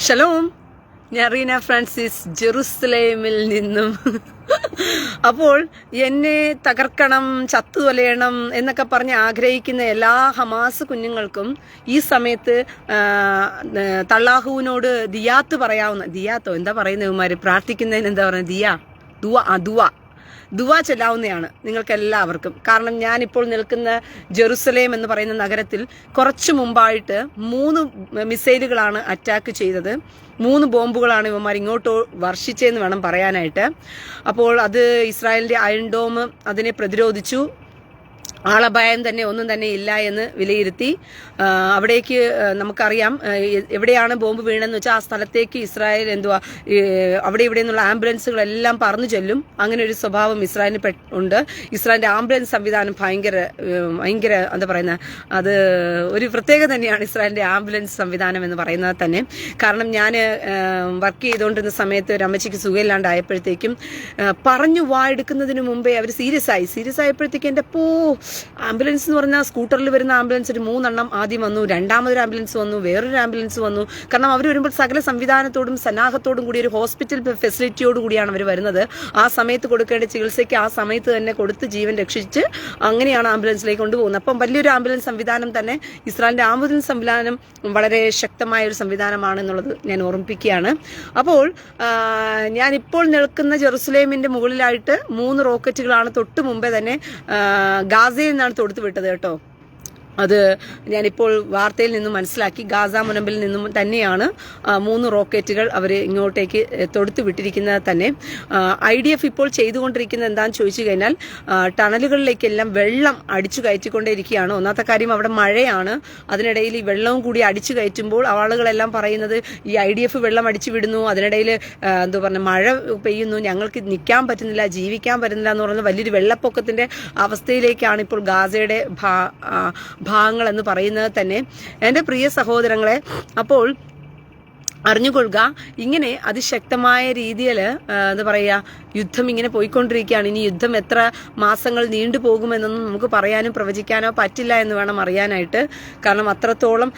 Shalom, ഞാൻ Reena Francis, ജെറുസലേമിൽ നിന്നും. അപ്പോൾ എന്നെ തകർക്കണം, ചത്തുതൊലയണം എന്നൊക്കെ പറഞ്ഞ് ആഗ്രഹിക്കുന്ന എല്ലാ ഹമാസ് കുഞ്ഞുങ്ങൾക്കും ഈ സമയത്ത് തള്ളാഹുവിനോട് ദിയാത്ത് പറയാവുന്ന, ദിയാത്തോ എന്താ പറയുന്നവന്മാര് പ്രാർത്ഥിക്കുന്നതിന് എന്താ പറയുന്നത്, ദുവ ചൊല്ലാവുന്നതാണ് നിങ്ങൾക്ക് എല്ലാവർക്കും. കാരണം ഞാനിപ്പോൾ നിൽക്കുന്ന ജെറുസലേം എന്ന് പറയുന്ന നഗരത്തിൽ കുറച്ചു മുമ്പായിട്ട് 3 മിസൈലുകളാണ് അറ്റാക്ക് ചെയ്തത്. 3 ബോംബുകളാണ് ഇവന്മാർ ഇങ്ങോട്ട് വർഷിച്ചതെന്ന് വേണം പറയാനായിട്ട്. അപ്പോൾ അത് ഇസ്രായേലിന്റെ അയൺ ഡോം അതിനെ പ്രതിരോധിച്ചു. ആളഭയം തന്നെ ഒന്നും തന്നെ ഇല്ല എന്ന് വിലയിരുത്തി. അവിടേക്ക് നമുക്കറിയാം എവിടെയാണ് ബോംബ് വീണെന്ന് വെച്ചാൽ ആ സ്ഥലത്തേക്ക് ഇസ്രായേൽ അവിടെ ഇവിടെ നിന്നുള്ള ആംബുലൻസുകളെല്ലാം പറന്നു ചെല്ലും. അങ്ങനെ ഒരു സ്വഭാവം ഇസ്രായേലിന് ഉണ്ട്. ഇസ്രായേലിന്റെ ആംബുലൻസ് സംവിധാനം ഭയങ്കര എന്താ പറയുന്നത്, അത് ഒരു പ്രത്യേകത തന്നെയാണ് ഇസ്രായേലിന്റെ ആംബുലൻസ് സംവിധാനം എന്ന് പറയുന്നത് തന്നെ. കാരണം ഞാൻ വർക്ക് ചെയ്തുകൊണ്ടിരുന്ന സമയത്ത് ഒരു അമ്മച്ചിക്ക് സുഖമില്ലാണ്ടായപ്പോഴത്തേക്കും പറഞ്ഞു വായെടുക്കുന്നതിന് മുമ്പേ അവർ സീരിയസ് ആയപ്പോഴത്തേക്കും എൻ്റെ ആംബുലൻസ് എന്ന് പറഞ്ഞാൽ സ്കൂട്ടറിൽ വരുന്ന ആംബുലൻസ് ഒരു 3 എണ്ണം ആദ്യം വന്നു, രണ്ടാമതൊരു ആംബുലൻസ് വന്നു, വേറൊരു ആംബുലൻസ് വന്നു. കാരണം അവർ വരുമ്പോൾ സകല സംവിധാനത്തോടും സന്നാഹത്തോടും കൂടി ഒരു ഹോസ്പിറ്റൽ ഫെസിലിറ്റിയോട് കൂടിയാണ് അവർ വരുന്നത്. ആ സമയത്ത് കൊടുക്കേണ്ട ചികിത്സയ്ക്ക് ആ സമയത്ത് തന്നെ കൊടുത്ത് ജീവൻ രക്ഷിച്ച് അങ്ങനെയാണ് ആംബുലൻസിലേക്ക് കൊണ്ടുപോകുന്നത്. അപ്പം വലിയൊരു ആംബുലൻസ് സംവിധാനം തന്നെ ഇസ്രായേലിന്റെ ആംബുലൻസ് സംവിധാനം വളരെ ശക്തമായ ഒരു സംവിധാനമാണ് എന്നുള്ളത് ഞാൻ ഓർമ്മിപ്പിക്കുകയാണ്. അപ്പോൾ ഞാനിപ്പോൾ നിൽക്കുന്ന ജെറുസലേമിന്റെ മുകളിലായിട്ട് 3 റോക്കറ്റുകളാണ് തൊട്ട് മുമ്പേ തന്നെ ഗാസയിൽ നിന്നാണ് തൊടുത്തു വിട്ടത് കേട്ടോ. അത് ഞാനിപ്പോൾ വാർത്തയിൽ നിന്നും മനസ്സിലാക്കി. ഗാസ മുനമ്പിൽ നിന്നും തന്നെയാണ് 3 റോക്കറ്റുകൾ അവർ ഇങ്ങോട്ടേക്ക് തൊടുത്തു വിട്ടിരിക്കുന്നത് തന്നെ. IDF ഇപ്പോൾ ചെയ്തുകൊണ്ടിരിക്കുന്നത് എന്താണെന്ന് ചോദിച്ചു കഴിഞ്ഞാൽ ടണലുകളിലേക്കെല്ലാം വെള്ളം അടിച്ചു കയറ്റിക്കൊണ്ടേയിരിക്കുകയാണ്. ഒന്നാമത്തെ കാര്യം അവിടെ മഴയാണ്. അതിനിടയിൽ ഈ വെള്ളവും കൂടി അടിച്ചു കയറ്റുമ്പോൾ ആളുകളെല്ലാം പറയുന്നത് ഈ IDF വെള്ളം അടിച്ചു വിടുന്നു, അതിനിടയിൽ മഴ പെയ്യുന്നു, ഞങ്ങൾക്ക് നിൽക്കാൻ പറ്റുന്നില്ല, ജീവിക്കാൻ പറ്റുന്നില്ല എന്ന് പറയുന്ന വലിയൊരു വെള്ളപ്പൊക്കത്തിന്റെ അവസ്ഥയിലേക്കാണ് ഇപ്പോൾ ഗാസയുടെ ഭാഗങ്ങൾ എന്ന് പറയുന്നത് തന്നെ. എൻ്റെ പ്രിയ സഹോദരങ്ങളെ, അപ്പോൾ അറിഞ്ഞുകൊള്ളുക, ഇങ്ങനെ അതിശക്തമായ രീതിയിൽ എന്താ പറയുക, യുദ്ധം ഇങ്ങനെ പോയിക്കൊണ്ടിരിക്കുകയാണ്. ഇനി യുദ്ധം എത്ര മാസങ്ങൾ നീണ്ടു പോകുമെന്നൊന്നും നമുക്ക് പറയാനും പ്രവചിക്കാനോ പറ്റില്ല എന്ന് വേണം അറിയാനായിട്ട്. കാരണം അത്രത്തോളം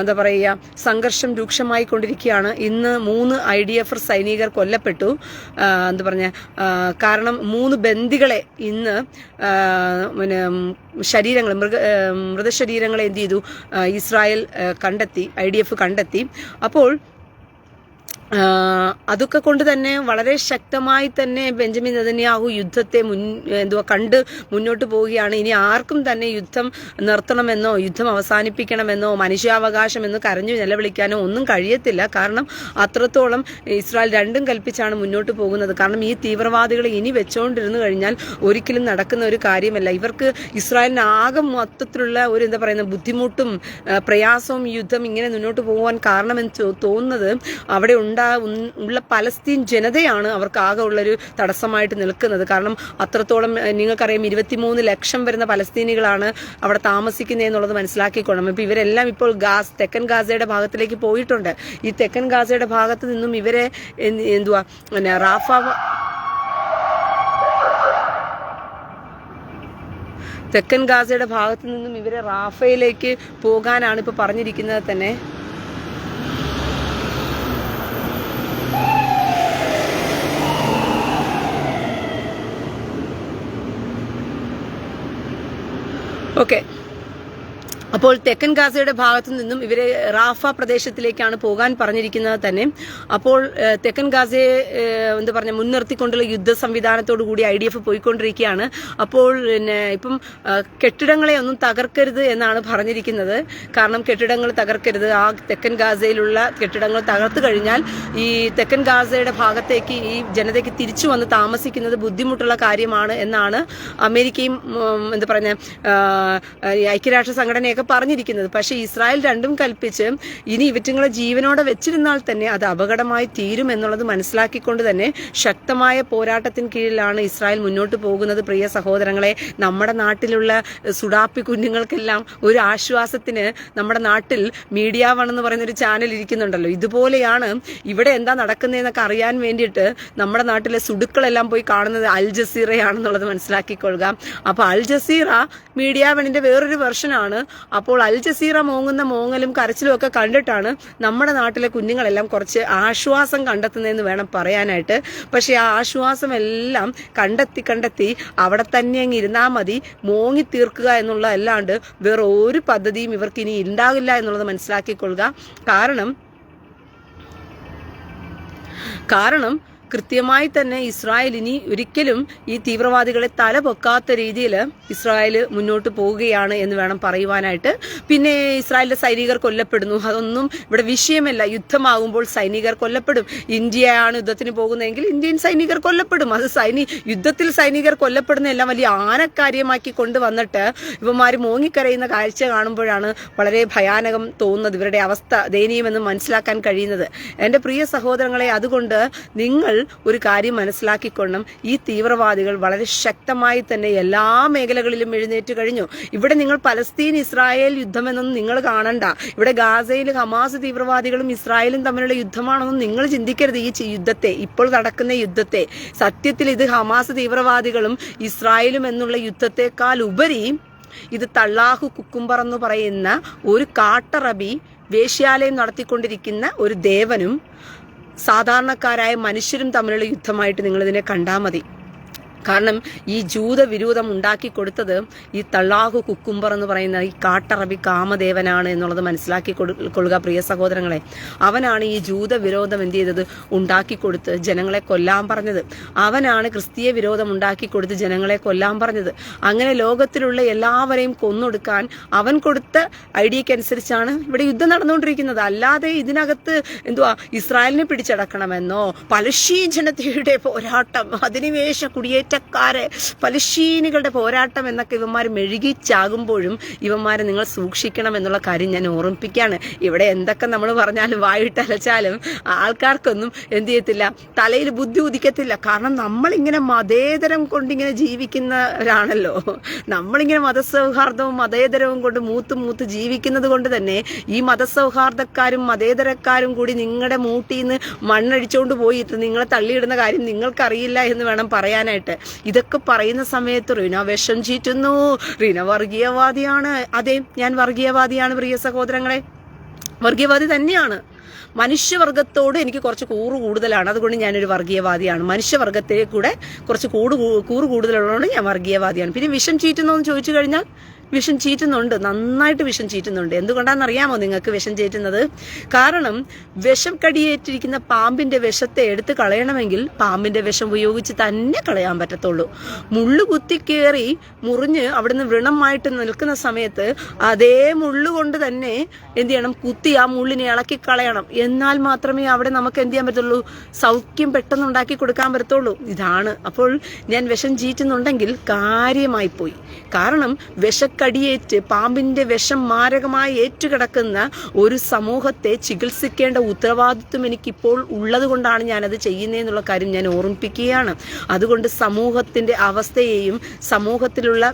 എന്താ പറയുക, സംഘർഷം രൂക്ഷമായി കൊണ്ടിരിക്കുകയാണ്. ഇന്ന് 3 IDF സൈനികർ കൊല്ലപ്പെട്ടു. എന്താ പറഞ്ഞ കാരണം 3 ബന്ദികളെ ഇന്ന് ശരീരങ്ങൾ മൃതശരീരങ്ങളെ എന്ത് ചെയ്തു, ഇസ്രായേൽ കണ്ടെത്തി, IDF കണ്ടെത്തി. അപ്പോൾ അതൊക്കെ കൊണ്ട് തന്നെ വളരെ ശക്തമായി തന്നെ ബെഞ്ചമിൻ നെതന്യാഹു യുദ്ധത്തെ കണ്ട് മുന്നോട്ട് പോവുകയാണ്. ഇനി ആർക്കും തന്നെ യുദ്ധം നിർത്തണമെന്നോ യുദ്ധം അവസാനിപ്പിക്കണമെന്നോ മനുഷ്യാവകാശമെന്നോ കരഞ്ഞു നിലവിളിക്കാനോ ഒന്നും കഴിയത്തില്ല. കാരണം അത്രത്തോളം ഇസ്രായേൽ രണ്ടും കൽപ്പിച്ചാണ് മുന്നോട്ട് പോകുന്നത്. കാരണം ഈ തീവ്രവാദികളെ ഇനി വെച്ചുകൊണ്ടിരുന്നു കഴിഞ്ഞാൽ ഒരിക്കലും നടക്കുന്ന ഒരു കാര്യമല്ല. ഇവർക്ക് ഇസ്രായേലിന് ആകെ മൊത്തത്തിലുള്ള ഒരു എന്താ പറയുന്ന ബുദ്ധിമുട്ടും പ്രയാസവും യുദ്ധം ഇങ്ങനെ മുന്നോട്ട് പോകാൻ കാരണമെന്ന് തോന്നുന്നത് അവിടെ ഉള്ള പലസ്തീൻ ജനതയാണ് അവർക്ക് ആകെ ഉള്ളൊരു തടസ്സമായിട്ട് നിൽക്കുന്നത്. കാരണം അത്രത്തോളം നിങ്ങൾക്കറിയാം 23 ലക്ഷം വരുന്ന പലസ്തീനികളാണ് അവിടെ താമസിക്കുന്നത് എന്നുള്ളത് മനസ്സിലാക്കിക്കൊള്ളണം. ഇപ്പം ഇവരെല്ലാം ഇപ്പോൾ തെക്കൻ ഗാസയുടെ ഭാഗത്തിലേക്ക് പോയിട്ടുണ്ട്. ഈ തെക്കൻ ഗാസയുടെ ഭാഗത്ത് നിന്നും ഇവരെ തെക്കൻ ഗാസയുടെ ഭാഗത്ത് നിന്നും ഇവരെ റാഫയിലേക്ക് പോകാനാണ് ഇപ്പോൾ പറഞ്ഞിരിക്കുന്നത് തന്നെ. ഓക്കെ, അപ്പോൾ തെക്കൻ ഗാസയുടെ ഭാഗത്തു നിന്നും ഇവരെ റാഫ പ്രദേശത്തിലേക്കാണ് പോകാൻ പറഞ്ഞിരിക്കുന്നത് തന്നെ. അപ്പോൾ തെക്കൻ ഗാസയെ മുൻനിർത്തിക്കൊണ്ടുള്ള യുദ്ധ സംവിധാനത്തോടു കൂടി IDF പോയിക്കൊണ്ടിരിക്കുകയാണ്. അപ്പോൾ ഇപ്പം കെട്ടിടങ്ങളെ ഒന്നും തകർക്കരുത് എന്നാണ് പറഞ്ഞിരിക്കുന്നത്. കാരണം കെട്ടിടങ്ങൾ തകർക്കരുത്, ആ തെക്കൻ ഗാസയിലുള്ള കെട്ടിടങ്ങൾ തകർത്തു കഴിഞ്ഞാൽ ഈ തെക്കൻ ഗാസയുടെ ഭാഗത്തേക്ക് ഈ ജനതയ്ക്ക് തിരിച്ചു വന്ന് താമസിക്കുന്നത് ബുദ്ധിമുട്ടുള്ള കാര്യമാണ് എന്നാണ് അമേരിക്കയും ഐക്യരാഷ്ട്ര സംഘടനയൊക്കെ പറഞ്ഞിരിക്കുന്നത്. പക്ഷേ ഇസ്രായേൽ രണ്ടും കൽപ്പിച്ച് ഇനി ഇവറ്റുങ്ങളെ ജീവനോടെ വെച്ചിരുന്നാൽ തന്നെ അത് അപകടമായി തീരും എന്നുള്ളത് മനസ്സിലാക്കിക്കൊണ്ട് തന്നെ ശക്തമായ പോരാട്ടത്തിന് കീഴിലാണ് ഇസ്രായേൽ മുന്നോട്ട് പോകുന്നത്. പ്രിയ സഹോദരങ്ങളെ, നമ്മുടെ നാട്ടിലുള്ള സുഡാപ്പി കുഞ്ഞുങ്ങൾക്കെല്ലാം ഒരു ആശ്വാസത്തിന് നമ്മുടെ നാട്ടിൽ മീഡിയ വൺ എന്ന് പറയുന്നൊരു ചാനൽ ഇരിക്കുന്നുണ്ടല്ലോ. ഇതുപോലെയാണ് ഇവിടെ എന്താ നടക്കുന്നതെന്നൊക്കെ അറിയാൻ വേണ്ടിയിട്ട് നമ്മുടെ നാട്ടിലെ സുഡുക്കളെല്ലാം പോയി കാണുന്നത് അൽ ജസീറയാണെന്നുള്ളത് മനസ്സിലാക്കിക്കൊള്ളുക. അപ്പോൾ അൽ ജസീറ മീഡിയ വണ്ണിന്റെ വേറൊരു വെർഷനാണ്. അപ്പോൾ അൽ ജസീറ മോങ്ങുന്ന മോങ്ങലും കരച്ചിലും ഒക്കെ കണ്ടിട്ടാണ് നമ്മുടെ നാട്ടിലെ കുഞ്ഞുങ്ങളെല്ലാം കുറച്ച് ആശ്വാസം കണ്ടെത്തുന്നതെന്ന് വേണം പറയാനായിട്ട്. പക്ഷെ ആ ആശ്വാസം എല്ലാം കണ്ടെത്തി അവിടെ തന്നെ അങ്ങ് ഇരുന്നാൽ മതി, മോങ്ങി തീർക്കുക എന്നുള്ള അല്ലാണ്ട് വേറെ ഒരു പദ്ധതിയും ഇവർക്ക് ഇനി ഉണ്ടാകില്ല എന്നുള്ളത് മനസ്സിലാക്കിക്കൊള്ളുക. കാരണം കൃത്യമായി തന്നെ ഇസ്രായേൽ ഇനി ഒരിക്കലും ഈ തീവ്രവാദികളെ തല പൊക്കാത്ത രീതിയിൽ ഇസ്രായേൽ മുന്നോട്ട് പോവുകയാണ് എന്ന് വേണം പറയുവാനായിട്ട്. പിന്നെ ഇസ്രായേലിലെ സൈനികർ കൊല്ലപ്പെടുന്നു, അതൊന്നും ഇവിടെ വിഷയമല്ല. യുദ്ധമാകുമ്പോൾ സൈനികർ കൊല്ലപ്പെടും. ഇന്ത്യയാണ് യുദ്ധത്തിന് പോകുന്നതെങ്കിൽ ഇന്ത്യൻ സൈനികർ കൊല്ലപ്പെടും. അത് യുദ്ധത്തിൽ സൈനികർ കൊല്ലപ്പെടുന്ന എല്ലാം വലിയ ആനക്കാര്യമാക്കി കൊണ്ടുവന്നിട്ട് ഇവന്മാർ മോങ്ങിക്കരയുന്ന കാഴ്ച കാണുമ്പോഴാണ് വളരെ ഭയാനകം തോന്നുന്നത്. ഇവരുടെ അവസ്ഥ ദയനീയമെന്ന് മനസ്സിലാക്കാൻ കഴിയുന്നത്. എൻ്റെ പ്രിയ സഹോദരങ്ങളെ, അതുകൊണ്ട് നിങ്ങൾ ഒരു കാര്യം മനസ്സിലാക്കിക്കൊള്ളണം, ഈ തീവ്രവാദികൾ വളരെ ശക്തമായി തന്നെ എല്ലാ മേഖലകളിലും എഴുന്നേറ്റ് കഴിഞ്ഞു. ഇവിടെ നിങ്ങൾ പലസ്തീൻ ഇസ്രായേൽ യുദ്ധമെന്നൊന്നും നിങ്ങൾ കാണണ്ട. ഇവിടെ ഗാസയിൽ ഹമാസ് തീവ്രവാദികളും ഇസ്രായേലും തമ്മിലുള്ള യുദ്ധമാണെന്നും നിങ്ങൾ ചിന്തിക്കരുത്. ഈ യുദ്ധത്തെ, ഇപ്പോൾ നടക്കുന്ന യുദ്ധത്തെ, സത്യത്തിൽ ഇത് ഹമാസ് തീവ്രവാദികളും ഇസ്രായേലും എന്നുള്ള യുദ്ധത്തെക്കാൾ ഉപരി ഇത് തള്ളാഹു കുക്കുംബർ എന്ന് പറയുന്ന ഒരു കാട്ടറബി വേശ്യാലയം നടത്തിക്കൊണ്ടിരിക്കുന്ന ഒരു ദേവനും സാധാരണക്കാരായ മനുഷ്യരും തമ്മിലുള്ള യുദ്ധമായിട്ട് നിങ്ങളിതിനെ കണ്ടാൽ മതി. കാരണം ഈ ജൂതവിരോധം ഉണ്ടാക്കി കൊടുത്തത് ഈ തള്ളാഹു കുക്കുംബർ എന്ന് പറയുന്ന ഈ കാട്ടറബി കാമദേവനാണ് എന്നുള്ളത് മനസ്സിലാക്കി കൊള്ളുക പ്രിയ സഹോദരങ്ങളെ. അവനാണ് ഈ ജൂതവിരോധം എന്ത് ചെയ്തത്, ഉണ്ടാക്കി കൊടുത്ത് ജനങ്ങളെ കൊല്ലാൻ പറഞ്ഞത്. അവനാണ് ക്രിസ്തീയ വിരോധം ഉണ്ടാക്കി കൊടുത്ത് ജനങ്ങളെ കൊല്ലാൻ പറഞ്ഞത്. അങ്ങനെ ലോകത്തിലുള്ള എല്ലാവരെയും കൊന്നൊടുക്കാൻ അവൻ കൊടുത്ത ഐഡിയക്കനുസരിച്ചാണ് ഇവിടെ യുദ്ധം നടന്നുകൊണ്ടിരിക്കുന്നത്. അല്ലാതെ ഇതിനകത്ത് ഇസ്രായേലിനെ പിടിച്ചടക്കണമെന്നോ പലസ്തീൻ ജനതയുടെ പോരാട്ടം, അധിനിവേശ കുടിയേറ്റ പലസ്തീനികളുടെ പോരാട്ടം എന്നൊക്കെ ഇവന്മാർ മെഴുകിച്ചാകുമ്പോഴും ഇവന്മാരെ നിങ്ങൾ സൂക്ഷിക്കണം എന്നുള്ള കാര്യം ഞാൻ ഓർമ്മിപ്പിക്കുകയാണ്. ഇവിടെ എന്തൊക്കെ നമ്മൾ പറഞ്ഞാലും വായിട്ടലച്ചാലും ആൾക്കാർക്കൊന്നും എന്ത് ചെയ്യത്തില്ല, തലയിൽ ബുദ്ധി ഉദിക്കത്തില്ല. കാരണം നമ്മളിങ്ങനെ മതേതരം കൊണ്ടിങ്ങനെ ജീവിക്കുന്നവരാണല്ലോ. നമ്മളിങ്ങനെ മതസൗഹാർദ്ദവും മതേതരവും കൊണ്ട് മൂത്ത് ജീവിക്കുന്നത് കൊണ്ട് തന്നെ ഈ മതസൗഹാർദ്ദക്കാരും മതേതരക്കാരും കൂടി നിങ്ങളുടെ മൂട്ടിന്ന് മണ്ണടിച്ചുകൊണ്ട് പോയിട്ട് നിങ്ങളെ തള്ളിയിടുന്ന കാര്യം നിങ്ങൾക്കറിയില്ല എന്ന് വേണം പറയാനായിട്ട്. ഇതൊക്കെ പറയുന്ന സമയത്ത് റീന വിഷം ചീറ്റുന്നു, റീന വർഗീയവാദിയാണ്. അതെ, ഞാൻ വർഗീയവാദിയാണ് പ്രിയ സഹോദരങ്ങളെ, വർഗീയവാദി തന്നെയാണ്. മനുഷ്യവർഗത്തോട് എനിക്ക് കുറച്ച് കൂറ് കൂടുതലാണ്, അതുകൊണ്ട് ഞാനൊരു വർഗീയവാദിയാണ്. മനുഷ്യവർഗത്തെ കൂടെ കുറച്ച് കൂറ് കൂടുതലുള്ളതുകൊണ്ട് ഞാൻ വർഗീയവാദിയാണ്. പിന്നെ വിഷം ചീറ്റുന്നോ എന്ന് ചോദിച്ചു കഴിഞ്ഞാൽ വിഷം ചീറ്റുന്നുണ്ട്, നന്നായിട്ട് വിഷം ചീറ്റുന്നുണ്ട്. എന്തുകൊണ്ടാണെന്നറിയാമോ നിങ്ങൾക്ക് വിഷം ചീറ്റുന്നത്? കാരണം വിഷം കടിയേറ്റിരിക്കുന്ന പാമ്പിന്റെ വിഷത്തെ എടുത്ത് കളയണമെങ്കിൽ പാമ്പിന്റെ വിഷം ഉപയോഗിച്ച് തന്നെ കളയാൻ പറ്റത്തുള്ളൂ. മുള്ളു കുത്തിക്കേറി മുറിഞ്ഞ് അവിടുന്ന് വ്രണമായിട്ട് നിൽക്കുന്ന സമയത്ത് അതേ മുള്ളുകൊണ്ട് തന്നെ എന്ത് ചെയ്യണം, കുത്തി ആ മുള്ളിനെ ഇളക്കി കളയണം. എന്നാൽ മാത്രമേ അവിടെ നമുക്ക് എന്ത് ചെയ്യാൻ പറ്റുള്ളൂ, സൗഖ്യം പെട്ടെന്ന് ഉണ്ടാക്കി കൊടുക്കാൻ പറ്റത്തുള്ളൂ. ഇതാണ്. അപ്പോൾ ഞാൻ വിഷം ചീറ്റുന്നുണ്ടെങ്കിൽ കാര്യമായി പോയി. കാരണം വിഷക്കടിയേറ്റ് പാമ്പിന്റെ വിഷം മാരകമായി ഏറ്റുകിടക്കുന്ന ഒരു സമൂഹത്തെ ചികിത്സിക്കേണ്ട ഉത്തരവാദിത്വം എനിക്കിപ്പോൾ ഉള്ളത് കൊണ്ടാണ് ഞാനത് ചെയ്യുന്നതെന്നുള്ള കാര്യം ഞാൻ ഓർമ്മിപ്പിക്കുകയാണ്. അതുകൊണ്ട് സമൂഹത്തിന്റെ അവസ്ഥയെയും സമൂഹത്തിലുള്ള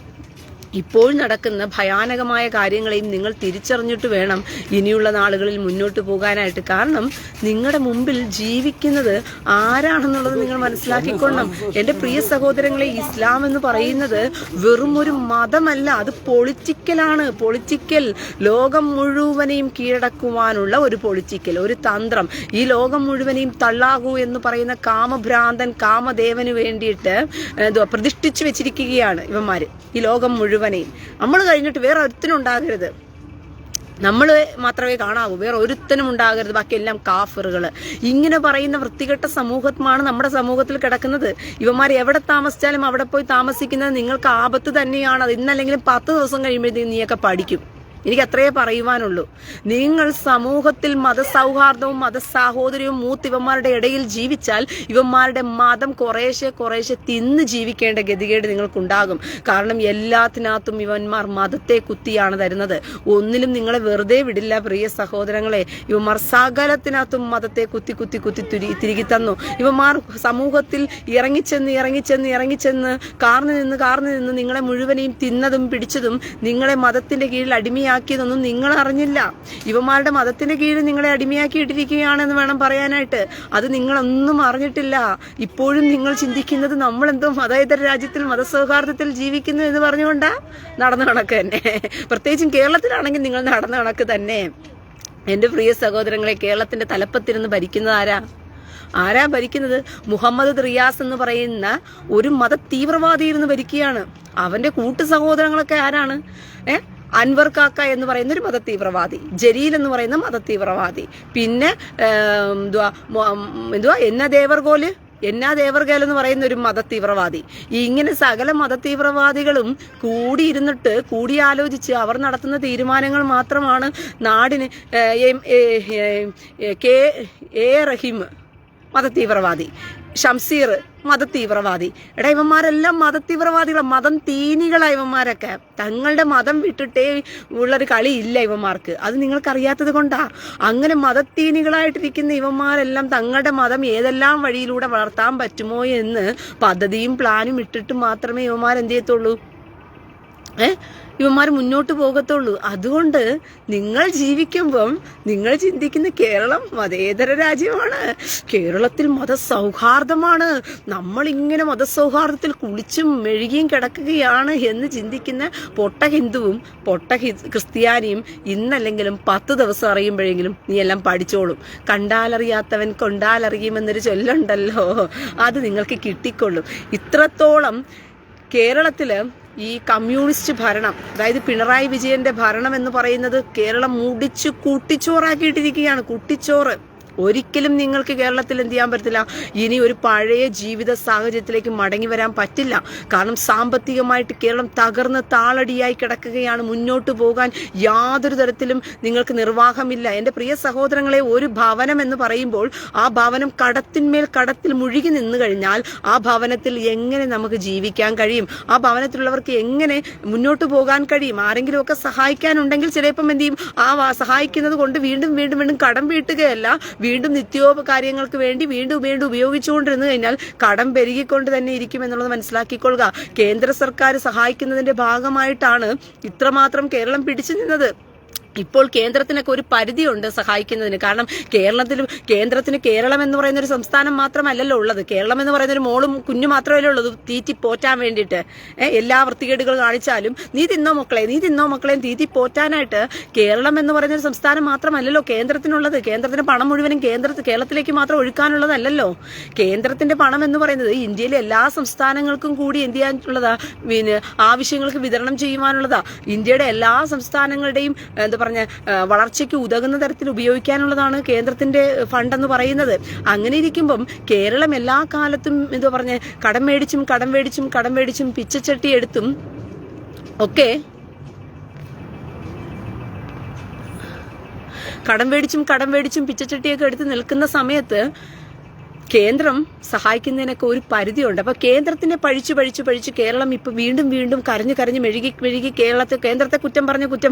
ഇപ്പോൾ നടക്കുന്ന ഭയാനകമായ കാര്യങ്ങളെയും നിങ്ങൾ തിരിച്ചറിഞ്ഞിട്ട് വേണം ഇനിയുള്ള നാളുകളിൽ മുന്നോട്ട് പോകാനായിട്ട്. കാരണം നിങ്ങളുടെ മുമ്പിൽ ജീവിക്കുന്നത് ആരാണെന്നുള്ളത് നിങ്ങൾ മനസ്സിലാക്കിക്കൊള്ളണം. എൻ്റെ പ്രിയ സഹോദരങ്ങളെ, ഇസ്ലാം എന്ന് പറയുന്നത് വെറും ഒരു മതമല്ല, അത് പൊളിറ്റിക്കലാണ്. പൊളിറ്റിക്കൽ, ലോകം മുഴുവനെയും കീഴടക്കുവാനുള്ള ഒരു പൊളിറ്റിക്കൽ, ഒരു തന്ത്രം. ഈ ലോകം മുഴുവനെയും തള്ളാഹു എന്ന് പറയുന്ന കാമഭ്രാന്തൻ കാമദേവന് വേണ്ടിയിട്ട് പ്രതിഷ്ഠിച്ചു വെച്ചിരിക്കുകയാണ് ഇവന്മാർ. ഈ ലോകം മുഴുവനെയും നമ്മൾ കഴിഞ്ഞിട്ട് വേറെ ഒരുത്തനും ഉണ്ടാകരുത്, നമ്മൾ മാത്രമേ കാണാവൂ, വേറെ ഒരുത്തനും ഉണ്ടാകരുത്, ബാക്കിയെല്ലാം കാഫിറുകൾ. ഇങ്ങനെ പറയുന്ന വൃത്തികെട്ട സമൂഹമാണ് നമ്മുടെ സമൂഹത്തിൽ കിടക്കുന്നത്. ഇവന്മാർ എവിടെ താമസിച്ചാലും അവിടെ പോയി താമസിക്കുന്നത് നിങ്ങൾക്ക് ആപത്ത് തന്നെയാണ്. അത് ഇന്നല്ലെങ്കിലും 10 ദിവസം കഴിയുമ്പോഴത്തേക്കും നീയൊക്കെ പഠിക്കും. എനിക്ക് അത്രയേ പറയുവാനുള്ളൂ. നിങ്ങൾ സമൂഹത്തിൽ മതസൗഹാർദ്ദവും മതസാഹോദര്യവും ഇവന്മാരുടെ ഇടയിൽ ജീവിച്ചാൽ ഇവന്മാരുടെ മതം കുറേശ്ശെ തിന്ന് ജീവിക്കേണ്ട ഗതികേട് നിങ്ങൾക്കുണ്ടാകും. കാരണം എല്ലാത്തിനകത്തും ഇവന്മാർ മതത്തെ കുത്തിയാണ് തരുന്നത്. ഒന്നിലും നിങ്ങളെ വെറുതെ വിടില്ല പ്രിയ സഹോദരങ്ങളെ. ഇവന്മാർ സകലത്തിനകത്തും മതത്തെ കുത്തി തിരികെ തന്നു. ഇവന്മാർ സമൂഹത്തിൽ ഇറങ്ങിച്ചെന്ന് കാർന്നു നിന്ന് നിങ്ങളെ മുഴുവനെയും തിന്നതും പിടിച്ചതും നിങ്ങളെ മതത്തിന്റെ കീഴിൽ അടിമയാക്കി അടിമയാക്കിയതൊന്നും നിങ്ങൾ അറിഞ്ഞില്ല. ഇവന്മാരുടെ മതത്തിന്റെ കീഴിൽ നിങ്ങളെ അടിമയാക്കിയിട്ടിരിക്കുകയാണെന്ന് വേണം പറയാനായിട്ട്. അത് നിങ്ങളൊന്നും അറിഞ്ഞിട്ടില്ല. ഇപ്പോഴും നിങ്ങൾ ചിന്തിക്കുന്നത് നമ്മളെന്തോ മതേതര രാജ്യത്തിൽ മതസൗഹാർദ്ദത്തിൽ ജീവിക്കുന്നു എന്ന് പറഞ്ഞുകൊണ്ടാ നടന്ന കണക്ക് തന്നെ. പ്രത്യേകിച്ചും കേരളത്തിലാണെങ്കിൽ നിങ്ങൾ നടന്ന കണക്ക് തന്നെ. എന്റെ പ്രിയ സഹോദരങ്ങളെ, കേരളത്തിന്റെ തലപ്പത്തിരുന്ന് ഭരിക്കുന്നത് ആരാ ഭരിക്കുന്നത്? മുഹമ്മദ് റിയാസ് എന്ന് പറയുന്ന ഒരു മത തീവ്രവാദി ഇരുന്ന് ഭരിക്കുകയാണ്. അവന്റെ കൂട്ടു സഹോദരങ്ങളൊക്കെ ആരാണ്? അൻവർ കാക്ക എന്ന് പറയുന്ന ഒരു മത തീവ്രവാദി, ജലീൽ എന്ന് പറയുന്ന മത തീവ്രവാദി, പിന്നെ എന്നാ ദേവർഗേൽ എന്ന് പറയുന്ന ഒരു മത തീവ്രവാദി. ഇങ്ങനെ സകല മത തീവ്രവാദികളും കൂടിയാലോചിച്ച് അവർ നടത്തുന്ന തീരുമാനങ്ങൾ മാത്രമാണ് നാടിന്. റഹീം മത തീവ്രവാദി, ഷംസീർ മത തീവ്രവാദി. ഇവന്മാരെല്ലാം മത തീവ്രവാദികളാണ്, മതം തീനികളാ ഇവന്മാരൊക്കെ. തങ്ങളുടെ മതം വിട്ടിട്ടേ ഉള്ളൊരു കളിയില്ല ഇവന്മാർക്ക്. അത് നിങ്ങൾക്കറിയാത്തത് കൊണ്ടാ. അങ്ങനെ മതത്തീനികളായിട്ടിരിക്കുന്ന ഇവന്മാരെല്ലാം തങ്ങളുടെ മതം ഏതെല്ലാം വഴിയിലൂടെ വളർത്താൻ പറ്റുമോ എന്ന് പദ്ധതിയും പ്ലാനും ഇട്ടിട്ട് മാത്രമേ ഇവന്മാരെന്ത് ചെയ്യത്തുള്ളൂ, ഇവന്മാർ മുന്നോട്ട് പോകത്തുള്ളൂ. അതുകൊണ്ട് നിങ്ങൾ ജീവിക്കുമ്പം നിങ്ങൾ ചിന്തിക്കുന്ന കേരളം മതേതര രാജ്യമാണ്, കേരളത്തിൽ മതസൗഹാർദ്ദമാണ്, നമ്മളിങ്ങനെ മതസൗഹാർദ്ദത്തിൽ കുളിച്ചും മെഴുകിയും കിടക്കുകയാണ് എന്ന് ചിന്തിക്കുന്ന പൊട്ട ഹിന്ദുവും പൊട്ട ക്രിസ്ത്യാനിയും ഇന്നല്ലെങ്കിലും 10 ദിവസം അറിയുമ്പോഴെങ്കിലും നീ എല്ലാം പഠിച്ചോളും. കണ്ടാലറിയാത്തവൻ കൊണ്ടാലറിയുമെന്നൊരു ചൊല്ലുണ്ടല്ലോ, അത് നിങ്ങൾക്ക് കിട്ടിക്കൊള്ളും. ഇത്രത്തോളം കേരളത്തില് ഈ കമ്മ്യൂണിസ്റ്റ് ഭരണം, അതായത് പിണറായി വിജയന്റെ ഭരണം എന്ന് പറയുന്നത് കേരളം മുടിച്ചു കുട്ടിച്ചോറാക്കിയിട്ടിരിക്കുകയാണ്. കുട്ടിച്ചോറ്. ഒരിക്കലും നിങ്ങൾക്ക് കേരളത്തിൽ എന്ത് ചെയ്യാൻ പറ്റില്ല, ഇനി ഒരു പഴയ ജീവിത സാഹചര്യത്തിലേക്ക് മടങ്ങി വരാൻ പറ്റില്ല. കാരണം സാമ്പത്തികമായിട്ട് കേരളം തകർന്ന് താളടിയായി കിടക്കുകയാണ്. മുന്നോട്ട് പോകാൻ യാതൊരു തരത്തിലും നിങ്ങൾക്ക് നിർവാഹമില്ല. എൻ്റെ പ്രിയ സഹോദരങ്ങളെ, ഒരു ഭവനം എന്ന് പറയുമ്പോൾ ആ ഭവനം കടത്തിന്മേൽ കടത്തിൽ മുഴുകി നിന്നു കഴിഞ്ഞാൽ ആ ഭവനത്തിൽ എങ്ങനെ നമുക്ക് ജീവിക്കാൻ കഴിയും? ആ ഭവനത്തിലുള്ളവർക്ക് എങ്ങനെ മുന്നോട്ട് പോകാൻ കഴിയും? ആരെങ്കിലുമൊക്കെ സഹായിക്കാനുണ്ടെങ്കിൽ ചിലപ്പം എന്ത് ചെയ്യും, ആ സഹായിക്കുന്നത് കൊണ്ട് വീണ്ടും വീണ്ടും വീണ്ടും കടം വീട്ടുകയല്ല, വീണ്ടും നിത്യോപകാര്യങ്ങൾക്ക് വേണ്ടി വീണ്ടും ഉപയോഗിച്ചുകൊണ്ടിരുന്നു കഴിഞ്ഞാൽ കടം പെരുകിക്കൊണ്ട് തന്നെ ഇരിക്കും എന്നുള്ളത് മനസ്സിലാക്കിക്കൊള്ളുക. കേന്ദ്ര സർക്കാർ സഹായിക്കുന്നതിന്റെ ഭാഗമായിട്ടാണ് ഇത്രമാത്രം കേരളം പിടിച്ചു നിന്നത്. ഇപ്പോൾ കേന്ദ്രത്തിനൊക്കെ ഒരു പരിധിയുണ്ട് സഹായിക്കുന്നതിന്. കാരണം കേന്ദ്രത്തിന് കേരളം എന്ന് പറയുന്ന ഒരു സംസ്ഥാനം മാത്രമല്ലല്ലോ ഉള്ളത്. കേരളം എന്ന് പറയുന്ന ഒരു മോളും കുഞ്ഞു മാത്രമല്ലേ ഉള്ളത് തീറ്റി പോറ്റാൻ വേണ്ടിയിട്ട്. എല്ലാ വൃത്തികേടുകൾ കാണിച്ചാലും നീ തിന്നോ മക്കളെയും തീറ്റി പോറ്റാനായിട്ട് കേരളം എന്ന് പറയുന്ന ഒരു സംസ്ഥാനം മാത്രമല്ലല്ലോ കേന്ദ്രത്തിനുള്ളത്. കേന്ദ്രത്തിന്റെ പണം മുഴുവനും കേരളത്തിലേക്ക് മാത്രം ഒഴുക്കാനുള്ളതല്ലല്ലോ. കേന്ദ്രത്തിന്റെ പണം എന്ന് പറയുന്നത് ഇന്ത്യയിലെ എല്ലാ സംസ്ഥാനങ്ങൾക്കും കൂടി എന്ത് ചെയ്യാനുള്ളതാ, പിന്നെ ആവശ്യങ്ങൾക്ക് വിതരണം ചെയ്യുവാനുള്ളതാ. ഇന്ത്യയുടെ എല്ലാ സംസ്ഥാനങ്ങളുടെയും വളർച്ചയ്ക്ക് ഉതകുന്ന തരത്തിൽ ഉപയോഗിക്കാനുള്ളതാണ് കേന്ദ്രത്തിന്റെ ഫണ്ട് എന്ന് പറയുന്നത്. അങ്ങനെ ഇരിക്കുമ്പം കേരളം എല്ലാ കാലത്തും കടം മേടിച്ചും പിച്ചച്ചട്ടി എടുത്തും ഒക്കെ കടം മേടിച്ചും പിച്ചച്ചട്ടിയൊക്കെ എടുത്ത് നിൽക്കുന്ന സമയത്ത് കേന്ദ്രം സഹായിക്കുന്നതിനൊക്കെ ഒരു പരിധിയുണ്ട്. അപ്പൊ കേന്ദ്രത്തിനെ പഴിച്ചു കേരളം ഇപ്പൊ വീണ്ടും കരഞ്ഞ് മെഴുകി കേന്ദ്രത്തെ കുറ്റം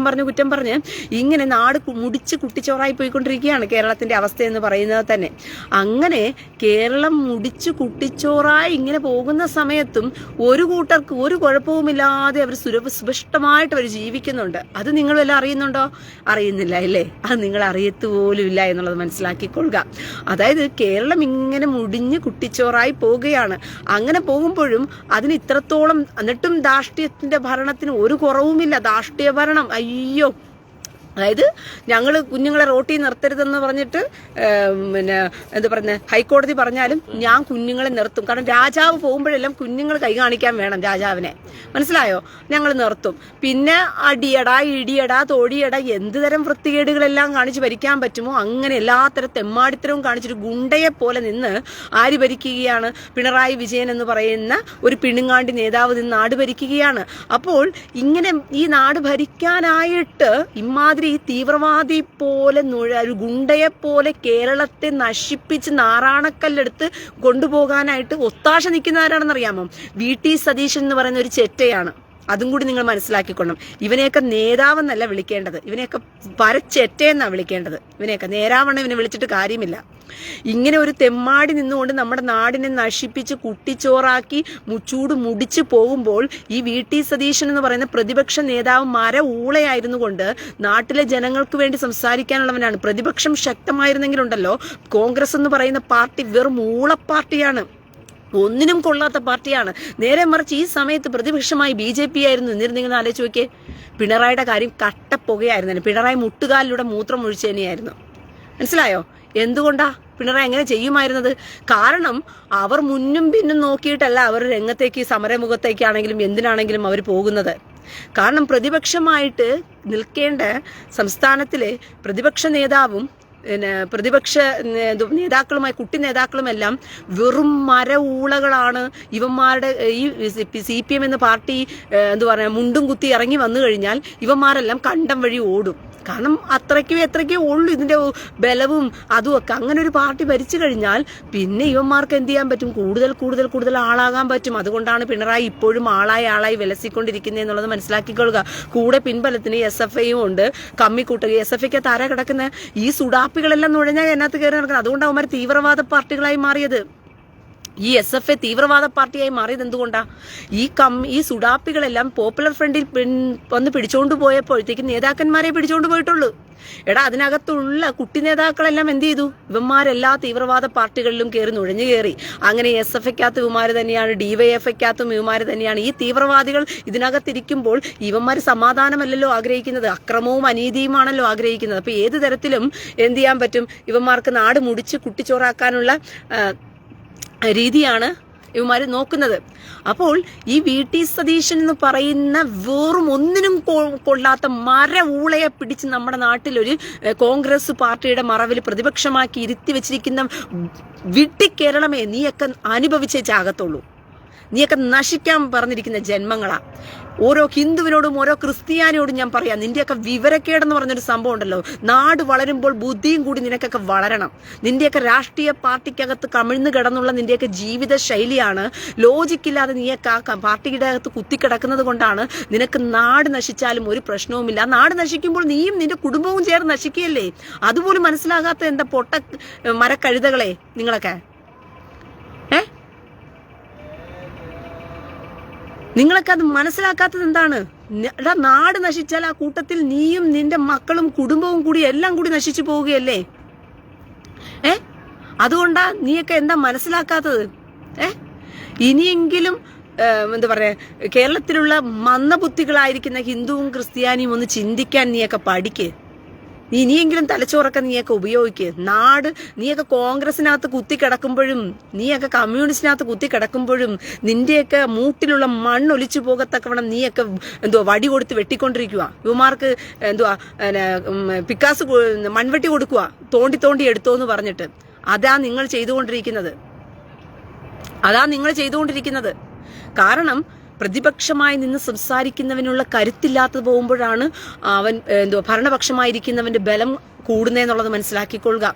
പറഞ്ഞ് ഇങ്ങനെ നാട് മുടിച്ച് കുട്ടിച്ചോറായി പോയിക്കൊണ്ടിരിക്കുകയാണ് കേരളത്തിന്റെ അവസ്ഥ എന്ന് പറയുന്നത് തന്നെ. അങ്ങനെ കേരളം മുടിച്ചു കുട്ടിച്ചോറായി ഇങ്ങനെ പോകുന്ന സമയത്തും ഒരു കൂട്ടർക്ക് ഒരു കുഴപ്പവുമില്ലാതെ അവർ സുഭിഷ്ടമായിട്ട് അവർ ജീവിക്കുന്നുണ്ട്. അത് നിങ്ങളെല്ലാം അറിയുന്നുണ്ടോ? അറിയുന്നില്ല അല്ലേ? അത് നിങ്ങൾ അറിയത്തുപോലും ഇല്ല എന്നുള്ളത് മനസ്സിലാക്കിക്കൊള്ളുക. അതായത് കേരളം ഇങ്ങനെ മുടിഞ്ഞ് കുട്ടിച്ചോറായി പോവുകയാണ്. അങ്ങനെ പോകുമ്പോഴും അതിന് ഇത്രത്തോളം, എന്നിട്ടും ധാർഷ്ട്യത്തിന്റെ ഭരണത്തിന് ഒരു കുറവുമില്ല. ധാർഷ്ട്യ ഭരണം, അയ്യോ. അതായത് ഞങ്ങൾ കുഞ്ഞുങ്ങളെ റോട്ടിൽ നിർത്തരുതെന്ന് പറഞ്ഞിട്ട് ഹൈക്കോടതി പറഞ്ഞാലും ഞാൻ കുഞ്ഞുങ്ങളെ നിർത്തും. കാരണം രാജാവ് പോകുമ്പോഴെല്ലാം കുഞ്ഞുങ്ങൾ കൈ കാണിക്കാൻ വേണം രാജാവിനെ, മനസ്സിലായോ? ഞങ്ങൾ നിർത്തും. പിന്നെ അടിയടാ ഇടിയടാ തോടിയടാ എന്ത് തരം വൃത്തികേടുകളെല്ലാം കാണിച്ച് ഭരിക്കാൻ പറ്റുമോ അങ്ങനെ എല്ലാ തരം തെമ്മാടിത്തരവും കാണിച്ചൊരു ഗുണ്ടയെ പോലെ നിന്ന് ആര് ഭരിക്കുകയാണ്? പിണറായി വിജയൻ എന്ന് പറയുന്ന ഒരു പിണുങ്ങാണ്ടി നേതാവ് നിന്ന് നാട് ഭരിക്കുകയാണ്. അപ്പോൾ ഇങ്ങനെ ഈ നാട് ഭരിക്കാനായിട്ട് ഇമാതിരി ഈ തീവ്രവാദി പോലെ ഒരു ഗുണ്ടയെ പോലെ കേരളത്തെ നശിപ്പിച്ച് നാറാണക്കല്ലെടുത്ത് കൊണ്ടുപോകാനായിട്ട് ഒത്താശ നിൽക്കുന്ന ആരാണെന്നറിയാമോ? VT സതീശൻ എന്ന് പറയുന്ന ഒരു ചെറ്റയാണ്. അതും കൂടി നിങ്ങൾ മനസ്സിലാക്കിക്കൊള്ളണം. ഇവനെയൊക്കെ നേതാവെന്നല്ല വിളിക്കേണ്ടത്, ഇവനെയൊക്കെ പരച്ചെറ്റയെന്നാണ് വിളിക്കേണ്ടത്. ഇവനെയൊക്കെ നേരാവണ്ണം ഇവനെ വിളിച്ചിട്ട് കാര്യമില്ല. ഇങ്ങനെ ഒരു തെമ്മാടി നിന്നുകൊണ്ട് നമ്മുടെ നാടിനെ നശിപ്പിച്ച് കുട്ടിച്ചോറാക്കി ചൂട് മുടിച്ചു പോകുമ്പോൾ ഈ VT സതീശൻ എന്ന് പറയുന്ന പ്രതിപക്ഷ നേതാവ് ഊളയായിരുന്നു കൊണ്ട് നാട്ടിലെ ജനങ്ങൾക്ക് വേണ്ടി സംസാരിക്കാനുള്ളവനാണ്. പ്രതിപക്ഷം ശക്തമായിരുന്നെങ്കിലുണ്ടല്ലോ കോൺഗ്രസ് എന്ന് പറയുന്ന പാർട്ടി വെറും ഊള പാർട്ടിയാണ്, ഒന്നിനും കൊള്ളാത്ത പാർട്ടിയാണ്. നേരെ മറിച്ച് ഈ സമയത്ത് പ്രതിപക്ഷമായി BJP ആയിരുന്നു. എന്നിട്ട് നിങ്ങൾ ആലോചിച്ച് നോക്കിയേ, പിണറായിയുടെ കാര്യം കട്ടപ്പുകയായിരുന്നു. പിണറായി മുട്ടുകാലിലൂടെ മൂത്രം ഒഴിച്ചേനെയായിരുന്നു. മനസ്സിലായോ? എന്തുകൊണ്ടാ പിണറായി എങ്ങനെ ചെയ്യുമായിരുന്നത്? കാരണം അവർ മുന്നും പിന്നും നോക്കിയിട്ടല്ല അവർ രംഗത്തേക്ക്, സമരമുഖത്തേക്കാണെങ്കിലും എന്തിനാണെങ്കിലും അവർ പോകുന്നത്. കാരണം പ്രതിപക്ഷമായിട്ട് നിൽക്കേണ്ട സംസ്ഥാനത്തിലെ പ്രതിപക്ഷ നേതാവും പ്രതിപക്ഷ നേതാക്കളുമായി കുട്ടി നേതാക്കളുമെല്ലാം വെറും ഊളകളാണ്. ഇവന്മാരുടെ ഈ CPM എന്ന പാർട്ടി മുണ്ടും കുത്തി ഇറങ്ങി വന്നു കഴിഞ്ഞാൽ ഇവന്മാരെല്ലാം കണ്ടം വഴി ഓടും. കാരണം എത്രയ്ക്കേ ഉള്ളൂ ഇതിന്റെ ബലവും അതും ഒക്കെ. അങ്ങനെ ഒരു പാർട്ടി ഭരിച്ചു കഴിഞ്ഞാൽ പിന്നെ ഇവന്മാർക്ക് എന്ത് ചെയ്യാൻ പറ്റും? കൂടുതൽ ആളാകാൻ പറ്റും. അതുകൊണ്ടാണ് പിണറായി ഇപ്പോഴും ആളായി വിലസിക്കൊണ്ടിരിക്കുന്നത് എന്നുള്ളത് മനസ്സിലാക്കിക്കൊള്ളുക. കൂടെ പിൻബലത്തിന് SFIയും ഉണ്ട്, കമ്മിക്കൂട്ടുക. SFIക്കകത്ത് ആരാ കിടക്കുന്ന ഈ സുഡാപ്പികളെല്ലാം നുഴഞ്ഞാൽ അതിനകത്ത് കയറി നടക്കുന്നത്. അതുകൊണ്ട് അവന്മാർ തീവ്രവാദ പാർട്ടികളായി മാറിയത്. ഈ SFI തീവ്രവാദ പാർട്ടിയായി മാറിയത് എന്തുകൊണ്ടാ? ഈ സുഡാപ്പികളെല്ലാം പോപ്പുലർ ഫ്രണ്ടിൽ വന്ന് പിടിച്ചോണ്ട് പോയപ്പോഴത്തേക്ക് നേതാക്കന്മാരെ പിടിച്ചോണ്ട് പോയിട്ടുള്ളൂ. എടാ, അതിനകത്തുള്ള കുട്ടി നേതാക്കളെല്ലാം എന്ത് ചെയ്തു? ഇവന്മാരെല്ലാ തീവ്രവാദ പാർട്ടികളിലും നുഴഞ്ഞു. അങ്ങനെ SFIക്കകത്ത് ഇവന്മാര് തന്നെയാണ്, DYFIക്കകത്തും ഇവന്മാര് തന്നെയാണ്. ഈ തീവ്രവാദികൾ ഇതിനകത്തിരിക്കുമ്പോൾ ഇവന്മാര് സമാധാനമല്ലല്ലോ ആഗ്രഹിക്കുന്നത്, അക്രമവും അനീതിയുമാണല്ലോ ആഗ്രഹിക്കുന്നത്. അപ്പൊ ഏത് തരത്തിലും എന്ത് ചെയ്യാൻ പറ്റും? ഇവന്മാർക്ക് നാട് മുടിച്ച് കുട്ടിച്ചോറാക്കാനുള്ള രീതിയാണ് ഇവന്മാര് നോക്കുന്നത്. അപ്പോൾ ഈ VT സതീശൻ എന്ന് പറയുന്ന വെറും ഒന്നിനും കൊള്ളാത്ത ഊളയെ പിടിച്ച് നമ്മുടെ നാട്ടിലൊരു കോൺഗ്രസ് പാർട്ടിയുടെ മറവിൽ പ്രതിപക്ഷമാക്കി ഇരുത്തി വെച്ചിരിക്കുന്ന വിട്ടിക്കേരളമേ നീയൊക്കെ അനുഭവിച്ചേ ചാകത്തുള്ളൂ. നീയൊക്കെ നശിക്കാൻ പറഞ്ഞിരിക്കുന്ന ജന്മങ്ങളാ. ഓരോ ഹിന്ദുവിനോടും ഓരോ ക്രിസ്ത്യാനിയോടും ഞാൻ പറയാം, നിന്റെയൊക്കെ വിവരക്കേടെന്ന് പറഞ്ഞൊരു സംഭവം ഉണ്ടല്ലോ. നാട് വളരുമ്പോൾ ബുദ്ധിയും കൂടി നിനക്കൊക്കെ വളരണം. നിന്റെയൊക്കെ രാഷ്ട്രീയ പാർട്ടിക്കകത്ത് കമിഴ്ന്നു കിടന്നുള്ള നിന്റെയൊക്കെ ജീവിത ശൈലിയാണ്. ലോജിക്കില്ലാതെ നീയൊക്കെ പാർട്ടിയുടെ അകത്ത് കുത്തിക്കിടക്കുന്നത് കൊണ്ടാണ് നിനക്ക് നാട് നശിച്ചാലും ഒരു പ്രശ്നവുമില്ല. നാട് നശിക്കുമ്പോൾ നീയും നിന്റെ കുടുംബവും ചേർന്ന് നശിക്കുകയല്ലേ? അതുപോലും മനസ്സിലാകാത്ത എന്താ പൊട്ട മരക്കഴുതകളെ നിങ്ങളൊക്കെ. നിങ്ങളൊക്കെ അത് മനസ്സിലാക്കാത്തത് എന്താണ്? നാട് നശിച്ചാൽ ആ കൂട്ടത്തിൽ നീയും നിന്റെ മക്കളും കുടുംബവും കൂടി എല്ലാം കൂടി നശിച്ചു പോവുകയല്ലേ? അതുകൊണ്ടാ നീയൊക്കെ എന്താ മനസ്സിലാക്കാത്തത്? ഇനിയെങ്കിലും എന്താ പറയാ, കേരളത്തിലുള്ള മന്ദബുദ്ധികളായിരിക്കുന്ന ഹിന്ദുവും ക്രിസ്ത്യാനിയും ഒന്ന് ചിന്തിക്കാൻ നീയൊക്കെ പഠിക്ക്. ഇനിയെങ്കിലും തലച്ചോറൊക്കെ നീയൊക്കെ ഉപയോഗിക്ക്. നീയൊക്കെ കോൺഗ്രസിനകത്ത് കുത്തിക്കിടക്കുമ്പോഴും നീയൊക്കെ കമ്മ്യൂണിസ്റ്റിനകത്ത് കുത്തിക്കിടക്കുമ്പോഴും നിന്റെയൊക്കെ മൂട്ടിലുള്ള മണ്ണൊലിച്ചു പോകത്തക്കവണ്ണം നീയൊക്കെ വടി കൊടുത്ത് വെട്ടിക്കൊണ്ടിരിക്കുക. ഇവന്മാർക്ക് പിക്കാസ് മൺവെട്ടി കൊടുക്കുക, തോണ്ടി എടുത്തോന്ന് പറഞ്ഞിട്ട്. അതാ നിങ്ങൾ ചെയ്തുകൊണ്ടിരിക്കുന്നത്. കാരണം പ്രതിപക്ഷമായി നിന്ന് സംസാരിക്കുന്നവനുള്ള കരുത്തില്ലാതെ പോകുമ്പോഴാണ് അവൻ ഭരണപക്ഷമായിരിക്കുന്നവന്റെ ബലം കൂടുന്നതെന്നുള്ളത് മനസ്സിലാക്കിക്കൊള്ളുക.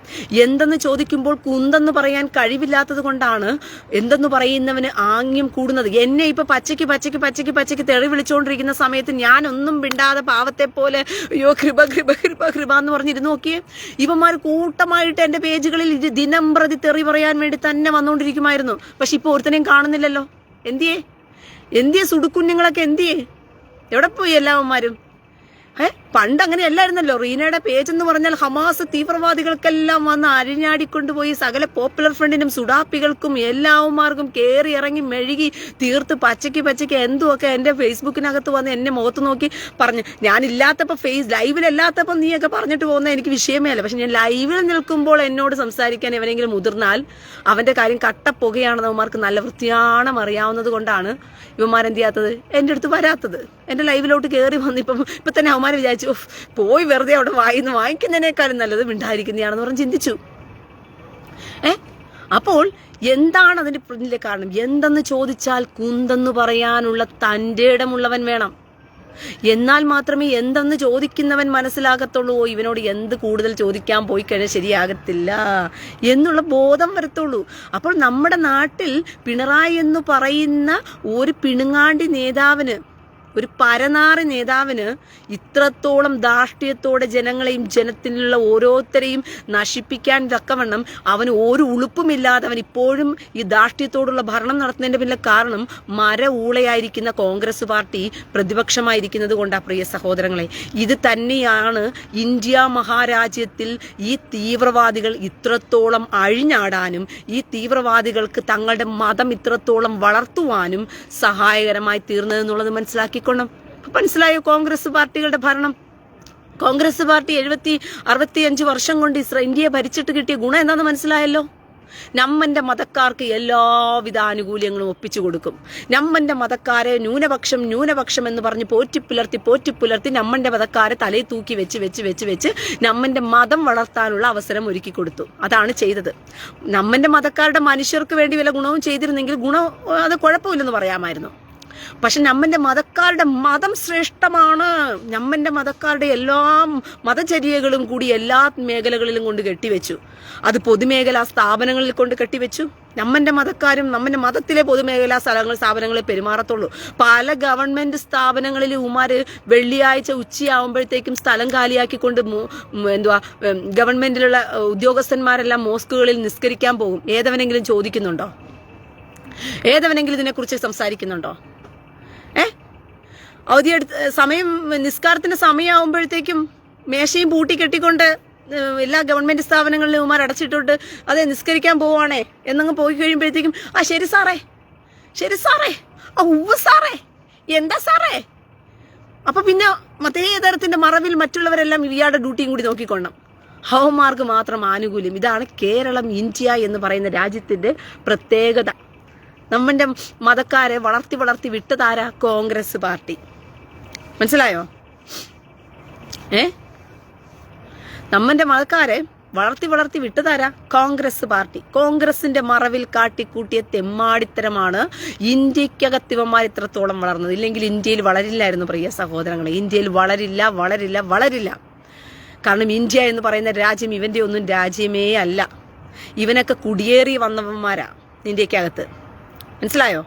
എന്തെന്ന് ചോദിക്കുമ്പോൾ കുന്തെന്ന് പറയാൻ കഴിവില്ലാത്തത് കൊണ്ടാണ് എന്തെന്ന് പറയുന്നവന് ആംഗ്യം കൂടുന്നത്. എന്നെ ഇപ്പൊ പച്ചയ്ക്ക് തെറി വിളിച്ചുകൊണ്ടിരിക്കുന്ന സമയത്ത് ഞാനൊന്നും മിണ്ടാതെ പാവത്തെ പോലെ അയ്യോ കൃപ എന്ന് പറഞ്ഞിരുന്നു നോക്കിയേ. ഇവന്മാർ കൂട്ടമായിട്ട് എന്റെ പേജുകളിൽ ദിനം പ്രതി തെറി പറയാൻ വേണ്ടി തന്നെ വന്നുകൊണ്ടിരിക്കുമായിരുന്നു. പക്ഷെ ഇപ്പൊ ഒരുത്തനെയും കാണുന്നില്ലല്ലോ. എന്തിയെ സുടുക്കുഞ്ഞുങ്ങളൊക്കെ എന്തിയെ? എവിടെ പോയി എല്ലാവന്മാരും? പണ്ട് അങ്ങനെ അല്ലായിരുന്നല്ലോ. റീനയുടെ പേജ് എന്ന് പറഞ്ഞാൽ ഹമാസ് തീവ്രവാദികൾക്കെല്ലാം വന്ന് അരിഞ്ഞാടിക്കൊണ്ടുപോയി സകല പോപ്പുലർ ഫ്രണ്ടിനും സുഡാപ്പികൾക്കും എല്ലാവന്മാർക്കും കയറി ഇറങ്ങി മെഴുകി തീർത്ത് പച്ചയ്ക്ക് എന്തുമൊക്കെ എന്റെ ഫേസ്ബുക്കിനകത്ത് വന്ന് എന്നെ മുഖത്ത് നോക്കി പറഞ്ഞു. ഞാനില്ലാത്തപ്പോ ലൈവിലല്ലാത്തപ്പോ നീയൊക്കെ പറഞ്ഞിട്ട് പോകുന്ന എനിക്ക് വിഷയമേ അല്ല. പക്ഷെ ഞാൻ ലൈവിൽ നിൽക്കുമ്പോൾ എന്നോട് സംസാരിക്കാൻ എവനെങ്കിലും മുതിർന്നാൽ അവന്റെ കാര്യം കട്ടപ്പുകയാണെന്ന് അവന്മാർക്ക് നല്ല വൃത്തിയാണം അറിയാവുന്നത് കൊണ്ടാണ് ഇവന്മാരെന്ത് ചെയ്യാത്തത്, എന്റെ അടുത്ത് വരാത്തത്. എന്റെ ലൈവിലോട്ട് കയറി വന്ന് ഇപ്പൊ തന്നെ അവന്മാർ വിചാരിച്ചു പോയി വെറുതെ അവിടെ വാങ്ങിക്കുന്നതിനേക്കാളും നല്ലത് മിണ്ടായിരിക്കുന്നതാണെന്ന് പറഞ്ഞ് ചിന്തിച്ചു. അപ്പോൾ എന്താണ് അതിന്റെ പിന്നിലെ കാരണം? എന്തെന്ന് ചോദിച്ചാൽ കുന്തെന്ന് പറയാനുള്ള തന്റെ ഇടമുള്ളവൻ വേണം. എന്നാൽ മാത്രമേ എന്തെന്ന് ചോദിക്കുന്നവൻ മനസ്സിലാകത്തുള്ളൂ. ഇവനോട് എന്ത് കൂടുതൽ ചോദിക്കാൻ പോയി കഴിഞ്ഞാൽ ശരിയാകത്തില്ല എന്നുള്ള ബോധം വരത്തുള്ളൂ. അപ്പോൾ നമ്മുടെ നാട്ടിൽ പിണറായി എന്ന് പറയുന്ന ഒരു പിണുങ്ങാണ്ടി നേതാവിന് ഒരു പരനാറി നേതാവിന് ഇത്രത്തോളം ധാർഷ്ട്യത്തോടെ ജനങ്ങളെയും ജനത്തിലുള്ള ഓരോരുത്തരെയും നശിപ്പിക്കാൻ തക്കവണ്ണം അവന് ഒരു ഉളുപ്പുമില്ലാതെ അവൻ ഇപ്പോഴും ഈ ധാർഷ്ട്യത്തോടുള്ള ഭരണം നടത്തുന്നതിന്റെ പിന്നിലെ കാരണം ഊളയായിരിക്കുന്ന കോൺഗ്രസ് പാർട്ടി പ്രതിപക്ഷമായിരിക്കുന്നത് കൊണ്ടാ പ്രിയ സഹോദരങ്ങളെ. ഇത് തന്നെയാണ് ഇന്ത്യ മഹാരാജ്യത്തിൽ ഈ തീവ്രവാദികൾ ഇത്രത്തോളം അഴിഞ്ഞാടാനും ഈ തീവ്രവാദികൾക്ക് തങ്ങളുടെ മതം ഇത്രത്തോളം വളർത്തുവാനും സഹായകരമായി തീർന്നതെന്നുള്ളത് മനസ്സിലാക്കിക്കൊള്ളും. മനസ്സിലായോ കോൺഗ്രസ് പാർട്ടികളുടെ ഭരണം? കോൺഗ്രസ് പാർട്ടി 65 വർഷം കൊണ്ട് ഇന്ത്യയെ ഭരിച്ചിട്ട് കിട്ടിയ ഗുണം എന്താണെന്ന് മനസ്സിലായല്ലോ. നമ്മന്റെ മതക്കാർക്ക് എല്ലാവിധ ആനുകൂല്യങ്ങളും ഒപ്പിച്ചു കൊടുക്കും. നമ്മന്റെ മതക്കാരെ ന്യൂനപക്ഷം എന്ന് പറഞ്ഞ് പോറ്റിപ്പുലർത്തി നമ്മന്റെ മതക്കാരെ തലയിൽ തൂക്കി വെച്ച് നമ്മന്റെ മതം വളർത്താനുള്ള അവസരം ഒരുക്കി കൊടുത്തു. അതാണ് ചെയ്തത്. നമ്മന്റെ മതക്കാരുടെ മനുഷ്യർക്ക് വേണ്ടി വല്ല ഗുണവും ചെയ്തിരുന്നെങ്കിൽ അത് കുഴപ്പമില്ലെന്ന് പറയാമായിരുന്നു. പക്ഷെ നമ്മന്റെ മതക്കാരുടെ മതം ശ്രേഷ്ഠമാണ്. നമ്മന്റെ മതക്കാരുടെ എല്ലാ മതചര്യകളും കൂടി എല്ലാ മേഖലകളിലും കൊണ്ട് കെട്ടിവെച്ചു. അത് പൊതുമേഖലാ സ്ഥാപനങ്ങളിൽ കൊണ്ട് കെട്ടിവെച്ചു. നമ്മന്റെ മതക്കാരും നമ്മന്റെ മതത്തിലെ പൊതുമേഖലാ സ്ഥാപനങ്ങളിൽ പെരുമാറത്തുള്ളൂ. പല ഗവൺമെന്റ് സ്ഥാപനങ്ങളിൽ ഉമാര് വെള്ളിയാഴ്ച ഉച്ചയാവുമ്പോഴത്തേക്കും സ്ഥലം കാലിയാക്കിക്കൊണ്ട് ഗവൺമെന്റിലുള്ള ഉദ്യോഗസ്ഥന്മാരെല്ലാം മോസ്കുകളിൽ നിസ്കരിക്കാൻ പോകും. ഏതവനെങ്കിലും ചോദിക്കുന്നുണ്ടോ? ഏതവനെങ്കിലും ഇതിനെക്കുറിച്ച് സംസാരിക്കുന്നുണ്ടോ? നിസ്കാരത്തിന്റെ സമയമാകുമ്പോഴത്തേക്കും മേശയും പൂട്ടി കെട്ടിക്കൊണ്ട് എല്ലാ ഗവൺമെന്റ് സ്ഥാപനങ്ങളിലും ഉമാർ അടച്ചിട്ടിട്ട് അതെ നിസ്കരിക്കാൻ പോവാണേ എന്നങ്ങ് പോയി കഴിയുമ്പോഴത്തേക്കും ശരി സാറേ ഉവ്വ് സാറേ എന്താ സാറേ. അപ്പൊ പിന്നെ മതേതരത്തിന്റെ മറവിൽ മറ്റുള്ളവരെല്ലാം ഇയാളുടെ ഡ്യൂട്ടിയും കൂടി നോക്കിക്കൊള്ളണം. ഹവന്മാർക്ക് മാത്രം ആനുകൂല്യം. ഇതാണ് കേരളം, ഇന്ത്യ എന്ന് പറയുന്ന രാജ്യത്തിന്റെ പ്രത്യേകത. നമ്മന്റെ മതക്കാരെ വളർത്തി വിട്ടതാരാ? കോൺഗ്രസ് പാർട്ടി. മനസ്സിലായോ? നമ്മന്റെ മതക്കാരെ വളർത്തി വിട്ടതാരാ? കോൺഗ്രസ് പാർട്ടി. കോൺഗ്രസിന്റെ മറവിൽ കാട്ടിക്കൂട്ടിയ തെമ്മാടിത്തരമാണ് ഇന്ത്യക്കകത്ത് ഇവന്മാർ ഇത്രത്തോളം വളർന്നത്. ഇല്ലെങ്കിൽ ഇന്ത്യയിൽ വളരില്ലായിരുന്നു പ്രിയ സഹോദരങ്ങളെ. ഇന്ത്യയിൽ വളരില്ല. കാരണം ഇന്ത്യ എന്ന് പറയുന്ന രാജ്യം ഇവന്റെ ഒന്നും രാജ്യമേ അല്ല. ഇവനൊക്കെ കുടിയേറി വന്നവന്മാരാ ഇന്ത്യക്കകത്ത്. മനസ്സിലായോ?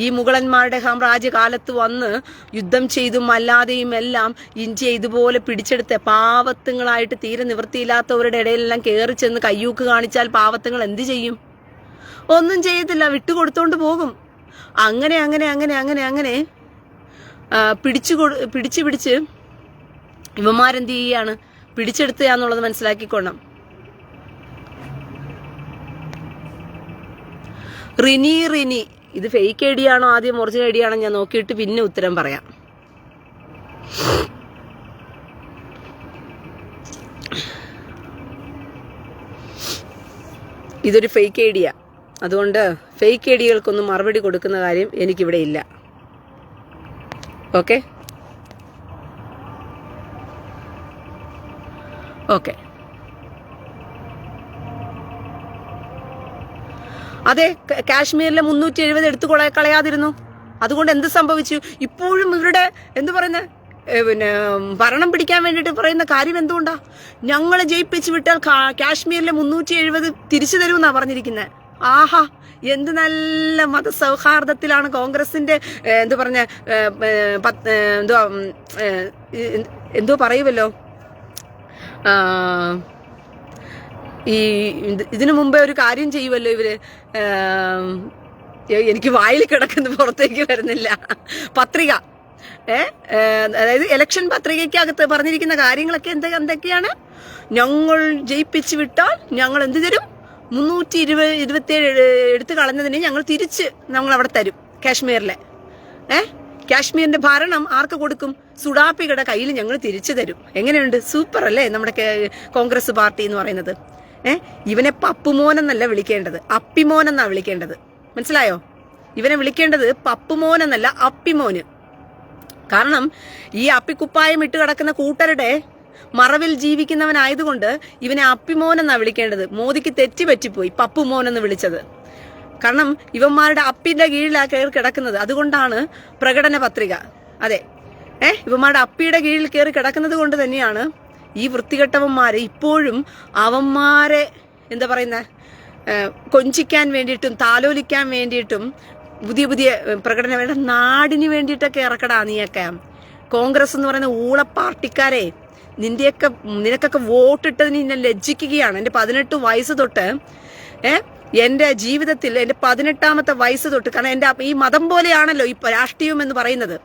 ഈ മുഗളന്മാരുടെ സാമ്രാജ്യകാലത്ത് വന്ന് യുദ്ധം ചെയ്തും അല്ലാതെയും എല്ലാം ഇന്ത്യ ഇതുപോലെ പിടിച്ചെടുത്ത പാവത്തുങ്ങളായിട്ട് തീരെ നിവൃത്തിയില്ലാത്തവരുടെ ഇടയിലെല്ലാം കയറി ചെന്ന് കയ്യൂക്ക് കാണിച്ചാൽ പാവത്തുങ്ങൾ എന്ത് ചെയ്യും? ഒന്നും ചെയ്യത്തില്ല, വിട്ടുകൊടുത്തോണ്ട് പോകും. അങ്ങനെ പിടിച്ച് ഇവന്മാരെന്ത് ചെയ്യാണ്? പിടിച്ചെടുത്തുകയെന്നുള്ളത് മനസ്സിലാക്കിക്കൊള്ളണം. റിനി ഇത് ഫേക്ക് ഐ ഡി ആണോ ആദ്യം ഒറിജിനൽ ഐ ഡി ആണോ ഞാൻ നോക്കിയിട്ട് പിന്നെ ഉത്തരം പറയാം. ഇതൊരു ഫേക്ക് ഐ ഡിയാ. അതുകൊണ്ട് ഫേക്ക് ഐ ഡികൾക്കൊന്നും മറുപടി കൊടുക്കുന്ന കാര്യം എനിക്കിവിടെ ഇല്ല. ഓക്കെ. അതെ, കാശ്മീരിലെ 370 എടുത്തു കളയാതിരുന്നു. അതുകൊണ്ട് എന്ത് സംഭവിച്ചു? ഇപ്പോഴും ഇവരുടെ ഭരണം പിടിക്കാൻ വേണ്ടിയിട്ട് പറയുന്ന കാര്യം എന്തുകൊണ്ടാ? ഞങ്ങളെ ജയിപ്പിച്ചു വിട്ടാൽ കാശ്മീരിലെ 370 തിരിച്ചു തരുമെന്നാ പറഞ്ഞിരിക്കുന്നത്. ആഹാ, എന്ത് നല്ല മതസൗഹാർദ്ദത്തിലാണ് കോൺഗ്രസിന്റെ എന്തോ പറയുമല്ലോ. ഇതിനു മുമ്പേ ഒരു കാര്യം ചെയ്യുമല്ലോ ഇവര്. എനിക്ക് വായിൽ കിടക്കുന്ന പുറത്തേക്ക് വരുന്നില്ല. പത്രിക, അതായത് ഇലക്ഷൻ പത്രികയ്ക്കകത്ത് പറഞ്ഞിരിക്കുന്ന കാര്യങ്ങളൊക്കെ എന്തൊക്കെയാണ്? ഞങ്ങൾ ജയിപ്പിച്ചു വിട്ടാൽ ഞങ്ങൾ എന്ത് തരും? 327 എടുത്തു കളഞ്ഞതിന് ഞങ്ങൾ തിരിച്ച് അവിടെ തരും. കാശ്മീരിലെ കാശ്മീരിന്റെ ഭരണം ആർക്ക് കൊടുക്കും? സുഡാപ്പികളുടെ കയ്യിൽ ഞങ്ങൾ തിരിച്ചു തരും. എങ്ങനെയുണ്ട്? സൂപ്പർ അല്ലേ നമ്മുടെ കോൺഗ്രസ് പാർട്ടി എന്ന് പറയുന്നത്? ഇവനെ പപ്പുമോനെന്നല്ല വിളിക്കേണ്ടത്, അപ്പിമോനെന്നാ വിളിക്കേണ്ടത്. മനസ്സിലായോ? ഇവനെ വിളിക്കേണ്ടത് പപ്പുമോനെന്നല്ല, അപ്പിമോന്. കാരണം ഈ അപ്പിക്കുപ്പായം ഇട്ട് കിടക്കുന്ന കൂട്ടരുടെ മറവിൽ ജീവിക്കുന്നവനായതുകൊണ്ട് ഇവനെ അപ്പിമോനെന്നാ വിളിക്കേണ്ടത്. മോദിക്ക് തെറ്റുപറ്റിപ്പോയി പപ്പുമോനെന്ന് വിളിച്ചത്. കാരണം ഇവന്മാരുടെ അപ്പിന്റെ കീഴിലാണ് കയറി കിടക്കുന്നത്. അതുകൊണ്ടാണ് പ്രകടന പത്രിക. അതെ, ഇവന്മാരുടെ അപ്പിയുടെ കീഴിൽ കയറി കിടക്കുന്നത് കൊണ്ട് തന്നെയാണ് ഈ വൃത്തികെട്ടവന്മാരെ ഇപ്പോഴും അവന്മാരെ കൊഞ്ചിക്കാൻ വേണ്ടിയിട്ടും താലോലിക്കാൻ വേണ്ടിയിട്ടും പുതിയ പുതിയ പ്രകടനം വേണ്ട, നാടിന് വേണ്ടിയിട്ടൊക്കെ ഇറക്കടാ നീയൊക്കെ. കോൺഗ്രസ് എന്ന് പറയുന്ന ഊള പാർട്ടിക്കാരെ, നിനക്കൊക്കെ വോട്ടിട്ടതിന് ഞാൻ ലജ്ജിക്കുകയാണ്. എൻ്റെ 18 വയസ്സ് തൊട്ട് എൻ്റെ ജീവിതത്തിൽ എൻ്റെ 18ാമത്തെ വയസ്സ് തൊട്ട്, കാരണം എൻ്റെ ഈ മതം പോലെയാണല്ലോ ഈ രാഷ്ട്രീയം എന്ന് പറയുന്നത്.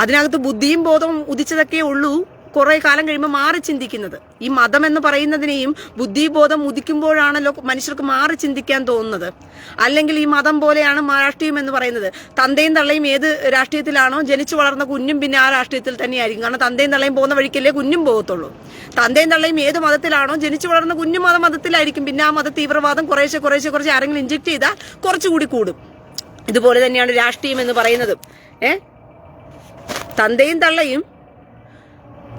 അതിനകത്ത് ബുദ്ധിയും ബോധവും ഉദിച്ചതൊക്കെ ഉള്ളൂ കുറെ കാലം കഴിയുമ്പോൾ മാറി ചിന്തിക്കുന്നത്. ഈ മതം എന്ന് പറയുന്നതിനെയും ബുദ്ധിബോധം ഉദിക്കുമ്പോഴാണല്ലോ മനുഷ്യർക്ക് മാറി ചിന്തിക്കാൻ തോന്നുന്നത്. അല്ലെങ്കിൽ ഈ മതം പോലെയാണ് രാഷ്ട്രീയം എന്ന് പറയുന്നത്. തന്തയും തള്ളയും ഏത് രാഷ്ട്രീയത്തിലാണോ ജനിച്ചു വളർന്ന കുഞ്ഞും പിന്നെ ആ രാഷ്ട്രീയത്തിൽ തന്നെയായിരിക്കും. കാരണം തന്തയും തള്ളയും പോകുന്ന വഴിക്കല്ലേ കുഞ്ഞും പോകത്തുള്ളൂ. തന്തയും തള്ളയും ഏത് മതത്തിലാണോ ജനിച്ചു വളർന്ന കുഞ്ഞും മതത്തിലായിരിക്കും. പിന്നെ ആ മത തീവ്രവാദം കുറേശ്ശെ ആരെങ്കിലും ഇഞ്ചക്ട് ചെയ്താൽ കുറച്ചുകൂടി കൂടും. ഇതുപോലെ തന്നെയാണ് രാഷ്ട്രീയം എന്ന് പറയുന്നത്. തന്തയും തള്ളയും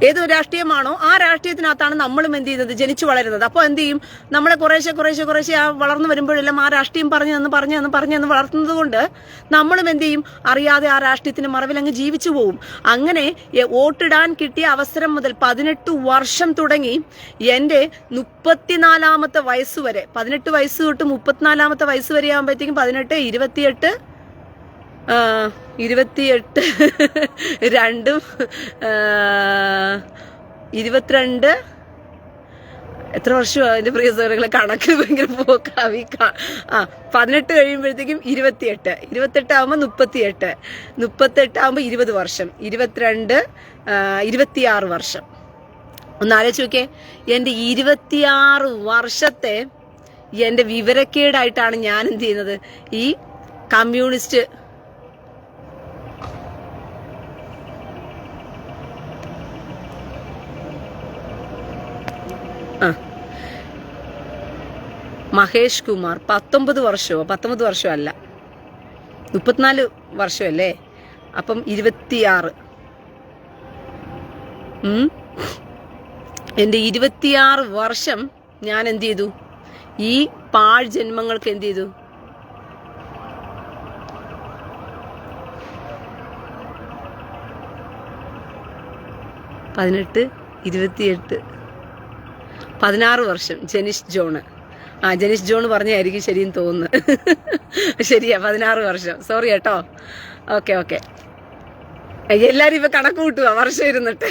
ഏത് രാഷ്ട്രീയമാണോ ആ രാഷ്ട്രീയത്തിനകത്താണ് നമ്മളും എന്ത് ചെയ്യുന്നത്, ജനിച്ചു വളരുന്നത്. അപ്പോൾ എന്ത് ചെയ്യും, നമ്മളെ കുറേശ്ശെ ആ വളർന്നു വരുമ്പോഴെല്ലാം ആ രാഷ്ട്രീയം പറഞ്ഞു വളർത്തുന്നത് കൊണ്ട് നമ്മളും എന്ത് ചെയ്യും, അറിയാതെ ആ രാഷ്ട്രീയത്തിന്റെ മറവിൽ അങ്ങ് ജീവിച്ചു പോവും. അങ്ങനെ വോട്ടിടാൻ കിട്ടിയ അവസരം മുതൽ 18 വർഷം തുടങ്ങി എൻ്റെ 34ാമത്തെ വയസ്സ് വരെ, 18 വയസ്സ് തൊട്ട് 34ാമത്തെ വയസ്സ് വരെ ആകുമ്പോഴത്തേക്കും 18, 28, 22 എത്ര വർഷമാണ് എൻ്റെ പ്രിയ സഹോദരങ്ങളെ, കണക്ക് ഭയങ്കര പോക്കാവി. 18 കഴിയുമ്പോഴത്തേക്കും 28 ആകുമ്പോൾ 38 ആകുമ്പോൾ 20 വർഷം, 22, 26 വർഷം. ഒന്ന് ആലോചിച്ച് നോക്കേ, എൻ്റെ 26 വർഷത്തെ എൻ്റെ വിവരക്കേടായിട്ടാണ് ഞാൻ എന്ത് ചെയ്യുന്നത്, ഈ കമ്മ്യൂണിസ്റ്റ് മഹേഷ് കുമാർ 19 വർഷമോ അല്ല 34 വർഷമല്ലേ, അപ്പം 26. എൻ്റെ 26 വർഷം ഞാൻ എന്ത് ചെയ്തു, ഈ പാഴ് ജന്മങ്ങൾക്ക് എന്ത് ചെയ്തു, പതിനെട്ട് 28 16 വർഷം. ജെനിഷ് ജോൺ പറഞ്ഞായിരിക്കും ശരിയെന്ന് തോന്നുന്നു. ശരിയാ, 16 വർഷം. സോറി കേട്ടോ. ഓക്കെ എല്ലാരും ഇപ്പൊ കണക്ക് കൂട്ടുക വർഷം ഇരുന്നിട്ട്.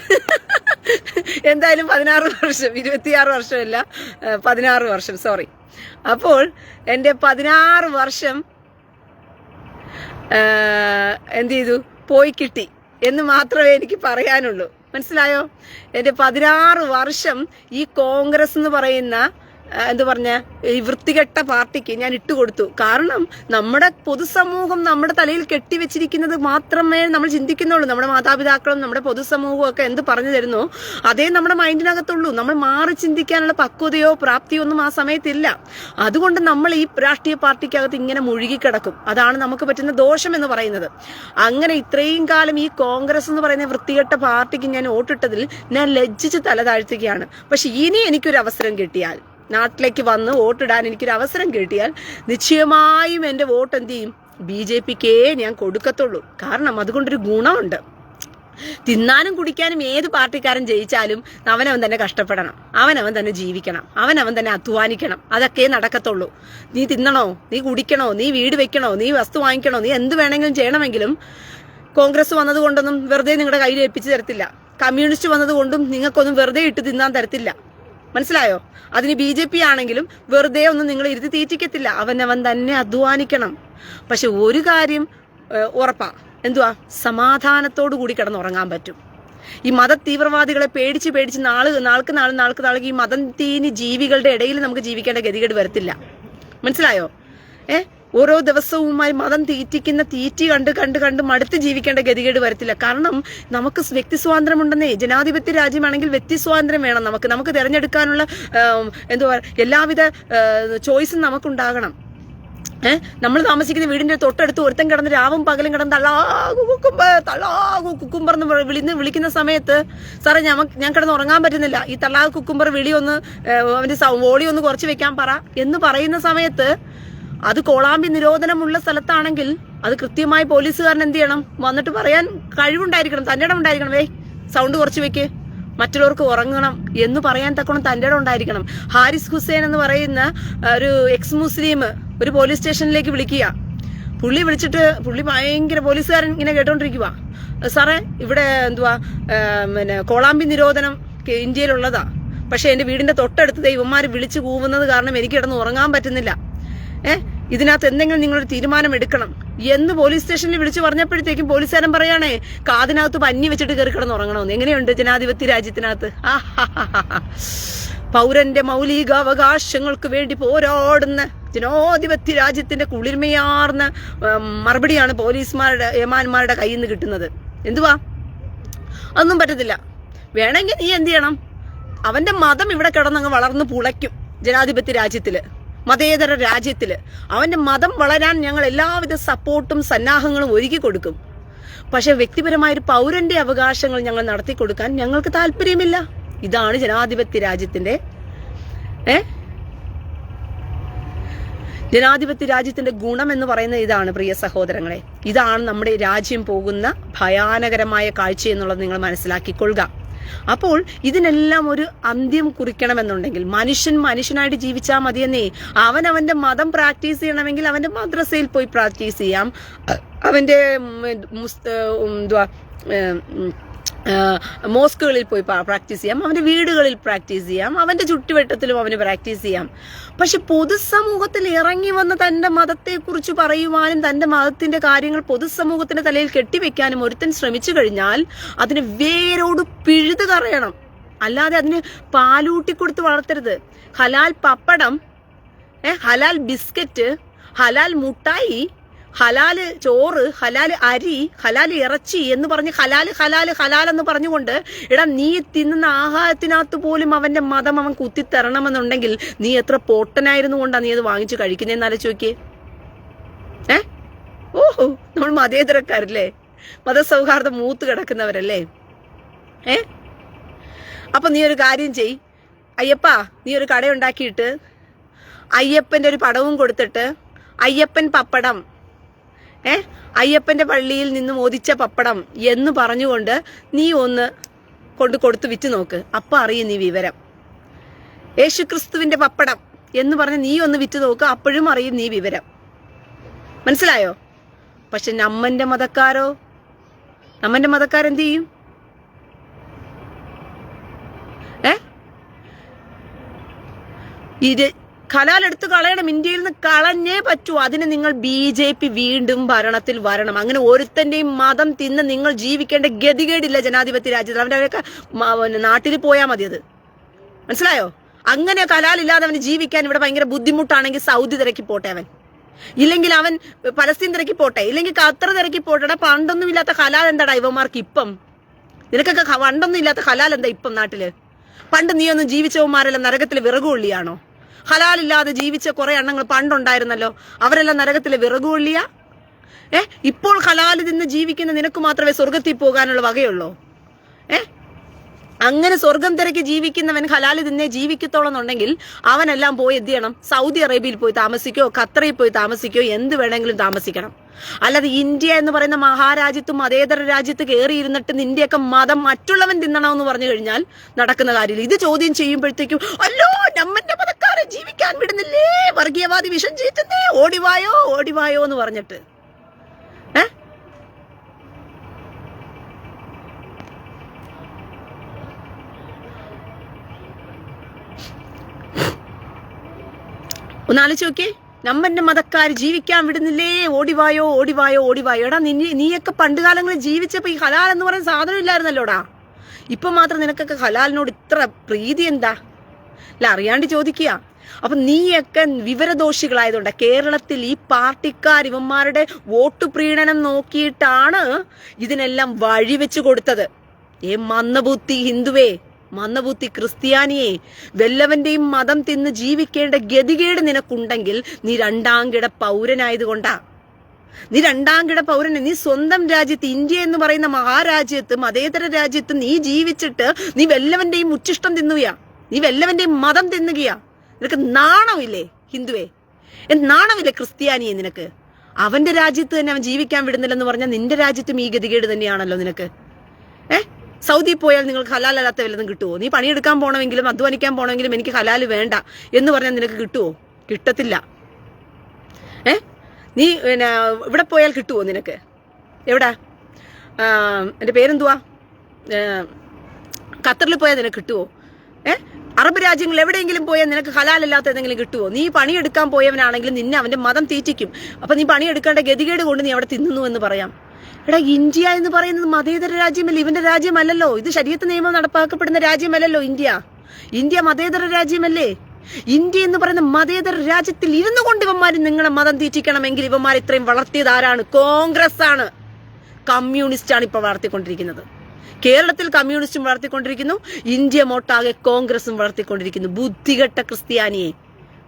എന്തായാലും 16 വർഷം, 26 വർഷമല്ല, 16 വർഷം. സോറി. അപ്പോൾ എൻ്റെ 16 വർഷം എന്ത് ചെയ്തു, പോയി കിട്ടി എന്ന് മാത്രമേ എനിക്ക് പറയാനുള്ളൂ. മനസ്സിലായോ? എൻ്റെ 16 വർഷം ഈ കോൺഗ്രസ് എന്ന് പറയുന്ന ഈ വൃത്തികെട്ട പാർട്ടിക്ക് ഞാൻ ഇട്ടുകൊടുത്തു. കാരണം നമ്മുടെ പൊതുസമൂഹം നമ്മുടെ തലയിൽ കെട്ടിവെച്ചിരിക്കുന്നത് മാത്രമേ നമ്മൾ ചിന്തിക്കുന്നുള്ളൂ. നമ്മുടെ മാതാപിതാക്കളും നമ്മുടെ പൊതുസമൂഹവും ഒക്കെ എന്ത് പറഞ്ഞു തരുന്നു അതേ നമ്മുടെ മൈൻഡിനകത്തുള്ളൂ. നമ്മൾ മാറി ചിന്തിക്കാനുള്ള പക്വതയോ പ്രാപ്തിയോ ഒന്നും ആ സമയത്തില്ല. അതുകൊണ്ട് നമ്മൾ ഈ രാഷ്ട്രീയ പാർട്ടിക്കകത്ത് ഇങ്ങനെ മുഴുകിക്കിടക്കും. അതാണ് നമുക്ക് പറ്റുന്ന ദോഷം എന്ന് പറയുന്നത്. അങ്ങനെ ഇത്രയും കാലം ഈ കോൺഗ്രസ് എന്ന് പറയുന്ന വൃത്തികെട്ട പാർട്ടിക്ക് ഞാൻ വോട്ടിട്ടതിൽ ഞാൻ ലജ്ജിച്ച് തല താഴ്ത്തുകയാണ്. പക്ഷെ ഇനി എനിക്കൊരു അവസരം കിട്ടിയാൽ, നാട്ടിലേക്ക് വന്ന് വോട്ടിടാൻ എനിക്കൊരു അവസരം കിട്ടിയാൽ നിശ്ചയമായും എൻ്റെ വോട്ട് എന്ത് ചെയ്യും, BJPക്കേ ഞാൻ കൊടുക്കത്തുള്ളൂ. കാരണം അതുകൊണ്ടൊരു ഗുണമുണ്ട്. തിന്നാനും കുടിക്കാനും ഏത് പാർട്ടിക്കാരൻ ജയിച്ചാലും അവനവൻ തന്നെ കഷ്ടപ്പെടണം, അവനവൻ തന്നെ ജീവിക്കണം, അവനവൻ തന്നെ അധ്വാനിക്കണം. അതൊക്കെ നടക്കത്തുള്ളൂ. നീ തിന്നണോ, നീ കുടിക്കണോ, നീ വീട് വെക്കണോ, നീ വസ്തു വാങ്ങിക്കണോ, നീ എന്ത് വേണമെങ്കിലും ചെയ്യണമെങ്കിലും കോൺഗ്രസ് വന്നതുകൊണ്ടൊന്നും വെറുതെ നിങ്ങളുടെ കയ്യിൽ ഏൽപ്പിച്ച് തരത്തില്ല. കമ്മ്യൂണിസ്റ്റ് വന്നതുകൊണ്ടും നിങ്ങൾക്കൊന്നും വെറുതെ ഇട്ട് തിന്നാൻ തരത്തില്ല. മനസ്സിലായോ? അതിന് BJP ആണെങ്കിലും വെറുതെ ഒന്നും നിങ്ങൾ ഇരുത്തി തീറ്റിക്കത്തില്ല. അവനവൻ തന്നെ അധ്വാനിക്കണം. പക്ഷെ ഒരു കാര്യം ഉറപ്പാ, എന്തുവാ, സമാധാനത്തോടു കൂടി കിടന്നുറങ്ങാൻ പറ്റും. ഈ മത തീവ്രവാദികളെ പേടിച്ച് നാൾക്ക് ഈ മതം തീനി ജീവികളുടെ ഇടയിൽ നമുക്ക് ജീവിക്കേണ്ട ഗതികേട് വരത്തില്ല. മനസ്സിലായോ? ഓരോ ദിവസവുമായി മതം തീറ്റിക്കുന്ന തീറ്റി കണ്ട് മടുത്ത് ജീവിക്കേണ്ട ഗതികേട് വരത്തില്ല. കാരണം നമുക്ക് വ്യക്തി സ്വാതന്ത്ര്യം ഉണ്ടെന്നേ. ജനാധിപത്യ രാജ്യമാണെങ്കിൽ വ്യക്തി സ്വാതന്ത്ര്യം വേണം. നമുക്ക് തിരഞ്ഞെടുക്കാനുള്ള എല്ലാവിധ ചോയ്സും നമുക്കുണ്ടാകണം. നമ്മൾ താമസിക്കുന്ന വീടിന്റെ തൊട്ടടുത്ത് ഒരുത്തൻ കിടന്ന് രാവും പകലും കിടന്ന് തള്ളാകു കുക്കുംബർ എന്ന് വിളിക്കുന്ന സമയത്ത്, സാറേ ഞാൻ കിടന്ന് ഉറങ്ങാൻ പറ്റുന്നില്ല, ഈ തള്ളാകു കുക്കുംബർ വിളി ഒന്ന് അവന്റെ വോളി ഒന്ന് കുറച്ച് വെക്കാൻ പറ എന്ന് പറയുന്ന സമയത്ത്, അത് കോളാമ്പി നിരോധനമുള്ള സ്ഥലത്താണെങ്കിൽ അത് കൃത്യമായി പോലീസുകാരൻ എന്ത് ചെയ്യണം, വന്നിട്ട് പറയാൻ കഴിവുണ്ടായിരിക്കണം, തന്റെ ഇടം ഉണ്ടായിരിക്കണം. സൗണ്ട് കുറച്ച് വെക്ക്, മറ്റുള്ളവർക്ക് ഉറങ്ങണം എന്ന് പറയാൻ തക്കണം തന്റെ ഇടം ഉണ്ടായിരിക്കണം. ഹാരിസ് ഹുസൈൻ എന്ന് പറയുന്ന ഒരു എക്സ് മുസ്ലിം ഒരു പോലീസ് സ്റ്റേഷനിലേക്ക് വിളിക്കുക. പുള്ളി ഭയങ്കര പോലീസുകാരൻ ഇങ്ങനെ കേട്ടോണ്ടിരിക്കുക. സാറേ, ഇവിടെ പിന്നെ കോളാമ്പി നിരോധനം ഇന്ത്യയിലുള്ളതാ, പക്ഷെ എന്റെ വീടിന്റെ തൊട്ടടുത്ത് ഇവന്മാര് വിളിച്ചു കൂവുന്നത് കാരണം എനിക്ക് കിടന്ന് ഉറങ്ങാൻ പറ്റുന്നില്ല. ഇതിനകത്ത് എന്തെങ്കിലും നിങ്ങളൊരു തീരുമാനം എടുക്കണം എന്ന് പോലീസ് സ്റ്റേഷനിൽ വിളിച്ചു പറഞ്ഞപ്പോഴത്തേക്കും പോലീസുകാരൻ പറയാണേ, കാതിനകത്ത് പഞ്ഞി വെച്ചിട്ട് കയറി കിടന്ന് ഉറങ്ങണമെന്ന്. എങ്ങനെയുണ്ട് ജനാധിപത്യ രാജ്യത്തിനകത്ത്? പൗരന്റെ മൗലികാവകാശങ്ങൾക്ക് വേണ്ടി പോരാടുന്ന ജനാധിപത്യ രാജ്യത്തിന്റെ കുളിർമയാർന്ന മറുപടിയാണ് ഏമാന്മാരുടെ കയ്യിൽ നിന്ന് കിട്ടുന്നത്. എന്തുവാ? അതൊന്നും പറ്റത്തില്ല. വേണമെങ്കിൽ നീ എന്ത് ചെയ്യണം, അവന്റെ മതം ഇവിടെ കിടന്നങ്ങ് വളർന്നു പുളയ്ക്കും. ജനാധിപത്യ രാജ്യത്തില്, മതേതര രാജ്യത്തില് അവന്റെ മതം വളരാൻ ഞങ്ങൾ എല്ലാവിധ സപ്പോർട്ടും സന്നാഹങ്ങളും ഒരുക്കി കൊടുക്കും. പക്ഷെ വ്യക്തിപരമായൊരു പൗരന്റെ അവകാശങ്ങൾ ഞങ്ങൾ നടത്തി കൊടുക്കാൻ ഞങ്ങൾക്ക് താല്പര്യമില്ല. ഇതാണ് ജനാധിപത്യ രാജ്യത്തിന്റെ ജനാധിപത്യ രാജ്യത്തിന്റെ ഗുണം എന്ന് പറയുന്നത് ഇതാണ് പ്രിയ സഹോദരങ്ങളെ. ഇതാണ് നമ്മുടെ രാജ്യം പോകുന്ന ഭയാനകരമായ കാഴ്ച എന്നുള്ളത് നിങ്ങൾ മനസ്സിലാക്കിക്കൊള്ളുക. അപ്പോൾ ഇതിനെല്ലാം ഒരു അന്ത്യം കുറിക്കണമെന്നുണ്ടെങ്കിൽ മനുഷ്യനായിട്ട് ജീവിച്ചാൽ മതിയെന്നേ. അവന്റെ മതം പ്രാക്ടീസ് ചെയ്യണമെങ്കിൽ അവന്റെ മദ്രസയിൽ പോയി പ്രാക്ടീസ് ചെയ്യാം, അവന്റെ മോസ്കുകളിൽ പോയി പ്രാക്ടീസ് ചെയ്യാം, അവന്റെ വീടുകളിൽ പ്രാക്ടീസ് ചെയ്യാം, അവന്റെ ചുറ്റുവട്ടത്തിലും അവന് പ്രാക്ടീസ് ചെയ്യാം. പക്ഷെ പൊതുസമൂഹത്തിൽ ഇറങ്ങി വന്ന് തന്റെ മതത്തെക്കുറിച്ച് പറയുവാനും തന്റെ മതത്തിന്റെ കാര്യങ്ങൾ പൊതുസമൂഹത്തിന്റെ തലയിൽ കെട്ടിവെക്കാനും ഒരുത്തൻ ശ്രമിച്ചു കഴിഞ്ഞാൽ അതിന് വേരോട് പിഴുത് കറയണം. അല്ലാതെ അതിന് പാലൂട്ടിക്കൊടുത്ത് വളർത്തരുത്. ഹലാൽ പപ്പടം, ഹലാൽ ബിസ്ക്കറ്റ്, ഹലാൽ മുട്ടായി, ഹലാല് ചോറ്, ഹലാല് അരി, ഹലാല് ഇറച്ചി എന്ന് പറഞ്ഞ് ഹലാൽ എന്ന് പറഞ്ഞുകൊണ്ട് നീ തിന്നുന്ന ആഹാരത്തിനകത്ത് പോലും അവന്റെ മതം അവൻ കുത്തിത്തരണമെന്നുണ്ടെങ്കിൽ നീ എത്ര പൊട്ടനായിരുന്നു കൊണ്ടാ നീ അത് വാങ്ങിച്ചു കഴിക്കുന്നതെന്ന് ആലോചിച്ച് നോക്കിയേ. ഓഹോ, നമ്മൾ മതേതരക്കാരല്ലേ, മതസൗഹാർദ്ദം മൂത്ത് കിടക്കുന്നവരല്ലേ. അപ്പൊ നീ ഒരു കാര്യം ചെയ്, അയ്യപ്പാ, നീ ഒരു കടയുണ്ടാക്കിയിട്ട് അയ്യപ്പന്റെ ഒരു പടവും കൊടുത്തിട്ട് അയ്യപ്പൻ പപ്പടം, അയ്യപ്പന്റെ പള്ളിയിൽ നിന്ന് മോദിച്ച പപ്പടം എന്ന് പറഞ്ഞുകൊണ്ട് നീ ഒന്ന് കൊടുത്ത് വിറ്റ് നോക്ക്. അപ്പൊ അറിയും നീ വിവരം. യേശുക്രിസ്തുവിന്റെ പപ്പടം എന്ന് പറഞ്ഞ് നീ ഒന്ന് വിറ്റ് നോക്ക്, അപ്പോഴും അറിയും നീ വിവരം. മനസ്സിലായോ? പക്ഷെ നമ്മന്റെ മതക്കാരെന്ത് ചെയ്യും? ഇത് ഹലാൽ എടുത്തു കളയണം, ഇന്ത്യയിൽ നിന്ന് കളഞ്ഞേ പറ്റൂ. അതിന് നിങ്ങൾ BJP വീണ്ടും ഭരണത്തിൽ വരണം. അങ്ങനെ ഒരുത്തന്റെയും മതം തിന്ന് നിങ്ങൾ ജീവിക്കേണ്ട ഗതികേടില്ല ജനാധിപത്യ രാജ്യത്തിൽ. അവന്റെയൊക്കെ നാട്ടിൽ പോയാൽ മതി. അത് മനസ്സിലായോ? അങ്ങനെ ഹലാലില്ലാതെ അവന് ജീവിക്കാൻ ഇവിടെ ഭയങ്കര ബുദ്ധിമുട്ടാണെങ്കിൽ സൗദി തിരക്കി പോട്ടെ അവൻ, ഇല്ലെങ്കിൽ അവൻ പലസ്തീൻ തിരക്കി പോട്ടെ, ഇല്ലെങ്കിൽ ഖത്തർ തിരക്കി പോട്ടെടാ. പണ്ടൊന്നും ഇല്ലാത്ത ഹലാൽ എന്താടാ ഇവന്മാർക്ക് ഇപ്പം? നിനക്കൊക്കെ പണ്ടൊന്നും ഇല്ലാത്ത ഹലാൽ എന്താ ഇപ്പം നാട്ടില്? പണ്ട് നീ ഒന്നും ജീവിച്ചവന്മാരെല്ലാം നരകത്തിലെ വിറകുകൊള്ളിയാണോ? ഹലാലില്ലാതെ ജീവിച്ച കുറെ എണ്ണങ്ങൾ പണ്ടുണ്ടായിരുന്നല്ലോ, അവരെല്ലാം നരകത്തിലെ വിറകുകൊള്ളിയ. ഇപ്പോൾ ഹലാൽ നിന്ന് ജീവിക്കുന്ന നിനക്ക് മാത്രമേ സ്വർഗത്തിൽ പോകാനുള്ള വകയുള്ളൂ. അങ്ങനെ സ്വർഗം തിരക്കി ജീവിക്കുന്നവൻ ഹലാൽ തിന്നേ ജീവിക്കത്തോളെന്നുണ്ടെങ്കിൽ അവനെല്ലാം പോയി എന്ത് ചെയ്യണം? സൗദി അറേബ്യയിൽ പോയി താമസിക്കോ, ഖത്തറിൽ പോയി താമസിക്കോ, എന്ത് വേണമെങ്കിലും താമസിക്കണം. അല്ലാതെ ഇന്ത്യ എന്ന് പറയുന്ന മഹാരാജ്യത്തും മതേതര രാജ്യത്ത് കയറിയിരുന്നിട്ട് നിന്റെയൊക്കെ മതം മറ്റുള്ളവൻ തിന്നണമെന്ന് പറഞ്ഞു കഴിഞ്ഞാൽ നടക്കുന്ന കാര്യമില്ല. ഇത് ചോദ്യം ചെയ്യുമ്പോഴത്തേക്കും അല്ലോ നമ്മന്റെ മതക്കാരെ ജീവിക്കാൻ വിടുന്നില്ലേ, വർഗീയവാദി വിഷം ചീറ്റുന്നേ, ഓടിവായോ എന്ന് പറഞ്ഞിട്ട് ഒന്നാലോചിച്ച് നോക്കിയേ. നമ്മന്റെ മതക്കാർ ജീവിക്കാൻ വിടുന്നില്ലേ, ഓടിവായോ. എടാ നീയൊക്കെ പണ്ട് കാലങ്ങളിൽ ജീവിച്ചപ്പോ ഈ ഹലാൽ എന്ന് പറയുന്ന സാധനം ഇല്ലായിരുന്നല്ലോടാ. ഇപ്പൊ മാത്രം നിനക്കൊക്കെ ഹലാലിനോട് ഇത്ര പ്രീതി എന്താ? അല്ല, അറിയാണ്ട് ചോദിക്കുക. അപ്പൊ നീയൊക്കെ വിവരദോഷികളായതുകൊണ്ട് കേരളത്തിൽ ഈ പാർട്ടിക്കാർ ഇവന്മാരുടെ വോട്ട് പ്രീണനം നോക്കിയിട്ടാണ് ഇതിനെല്ലാം വഴിവെച്ചു കൊടുത്തത്. മന്ദബുദ്ധി ഹിന്ദുവേ, മന്ദബുദ്ധി ക്രിസ്ത്യാനിയെ, വല്ലവന്റെയും മതം തിന്ന് ജീവിക്കേണ്ട ഗതികേട് നിനക്കുണ്ടെങ്കിൽ നീ രണ്ടാംകിട പൗരനായതുകൊണ്ടാ. നീ രണ്ടാംകിട പൗരന്. നീ സ്വന്തം രാജ്യത്ത്, ഇന്ത്യ എന്ന് പറയുന്ന മഹാരാജ്യത്ത്, മതേതര രാജ്യത്ത് നീ ജീവിച്ചിട്ട് നീ വല്ലവന്റെയും ഉച്ചിഷ്ടം തിന്നുകയാ, നീ വല്ലവന്റെയും മതം തിന്നുകയാ. നിനക്ക് നാണമില്ലേ ഹിന്ദുവേ? നാണമില്ലേ ക്രിസ്ത്യാനിയെ നിനക്ക്? അവന്റെ രാജ്യത്ത് തന്നെ അവൻ ജീവിക്കാൻ വിടുന്നില്ലെന്ന് പറഞ്ഞാൽ നിന്റെ രാജ്യത്തും ഈ ഗതികേട് തന്നെയാണല്ലോ നിനക്ക്. സൗദി പോയാൽ നിങ്ങൾക്ക് ഹലാൽ അല്ലാത്ത വല്ലതും കിട്ടുമോ? നീ പണിയെടുക്കാൻ പോകണമെങ്കിലും അധ്വാനിക്കാൻ പോകണമെങ്കിലും എനിക്ക് ഹലാൽ വേണ്ട എന്ന് പറഞ്ഞാൽ നിനക്ക് കിട്ടുമോ? കിട്ടത്തില്ല. നീ പിന്നെ ഇവിടെ പോയാൽ കിട്ടുമോ നിനക്ക്? എവിടെ എൻ്റെ പേരെന്തുവാ, ഖത്തറിൽ പോയാൽ നിനക്ക് കിട്ടുമോ? അറബ് രാജ്യങ്ങളിൽ എവിടെയെങ്കിലും പോയാൽ നിനക്ക് ഹലാലല്ലാത്ത എന്തെങ്കിലും കിട്ടുമോ? നീ പണിയെടുക്കാൻ പോയവനാണെങ്കിലും നിന്നെ അവന്റെ മതം തീറ്റിക്കും. അപ്പൊ നീ പണിയെടുക്കേണ്ട ഗതികേട് കൊണ്ട് നീ അവിടെ തിന്നുന്നു എന്ന് പറയാം. എടാ, ഇന്ത്യ എന്ന് പറയുന്നത് മതേതര രാജ്യമല്ല, ഇവന്റെ രാജ്യമല്ലല്ലോ. ഇത് ശരീഅത്ത് നിയമം നടപ്പാക്കപ്പെടുന്ന രാജ്യമല്ലല്ലോ ഇന്ത്യ. ഇന്ത്യ മതേതര രാജ്യമല്ലേ? ഇന്ത്യ എന്ന് പറയുന്ന മതേതര രാജ്യത്തിൽ ഇരുന്നു കൊണ്ട് ഇവന്മാർ നിങ്ങളെ മതം തീറ്റിക്കണമെങ്കിൽ ഇവന്മാർ ഇത്രയും വളർത്തിയത് ആരാണ്? കോൺഗ്രസ് ആണ്, കമ്മ്യൂണിസ്റ്റ് ആണ് ഇപ്പൊ വളർത്തിക്കൊണ്ടിരിക്കുന്നത്. കേരളത്തിൽ കമ്മ്യൂണിസ്റ്റും വളർത്തിക്കൊണ്ടിരിക്കുന്നു, ഇന്ത്യ മൊട്ടാകെ കോൺഗ്രസും വളർത്തിക്കൊണ്ടിരിക്കുന്നു. ബുദ്ധികെട്ട ക്രിസ്ത്യാനിയെ,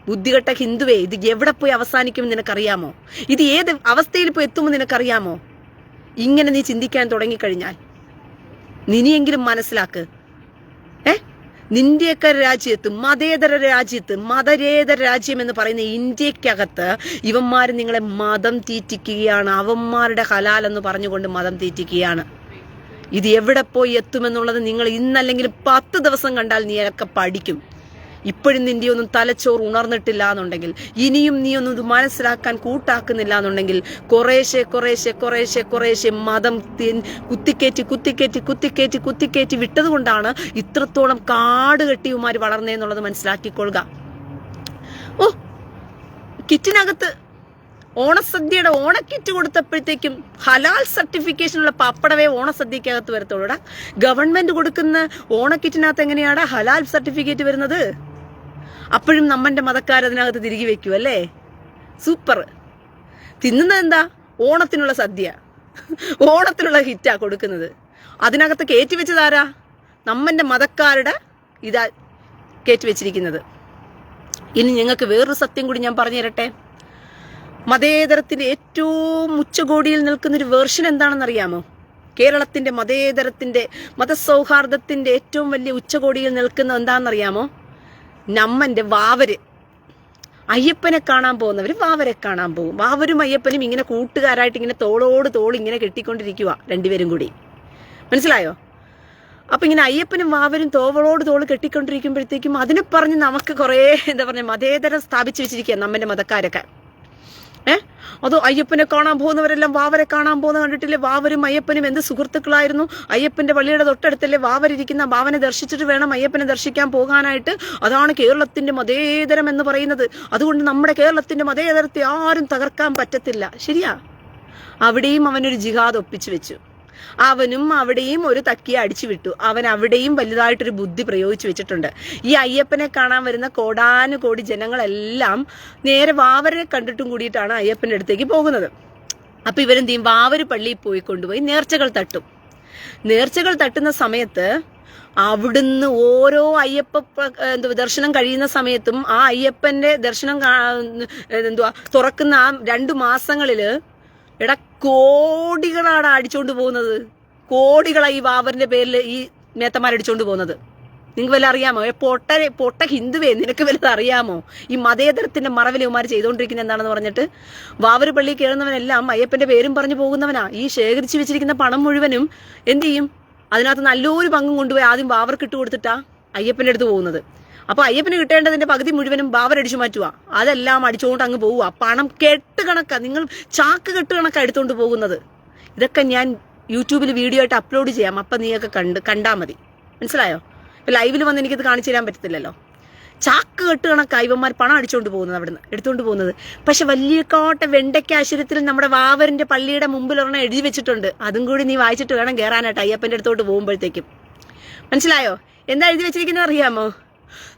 ബുദ്ധികെട്ട ഹിന്ദുവേ, ഇത് എവിടെ പോയി അവസാനിക്കും നിനക്കറിയാമോ? ഇത് ഏത് അവസ്ഥയിൽ പോയി എത്തുമ്പോൾ നിനക്കറിയാമോ? ഇങ്ങനെ നീ ചിന്തിക്കാൻ തുടങ്ങിക്കഴിഞ്ഞാൽ നിനിയെങ്കിലും മനസ്സിലാക്ക്. നിന്റെയൊക്കെ രാജ്യത്ത്, മതേതര രാജ്യത്ത്, മതരേതര രാജ്യം എന്ന് പറയുന്ന ഇന്ത്യക്കകത്ത് ഇവന്മാർ നിങ്ങളെ മതം തീറ്റിക്കുകയാണ്. അവന്മാരുടെ ഹലാൽ എന്ന് പറഞ്ഞുകൊണ്ട് മതം തീറ്റിക്കുകയാണ്. ഇത് എവിടെ പോയി എത്തുമെന്നുള്ളത് നിങ്ങൾ ഇന്നല്ലെങ്കിൽ 10 ദിവസം കണ്ടാൽ നീ ഒക്കെ പഠിക്കും. ഇപ്പോഴും നിന്റെ ഒന്നും തലച്ചോറ് ഉണർന്നിട്ടില്ല എന്നുണ്ടെങ്കിൽ, ഇനിയും നീ ഒന്നും ഇത് മനസ്സിലാക്കാൻ കൂട്ടാക്കുന്നില്ല എന്നുണ്ടെങ്കിൽ, കുറേശ്ശെ കുറേശ്ശെ കുറേശ്ശെ കുറേശ്ശെ മതം കുത്തിക്കേറ്റി വിട്ടത് കൊണ്ടാണ് ഇത്രത്തോളം കാട് കെട്ടിയുമാര് വളർന്നേന്നുള്ളത് മനസ്സിലാക്കിക്കൊള്ളുക. ഓ, കിറ്റിനകത്ത് ഓണസദ്യയുടെ ഓണക്കിറ്റ് കൊടുത്തപ്പോഴത്തേക്കും ഹലാൽ സർട്ടിഫിക്കേഷനുള്ള പപ്പടവേ ഓണസദ്യക്കകത്ത് വരത്തുള്ളൂടാ. ഗവൺമെന്റ് കൊടുക്കുന്ന ഓണക്കിറ്റിനകത്ത് എങ്ങനെയാടാ ഹലാൽ സർട്ടിഫിക്കറ്റ് വരുന്നത്? അപ്പോഴും നമ്മന്റെ മതക്കാരതിനകത്ത് തിരികെ വെക്കൂ അല്ലേ? സൂപ്പർ. തിന്നുന്നത് എന്താ? ഓണത്തിനുള്ള സദ്യ, ഓണത്തിനുള്ള ഹിറ്റാ കൊടുക്കുന്നത്. അതിനകത്ത് കയറ്റി വെച്ചതാരാ? നമ്മന്റെ മതക്കാരുടെ ഇതാ കയറ്റി വെച്ചിരിക്കുന്നത്. ഇനി നിങ്ങൾക്ക് വേറൊരു സത്യം കൂടി ഞാൻ പറഞ്ഞു തരട്ടെ. മതേതരത്തിന്റെ ഏറ്റവും ഉച്ചകോടിയിൽ നിൽക്കുന്നൊരു വേർഷൻ എന്താണെന്നറിയാമോ? കേരളത്തിന്റെ മതേതരത്തിന്റെ മതസൗഹാർദ്ദത്തിന്റെ ഏറ്റവും വലിയ ഉച്ചകോടിയിൽ നിൽക്കുന്ന എന്താണെന്നറിയാമോ? നമ്മന്റെ വാവര്. അയ്യപ്പനെ കാണാൻ പോകുന്നവര് വാവരെ കാണാൻ പോകും. വാവരും അയ്യപ്പനും ഇങ്ങനെ കൂട്ടുകാരായിട്ട് ഇങ്ങനെ തോളോട് തോൾ ഇങ്ങനെ കെട്ടിക്കൊണ്ടിരിക്കുക, രണ്ടുപേരും കൂടി. മനസ്സിലായോ? അപ്പൊ ഇങ്ങനെ അയ്യപ്പനും വാവരും തോളോട് തോൾ കെട്ടിക്കൊണ്ടിരിക്കുമ്പോഴത്തേക്കും അതിനെ പറഞ്ഞ് നമുക്ക് കുറെ എന്താ പറഞ്ഞ മതേതരം സ്ഥാപിച്ചു വെച്ചിരിക്കുക നമ്മന്റെ മതക്കാരൊക്കെ. അതോ അയ്യപ്പനെ കാണാൻ പോകുന്നവരെല്ലാം വാവരെ കാണാൻ പോകുന്ന കണ്ടിട്ടില്ലേ? വാവരും അയ്യപ്പനും എന്ത് സുഹൃത്തുക്കളായിരുന്നു. അയ്യപ്പന്റെ പള്ളിയുടെ തൊട്ടടുത്തല്ലേ വാവരിയ്ക്കുന്ന. വാവനെ ദർശിച്ചിട്ട് വേണം അയ്യപ്പനെ ദർശിക്കാൻ പോകാനായിട്ട്. അതാണ് കേരളത്തിന്റെ മതേതരം എന്ന് പറയുന്നത്. അതുകൊണ്ട് നമ്മുടെ കേരളത്തിന്റെ മതേതരത്തെ ആരും തകർക്കാൻ പറ്റത്തില്ല. ശരിയാ? അവിടെയും അവനൊരു ജിഹാദ് ഒപ്പിച്ചു വെച്ചു. അവനും അവിടെയും ഒരു തക്കിയ അടിച്ചു വിട്ടു. അവൻ അവിടെയും വലുതായിട്ടൊരു ബുദ്ധി പ്രയോഗിച്ചു വെച്ചിട്ടുണ്ട്. ഈ അയ്യപ്പനെ കാണാൻ വരുന്ന കോടാനുകോടി ജനങ്ങളെല്ലാം നേരെ വാവരെ കണ്ടിട്ടും കൂടിയിട്ടാണ് അയ്യപ്പന്റെ അടുത്തേക്ക് പോകുന്നത്. അപ്പൊ ഇവരെന്ത് ചെയ്യും? വാവര് പള്ളിയിൽ പോയി കൊണ്ടുപോയി നേർച്ചകൾ തട്ടും. നേർച്ചകൾ തട്ടുന്ന സമയത്ത് അവിടുന്ന് ഓരോ അയ്യപ്പ ദർശനം കഴിയുന്ന സമയത്തും ആ അയ്യപ്പന്റെ ദർശനം തുറക്കുന്ന ആ 2 മാസങ്ങളില് കോടികളാണ് അടിച്ചോണ്ട് പോകുന്നത്. കോടികളായി ഈ വാവറിന്റെ പേരിൽ ഈ നേത്തമാരടിച്ചോണ്ട് പോകുന്നത്. നിങ്ങൾക്ക് വല്ല അറിയാമോ? പൊട്ട ഹിന്ദുവേ, നിനക്ക് വല്ലത് അറിയാമോ? ഈ മതേതരത്തിന്റെ മറവിലുമാർ ചെയ്തുകൊണ്ടിരിക്കുന്ന എന്താണെന്ന് പറഞ്ഞിട്ട് വാവര് പള്ളി കയറുന്നവനെല്ലാം അയ്യപ്പന്റെ പേരും പറഞ്ഞു പോകുന്നവനാ. ഈ ശേഖരിച്ചു വെച്ചിരിക്കുന്ന പണം മുഴുവനും എന്ത് ചെയ്യും? അതിനകത്ത് നല്ലൊരു പങ്കും കൊണ്ടുപോയി ആദ്യം വാവർക്ക് ഇട്ട് കൊടുത്തിട്ടാ അയ്യപ്പന്റെ അടുത്ത് പോകുന്നത്. അപ്പൊ അയ്യപ്പന് കിട്ടേണ്ടതിന്റെ പകുതി മുഴുവനും ബാവരടിച്ചു മാറ്റുക. അതെല്ലാം അടിച്ചുകൊണ്ട് അങ്ങ് പോവുക. പണം കെട്ട് കണക്കാ, നിങ്ങൾ ചാക്ക് കെട്ട് കണക്കാ എടുത്തോണ്ട് പോകുന്നത്. ഇതൊക്കെ ഞാൻ യൂട്യൂബിൽ വീഡിയോ ആയിട്ട് അപ്ലോഡ് ചെയ്യാം. അപ്പൊ നീയൊക്കെ കണ്ടാ മതി. മനസ്സിലായോ? ഇപ്പൊ ലൈവിൽ വന്ന് എനിക്കത് കാണിച്ചു തരാൻ പറ്റത്തില്ലല്ലോ. ചാക്ക് കെട്ട് കണക്കാ ഇവന്മാർ പണം അടിച്ചോണ്ട് പോകുന്നത്, അവിടുന്ന് എടുത്തോണ്ട് പോകുന്നത്. പക്ഷെ വലിയ വെണ്ടയ്ക്ക ആശുപത്രിയിൽ നമ്മുടെ വാവറിന്റെ പള്ളിയുടെ മുമ്പിൽ ഒരെണ്ണം എഴുതി വെച്ചിട്ടുണ്ട്. അതും കൂടി നീ വായിച്ചിട്ട് വേണം കയറാനായിട്ട് അയ്യപ്പന്റെ അടുത്തോട്ട് പോകുമ്പോഴത്തേക്കും. മനസ്സിലായോ? എന്താ എഴുതി വെച്ചിരിക്കുന്നത് അറിയാമോ?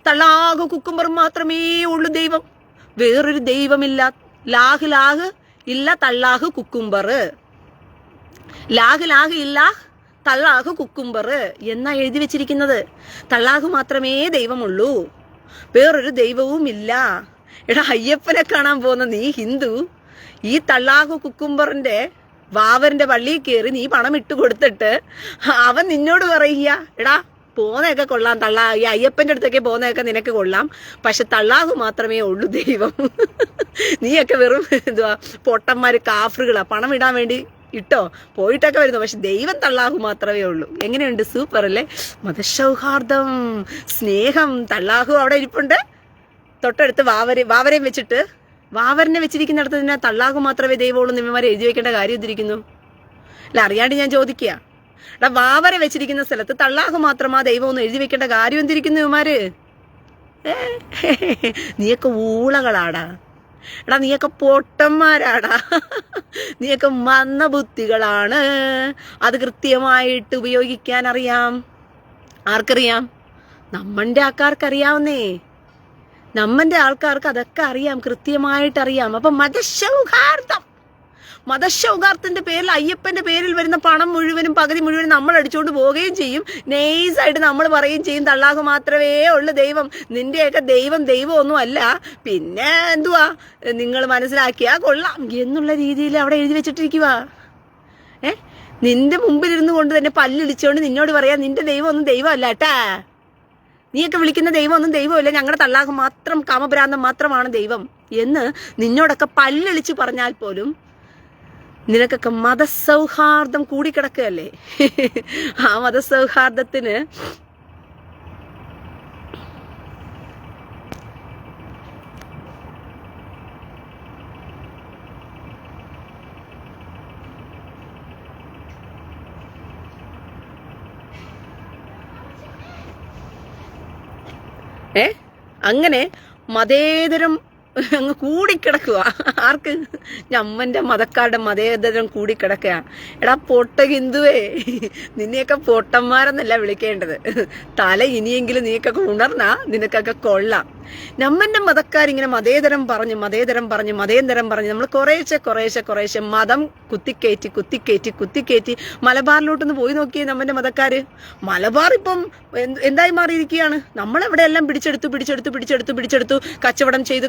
തള്ളാഹു കുക്കുംബർ മാത്രമേ ഉള്ളൂ ദൈവം, വേറൊരു ദൈവമില്ല. ലാഹ് ലാഹ് ഇല്ല, തള്ളാഹു കുക്കുംബർ. ലാഹ് ലാഹ് ഇല്ല, തള്ളാഹു കുക്കുംബർ എന്നാ എഴുതി വെച്ചിരിക്കുന്നത്. തള്ളാഹു മാത്രമേ ദൈവമുള്ളൂ, വേറൊരു ദൈവവും ഇല്ല. എടാ, അയ്യപ്പനെ കാണാൻ പോകുന്ന നീ ഹിന്ദു, ഈ തള്ളാഹു കുക്കുംബറിന്റെ വാവറിന്റെ പള്ളിയിൽ കയറി നീ പണം ഇട്ട് കൊടുത്തിട്ട് അവൻ നിന്നോട് പറയുക, എടാ പോന്നയൊക്കെ കൊള്ളാം, ഈ അയ്യപ്പന്റെ അടുത്തൊക്കെ പോന്നയൊക്കെ നിനക്ക് കൊള്ളാം, പക്ഷെ തള്ളാഹു മാത്രമേ ഉള്ളൂ ദൈവം. നീയൊക്കെ വെറും പൊട്ടന്മാര്, കാഫറുകളാ. പണം ഇടാൻ വേണ്ടി ഇട്ടോ പോയിട്ടൊക്കെ വരുന്നു, പക്ഷെ ദൈവം തള്ളാഹു മാത്രമേ ഉള്ളൂ. എങ്ങനെയുണ്ട്? സൂപ്പർ അല്ലേ? മതസൗഹാർദ്ദം, സ്നേഹം. തള്ളാഹു അവിടെ ഇരിപ്പുണ്ട്, തൊട്ടടുത്ത് വാവരെയും വെച്ചിട്ട് വാവരനെ വെച്ചിരിക്കുന്നിടത്ത് തന്നെ തള്ളാഹു മാത്രമേ ദൈവമുള്ളൂ നിമ്മമാരെ എഴുതി വെക്കേണ്ട കാര്യം എന്തിരിക്കുന്നു? അല്ല, അറിയാണ്ട് ഞാൻ ചോദിക്കുക. എടാ, വാവര വെച്ചിരിക്കുന്ന സ്ഥലത്ത് തള്ളാഹു മാത്രമാ ദൈവം ഒന്ന് എഴുതി വെക്കേണ്ട കാര്യം എന്തിരിക്കുന്നു ഇവന്മാര്? നീയൊക്കെ ഊളകളാടാ. എടാ, നീയൊക്കെ പൊട്ടന്മാരാടാ. നീയൊക്കെ മന്ദബുദ്ധികളാണ്. അത് കൃത്യമായിട്ട് ഉപയോഗിക്കാൻ അറിയാം. ആർക്കറിയാം? നമ്മന്റെ ആൾക്കാർക്കറിയാവുന്നേ. നമ്മന്റെ ആൾക്കാർക്ക് അതൊക്കെ അറിയാം, കൃത്യമായിട്ടറിയാം. അപ്പൊ മതസൗഹാർദ്ദത്തിന്റെ പേരിൽ, അയ്യപ്പന്റെ പേരിൽ വരുന്ന പണം മുഴുവനും, പകുതി മുഴുവനും നമ്മൾ അടിച്ചുകൊണ്ട് പോവുകയും ചെയ്യും. നൈസായിട്ട് നമ്മൾ പറയുകയും ചെയ്യും തള്ളാഹു മാത്രമേ ഉള്ളു ദൈവം. നിന്റെയൊക്കെ ദൈവമൊന്നും അല്ല. പിന്നെ എന്തുവാ നിങ്ങൾ മനസ്സിലാക്കിയാ കൊള്ളാം എന്നുള്ള രീതിയിൽ അവിടെ എഴുതി വെച്ചിട്ടിരിക്കുക. നിന്റെ മുമ്പിലിരുന്ന് കൊണ്ട് തന്നെ പല്ലിളിച്ചുകൊണ്ട് നിന്നോട് പറയാ നിന്റെ ദൈവമൊന്നും ദൈവമല്ല കേട്ടാ. നീയൊക്കെ വിളിക്കുന്ന ദൈവമൊന്നും ദൈവമല്ല, ഞങ്ങളുടെ തള്ളാഹു മാത്രം, കാമഭ്രാന്തം മാത്രമാണ് ദൈവം എന്ന് നിന്നോടൊക്കെ പല്ലിളിച്ച് പറഞ്ഞാൽ പോലും നിനക്കൊക്കെ മതസൗഹാർദ്ദം കൂടിക്കിടക്കുകയല്ലേ. ആ മതസൗഹാർദ്ദത്തിന് അങ്ങനെ മതേതരം അങ്ങ് കൂടിക്കിടക്കുക. ആർക്ക്? ഞമ്മന്റെ മതക്കാരുടെ മതേതരം കൂടിക്കിടക്കുക. എടാ പൊട്ട ഹിന്ദുവേ, നിന്നെയൊക്കെ പൊട്ടന്മാരെന്നല്ല വിളിക്കേണ്ടത്. തല ഇനിയെങ്കിലും നീക്കൊക്കെ ഉണർന്നാ നിനക്കൊക്കെ കൊള്ളാം. നമ്മന്റെ മതക്കാരിങ്ങനെ മതേതരം പറഞ്ഞ് നമ്മൾ കുറേശ്ശെ മതം കുത്തിക്കയറ്റി മലബാറിലോട്ടൊന്ന് പോയി നോക്കിയേ നമ്മന്റെ മതക്കാര്. മലബാർ ഇപ്പം എന്തായി മാറിയിരിക്കുകയാണ്. നമ്മളെവിടെയെല്ലാം പിടിച്ചെടുത്തു കച്ചവടം ചെയ്ത്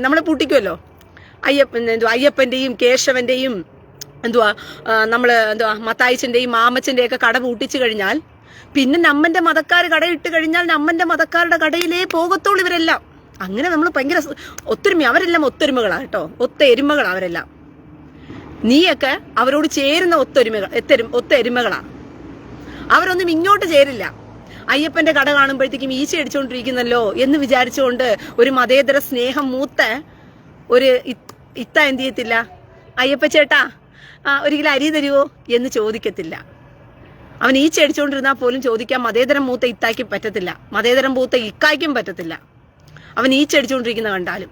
നമ്മളെ പൂട്ടിക്കുമല്ലോ. അയ്യപ്പന്റെയും കേശവന്റെയും മത്തായിച്ചന്റെയും മാമച്ചന്റെയും ഒക്കെ കട പൂട്ടിച്ചു കഴിഞ്ഞാൽ പിന്നെ നമ്മന്റെ മതക്കാർ കടയിട്ട് കഴിഞ്ഞാൽ നമ്മന്റെ മതക്കാരുടെ കടയിലേ പോകത്തുള്ളൂ ഇവരെല്ലാം. അങ്ങനെ നമ്മൾ ഭയങ്കര ഒത്തൊരുമ. അവരെല്ലാം ഒത്തൊരുമകളാ കേട്ടോ, ഒത്തെരുമകളാ അവരെല്ലാം. നീയൊക്കെ അവരോട് ചേരുന്ന ഒത്തെരുമകളാ. അവരൊന്നും ഇങ്ങോട്ട് ചേരില്ല. അയ്യപ്പന്റെ കട കാണുമ്പോഴത്തേക്കും ഈച്ച അടിച്ചുകൊണ്ടിരിക്കുന്നല്ലോ എന്ന് വിചാരിച്ചുകൊണ്ട് ഒരു മതേതര സ്നേഹം മൂത്ത ഒരു ഇത്ത എന്ത് ചെയ്യത്തില്ല? അയ്യപ്പ ചേട്ടാ ഒരു കിലോ അരി തരുവോ എന്ന് ചോദിക്കത്തില്ല. അവൻ ഈച്ച അടിച്ചുകൊണ്ടിരുന്നാൽ പോലും ചോദിക്കാൻ മതേതരം മൂത്ത ഇത്തായ്ക്കും പറ്റത്തില്ല, മതേതരം മൂത്ത ഇക്കായ്ക്കും പറ്റത്തില്ല. അവൻ ഈച്ച അടിച്ചുകൊണ്ടിരിക്കുന്ന കണ്ടാലും,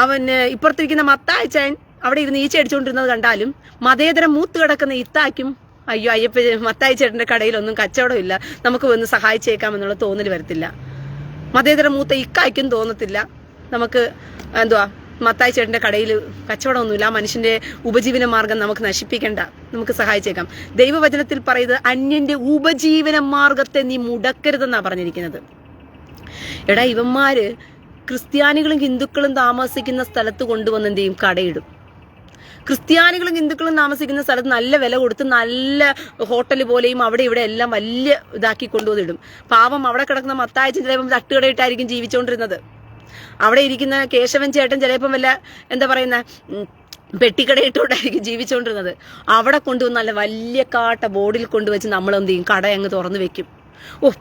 അവന് ഇപ്പുറത്തിരിക്കുന്ന മത്തായിച്ചൻ അവിടെ ഇരുന്ന് ഈച്ച അടിച്ചുകൊണ്ടിരുന്നത് കണ്ടാലും മതേതരം മൂത്ത് കിടക്കുന്ന ഇത്തായ്ക്കും അയ്യോ മത്തായി ചേട്ടന്റെ കടയിലൊന്നും കച്ചവടം ഇല്ല, നമുക്ക് വന്ന് സഹായിച്ചേക്കാമെന്നുള്ള തോന്നൽ വരത്തില്ല. മതേതര മൂത്ത ഇക്കായ്ക്കും തോന്നത്തില്ല നമുക്ക് മത്തായി ചേട്ടന്റെ കടയിൽ കച്ചവടമൊന്നുമില്ല, ആ മനുഷ്യന്റെ ഉപജീവന മാർഗം നമുക്ക് നശിപ്പിക്കണ്ട, നമുക്ക് സഹായിച്ചേക്കാം. ദൈവവചനത്തിൽ പറയുന്നത് അന്യന്റെ ഉപജീവന മാർഗത്തെ നീ മുടക്കരുതെന്നാ പറഞ്ഞിരിക്കുന്നത്. എടാ, ഇവന്മാര് ക്രിസ്ത്യാനികളും ഹിന്ദുക്കളും താമസിക്കുന്ന സ്ഥലത്ത് കൊണ്ടുവന്ന് എന്ത് ചെയ്യും? കടയിടും. ക്രിസ്ത്യാനികളും ഹിന്ദുക്കളും താമസിക്കുന്ന സ്ഥലത്ത് നല്ല വില കൊടുത്ത് നല്ല ഹോട്ടൽ പോലെയും അവിടെ ഇവിടെ എല്ലാം വലിയ ഇതാക്കി കൊണ്ടുവന്നിടും. പാവം അവിടെ കിടക്കുന്ന മത്തായച്ചൻ ചിലപ്പം തട്ടുകടയിട്ടായിരിക്കും ജീവിച്ചുകൊണ്ടിരുന്നത്. അവിടെ ഇരിക്കുന്ന കേശവൻ ചേട്ടൻ ചിലപ്പം വല്ല പെട്ടിക്കടയിട്ടോണ്ടായിരിക്കും ജീവിച്ചുകൊണ്ടിരുന്നത്. അവിടെ കൊണ്ടുവന്ന് നല്ല വലിയ കാട്ട ബോർഡിൽ കൊണ്ടുവച്ച് നമ്മളെന്ത് ചെയ്യും? കട അങ്ങ് തുറന്നു വെക്കും.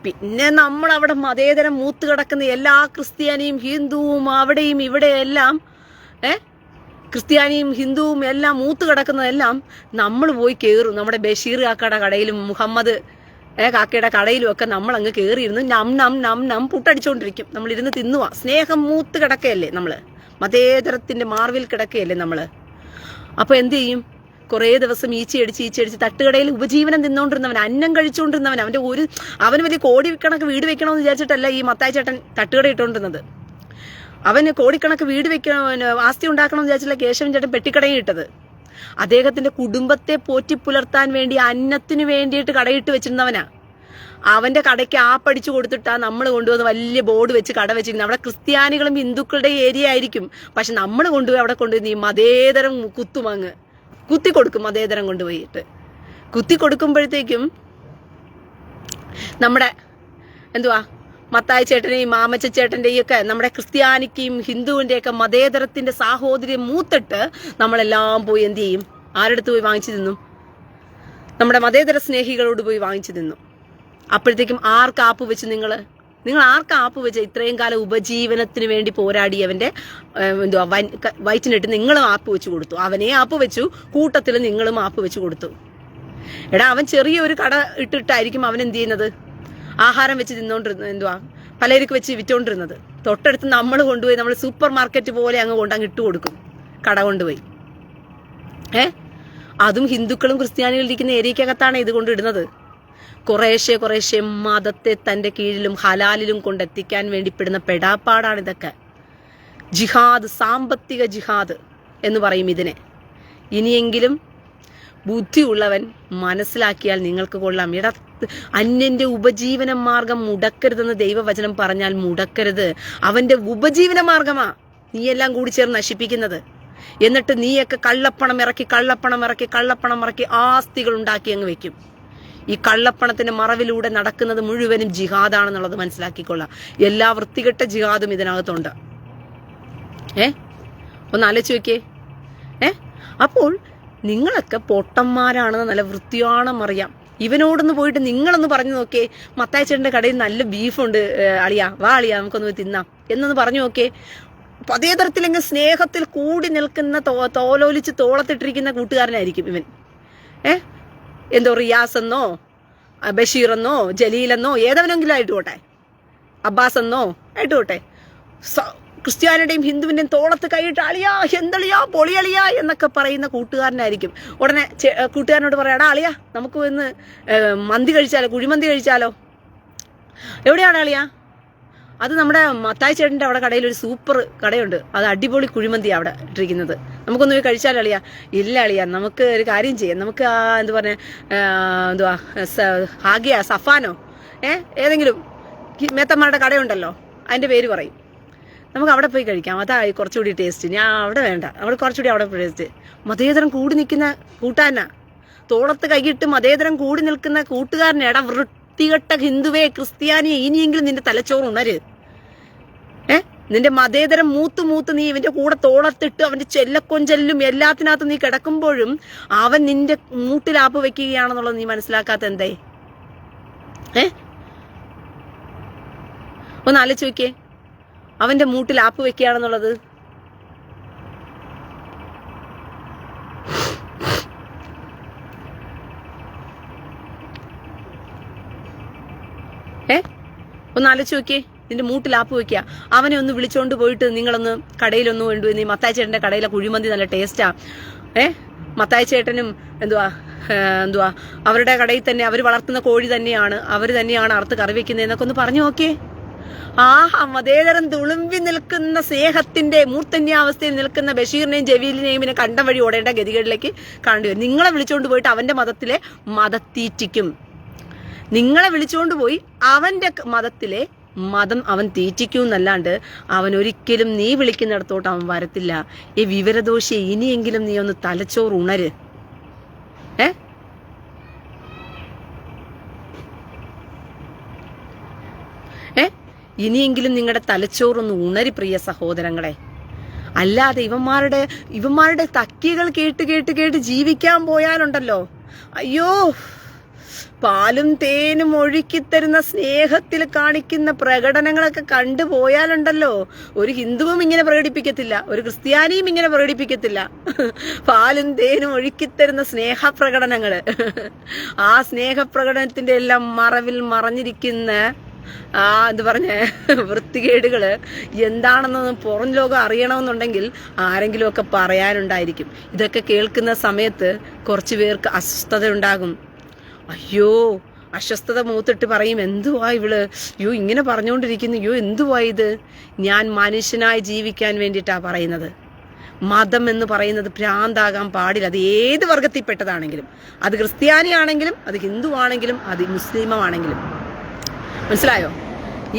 പിന്നെ നമ്മളവിടെ മതേതരം മൂത്ത് കിടക്കുന്ന എല്ലാ ക്രിസ്ത്യാനിയും ഹിന്ദുവും അവിടെയും ഇവിടെയെല്ലാം ക്രിസ്ത്യാനിയും ഹിന്ദുവും എല്ലാം മൂത്ത് കിടക്കുന്നതെല്ലാം നമ്മൾ പോയി കയറും. നമ്മുടെ ബഷീർ കാക്കയുടെ കടയിലും മുഹമ്മദ് കാക്കയുടെ കടയിലും ഒക്കെ നമ്മൾ അങ്ങ് കയറിയിരുന്ന് നം പുട്ടടിച്ചോണ്ടിരിക്കും. നമ്മളിരുന്ന് തിന്നുവാ. സ്നേഹം മൂത്ത് കിടക്കയല്ലേ നമ്മള്, മതേതരത്തിന്റെ മാർവിൽ കിടക്കയല്ലേ നമ്മള്. അപ്പൊ എന്ത് ചെയ്യും? കുറേ ദിവസം ഈച്ചയടിച്ച് തട്ടുകടയിൽ ഉപജീവനം തിന്നോണ്ടിരുന്നവൻ, അന്നം കഴിച്ചുകൊണ്ടിരുന്നവൻ, അവന് വലിയ കോടിക്കണക്ക് വീട് വെക്കണമെന്ന് വിചാരിച്ചിട്ടല്ല ഈ മത്തായി ചേട്ടൻ തട്ടുകട ഇട്ടോണ്ടിരുന്നത്. അവന് കോടിക്കണക്ക് വീട് ആസ്തി ഉണ്ടാക്കണമെന്ന് വിചാരിച്ചില്ല കേശവൻ ചേട്ടൻ പെട്ടിക്കടയും ഇട്ടത്. അദ്ദേഹത്തിന്റെ കുടുംബത്തെ പോറ്റി പുലർത്താൻ വേണ്ടി അന്നത്തിന് വേണ്ടിയിട്ട് കടയിട്ട് വെച്ചിരുന്നവനാ. അവന്റെ കടയ്ക്ക് ആപ്പടിച്ചു കൊടുത്തിട്ടാ നമ്മൾ കൊണ്ടുവന്ന് വലിയ ബോർഡ് വെച്ച് കട വെച്ചിരിക്കുന്നത്. അവിടെ ക്രിസ്ത്യാനികളും ഹിന്ദുക്കളുടെ ഏരിയ ആയിരിക്കും, പക്ഷെ നമ്മൾ കൊണ്ടുപോയി അവിടെ കൊണ്ടുപോയി ഈ മതേതരം കുത്തിക്കൊടുക്കും. മതേതരം കൊണ്ടുപോയിട്ട് കുത്തിക്കൊടുക്കുമ്പോഴത്തേക്കും നമ്മുടെ മത്തായി ചേട്ടനെയും മാമച്ച ചേട്ടന്റെയും ഒക്കെ നമ്മുടെ ക്രിസ്ത്യാനിക്കും ഹിന്ദുവിന്റെ ഒക്കെ മതേതരത്തിന്റെ സാഹോദര്യം മൂത്തിട്ട് നമ്മളെല്ലാം പോയി എന്ത് ചെയ്യും? ആരെടുത്ത് പോയി വാങ്ങിച്ചു തിന്നും? നമ്മുടെ മതേതര സ്നേഹികളോട് പോയി വാങ്ങിച്ചു തിന്നും. അപ്പോഴത്തേക്കും ആർക്ക് ആപ്പ് വെച്ച് നിങ്ങൾ നിങ്ങൾ ആർക്കാ ആപ്പ് വെച്ച? ഇത്രയും കാലം ഉപജീവനത്തിന് വേണ്ടി പോരാടിയവന്റെ വയറ്റിനിട്ട് നിങ്ങളും ആപ്പ് വെച്ച് കൊടുത്തു. അവനെ ആപ്പ് വെച്ചു, കൂട്ടത്തിൽ നിങ്ങളും ആപ്പ് വെച്ച് കൊടുത്തു. എടാ, അവൻ ചെറിയൊരു കട ഇട്ടിട്ടായിരിക്കും അവൻ എന്ത് ചെയ്യുന്നത്? ആഹാരം വെച്ച് തിന്നോണ്ടിരുന്നത്, പലചരക്ക് വെച്ച് വിറ്റോണ്ടിരുന്നത്. തൊട്ടടുത്ത് നമ്മൾ കൊണ്ടുപോയി, നമ്മൾ സൂപ്പർ മാർക്കറ്റ് പോലെ അങ്ങ് ഇട്ട് കൊടുക്കും, കട കൊണ്ടുപോയി. അതും ഹിന്ദുക്കളും ക്രിസ്ത്യാനികളും ഇരിക്കുന്ന ഏരിയക്കകത്താണ് ഇത് കൊണ്ടിടുന്നത്. കുറേശ്ശെ മതത്തെ തന്റെ കീഴിലും ഹലാലിലും കൊണ്ടെത്തിക്കാൻ വേണ്ടി പെടുന്ന പെടാപ്പാടാണ് ഇതൊക്കെ. ജിഹാദ്, സാമ്പത്തിക ജിഹാദ് എന്ന് പറയും ഇതിനെ. ഇനിയെങ്കിലും ബുദ്ധിയുള്ളവൻ മനസ്സിലാക്കിയാൽ നിങ്ങൾക്ക് കൊള്ളാം. അന്യന്റെ ഉപജീവന മാർഗം മുടക്കരുതെന്ന് ദൈവവചനം പറഞ്ഞാൽ മുടക്കരുത്. അവന്റെ ഉപജീവന മാർഗമാ നീയെല്ലാം കൂടി ചേർന്ന് നശിപ്പിക്കുന്നത്. എന്നിട്ട് നീയൊക്കെ കള്ളപ്പണം ഇറക്കി ആസ്തികൾ ഉണ്ടാക്കി അങ്ങ് വെക്കും. ഈ കള്ളപ്പണത്തിന്റെ മറവിലൂടെ നടക്കുന്നത് മുഴുവനും ജിഹാദാണെന്നുള്ളത് മനസ്സിലാക്കിക്കൊള്ളാം. എല്ലാ വൃത്തികെട്ട ജിഹാദും ഇതിനകത്തുണ്ട്. ഒന്ന് ആലോചിച്ച് നോക്കിയേ. അപ്പോൾ നിങ്ങളൊക്കെ പൊട്ടന്മാരാണെന്ന് നല്ല വൃത്തിയാണം അറിയാം. ഇവനോടൊന്ന് പോയിട്ട് നിങ്ങളൊന്ന് പറഞ്ഞു നോക്കേ, മത്തായി ചേട്ടന്റെ കടയിൽ നല്ല ബീഫുണ്ട് അളിയാ, വാ അളിയാ നമുക്കൊന്ന് പോയി തിന്നാം എന്നൊന്ന് പറഞ്ഞു നോക്കേ. അതേ തരത്തിലെങ്കിൽ സ്നേഹത്തിൽ കൂടി നിൽക്കുന്ന തോലോലിച്ച് തോളത്തിട്ടിരിക്കുന്ന കൂട്ടുകാരനായിരിക്കും ഇവൻ. എന്തോ റിയാസ് എന്നോ ബഷീർ എന്നോ ജലീലെന്നോ ഏതവനെങ്കിലും ആയിട്ട് പോട്ടെ, അബ്ബാസ് എന്നോ ആയിട്ട് പോട്ടെ, ക്രിസ്ത്യാനിയുടെയും ഹിന്ദുവിന്റെയും തോളത്ത് കൈയിട്ട് അളിയാ എന്തളിയാ പൊളിയളിയാ എന്നൊക്കെ പറയുന്ന കൂട്ടുകാരനായിരിക്കും. ഉടനെ കൂട്ടുകാരനോട് പറയാടാ അളിയാ നമുക്ക് ഇന്ന് മന്തി കഴിച്ചാലോ, കുഴിമന്തി കഴിച്ചാലോ. എവിടെയാണ് അളിയാ? അത് നമ്മുടെ മത്തായി ചേട്ടൻ്റെ അവിടെ കടയിൽ ഒരു സൂപ്പർ കടയുണ്ട്, അത് അടിപൊളി കുഴിമന്തിയാണ് അവിടെ ഇട്ടിരിക്കുന്നത്, നമുക്കൊന്ന് പോയി കഴിച്ചാലോ അളിയാ. ഇല്ല അളിയാ, നമുക്ക് ഒരു കാര്യം ചെയ്യാം, നമുക്ക് ഹാഗിയ സഫാനോ ഏതെങ്കിലും മേത്തന്മാരുടെ കടയുണ്ടല്ലോ, അതിൻ്റെ പേര് പറയും, നമുക്ക് അവിടെ പോയി കഴിക്കാം, അതായി കുറച്ചുകൂടി ടേസ്റ്റ്. ഞാൻ അവിടെ വേണ്ട, അവിടെ കുറച്ചുകൂടി അവിടെ ടേസ്റ്റ്. മതേതരം കൂടി നിൽക്കുന്ന കൂട്ടാനാ, തോളത്ത് കൈയിട്ട് മതേതരം കൂടി നിൽക്കുന്ന കൂട്ടുകാരനെ. എടാ വൃത്തികെട്ട ഹിന്ദുവേ ക്രിസ്ത്യാനിയെ, ഇനിയെങ്കിലും നിന്റെ തലച്ചോറ് ഉണര്. നിന്റെ മതേതരം മൂത്ത് നീ ഇവന്റെ കൂടെ തോളത്തിട്ട് അവന്റെ ചെല്ലക്കൊഞ്ചലിലും എല്ലാത്തിനകത്തും നീ കിടക്കുമ്പോഴും അവൻ നിന്റെ മൂട്ടിലാപ്പ് വെക്കുകയാണെന്നുള്ളത് നീ മനസ്സിലാക്കാത്ത എന്തേ? ഒന്ന് ആലോചിച്ച് നോക്കിയേ, അവന്റെ മൂട്ടിൽ ആപ്പ് വെക്കുകയാണെന്നുള്ളത്. ഒന്ന് ആലോചിച്ച് നോക്കിയേ, നിന്റെ മൂട്ടിൽ ആപ്പ് വെക്കുക. അവനെ ഒന്ന് വിളിച്ചോണ്ട് പോയിട്ട് നിങ്ങളൊന്ന് കടയിലൊന്നും വേണ്ടു, നീ മത്തായി ചേട്ടന്റെ കടയിലെ കുഴിമന്തി നല്ല ടേസ്റ്റാ, മത്തായി ചേട്ടനും എന്തുവാ അവരുടെ കടയിൽ തന്നെ അവർ വളർത്തുന്ന കോഴി തന്നെയാണ്, അവർ തന്നെയാണ് അറുത്ത് കറി വെക്കുന്നതെന്നൊക്കെ ഒന്ന് പറഞ്ഞു നോക്കിയേ. മതേതരം തുളുമ്പി നിൽക്കുന്ന സ്നേഹത്തിന്റെ മൂർധന്യാവസ്ഥയിൽ നിൽക്കുന്ന ബഷീറിനെയും ജവീലിനെയും പിന്നെ കണ്ടം വഴി ഓടേണ്ട ഗതികളിലേക്ക് കാണേണ്ടി വരും. നിങ്ങളെ വിളിച്ചോണ്ട് പോയിട്ട് അവന്റെ മതത്തിലെ മതത്തീറ്റിക്കും. നിങ്ങളെ വിളിച്ചുകൊണ്ട് പോയി അവന്റെ മതത്തിലെ മതം അവൻ തീറ്റിക്കും എന്നല്ലാണ്ട് അവൻ ഒരിക്കലും നീ വിളിക്കുന്നിടത്തോട്ട് അവൻ വരത്തില്ല. ഈ വിവരദോഷി, ഇനിയെങ്കിലും നീ ഒന്ന് തലച്ചോറ് ഉണര്. ഇനിയെങ്കിലും നിങ്ങളുടെ തലച്ചോറൊന്ന് ഉണരി പ്രിയ സഹോദരങ്ങളെ. അല്ലാതെ ഇവന്മാരുടെ തക്കികൾ കേട്ട് ജീവിക്കാൻ പോയാലുണ്ടല്ലോ, അയ്യോ, പാലും തേനും ഒഴുക്കിത്തരുന്ന സ്നേഹത്തിൽ കാണിക്കുന്ന പ്രകടനങ്ങളൊക്കെ കണ്ടുപോയാലുണ്ടല്ലോ, ഒരു ഹിന്ദുവും ഇങ്ങനെ പ്രകടിപ്പിക്കത്തില്ല, ഒരു ക്രിസ്ത്യാനിയും ഇങ്ങനെ പ്രകടിപ്പിക്കത്തില്ല. പാലും തേനും ഒഴുക്കിത്തരുന്ന സ്നേഹപ്രകടനങ്ങള്, ആ സ്നേഹപ്രകടനത്തിന്റെ എല്ലാം മറവിൽ മറഞ്ഞിരിക്കുന്ന വൃത്തികേടുകള് എന്താണെന്ന് പുറം ലോകം അറിയണമെന്നുണ്ടെങ്കിൽ ആരെങ്കിലും ഒക്കെ പറയാനുണ്ടായിരിക്കും. ഇതൊക്കെ കേൾക്കുന്ന സമയത്ത് കുറച്ചു പേർക്ക് അസ്വസ്ഥത ഉണ്ടാകും. അയ്യോ, അസ്വസ്ഥത മൂത്തിട്ട് പറയും, എന്തുവാ ഇവള്, അയ്യോ ഇങ്ങനെ പറഞ്ഞുകൊണ്ടിരിക്കുന്നു, അയ്യോ എന്തുവാ ഇത്. ഞാൻ മനുഷ്യനായി ജീവിക്കാൻ വേണ്ടിയിട്ടാ പറയുന്നത്. മതം എന്ന് പറയുന്നത് ഭ്രാന്താകാൻ പാടില്ല. അത് ഏത് വർഗത്തിൽപ്പെട്ടതാണെങ്കിലും, അത് ക്രിസ്ത്യാനിയാണെങ്കിലും, അത് ഹിന്ദു ആണെങ്കിലും, അത് മുസ്ലിമാണെങ്കിലും. മനസ്സിലായോ?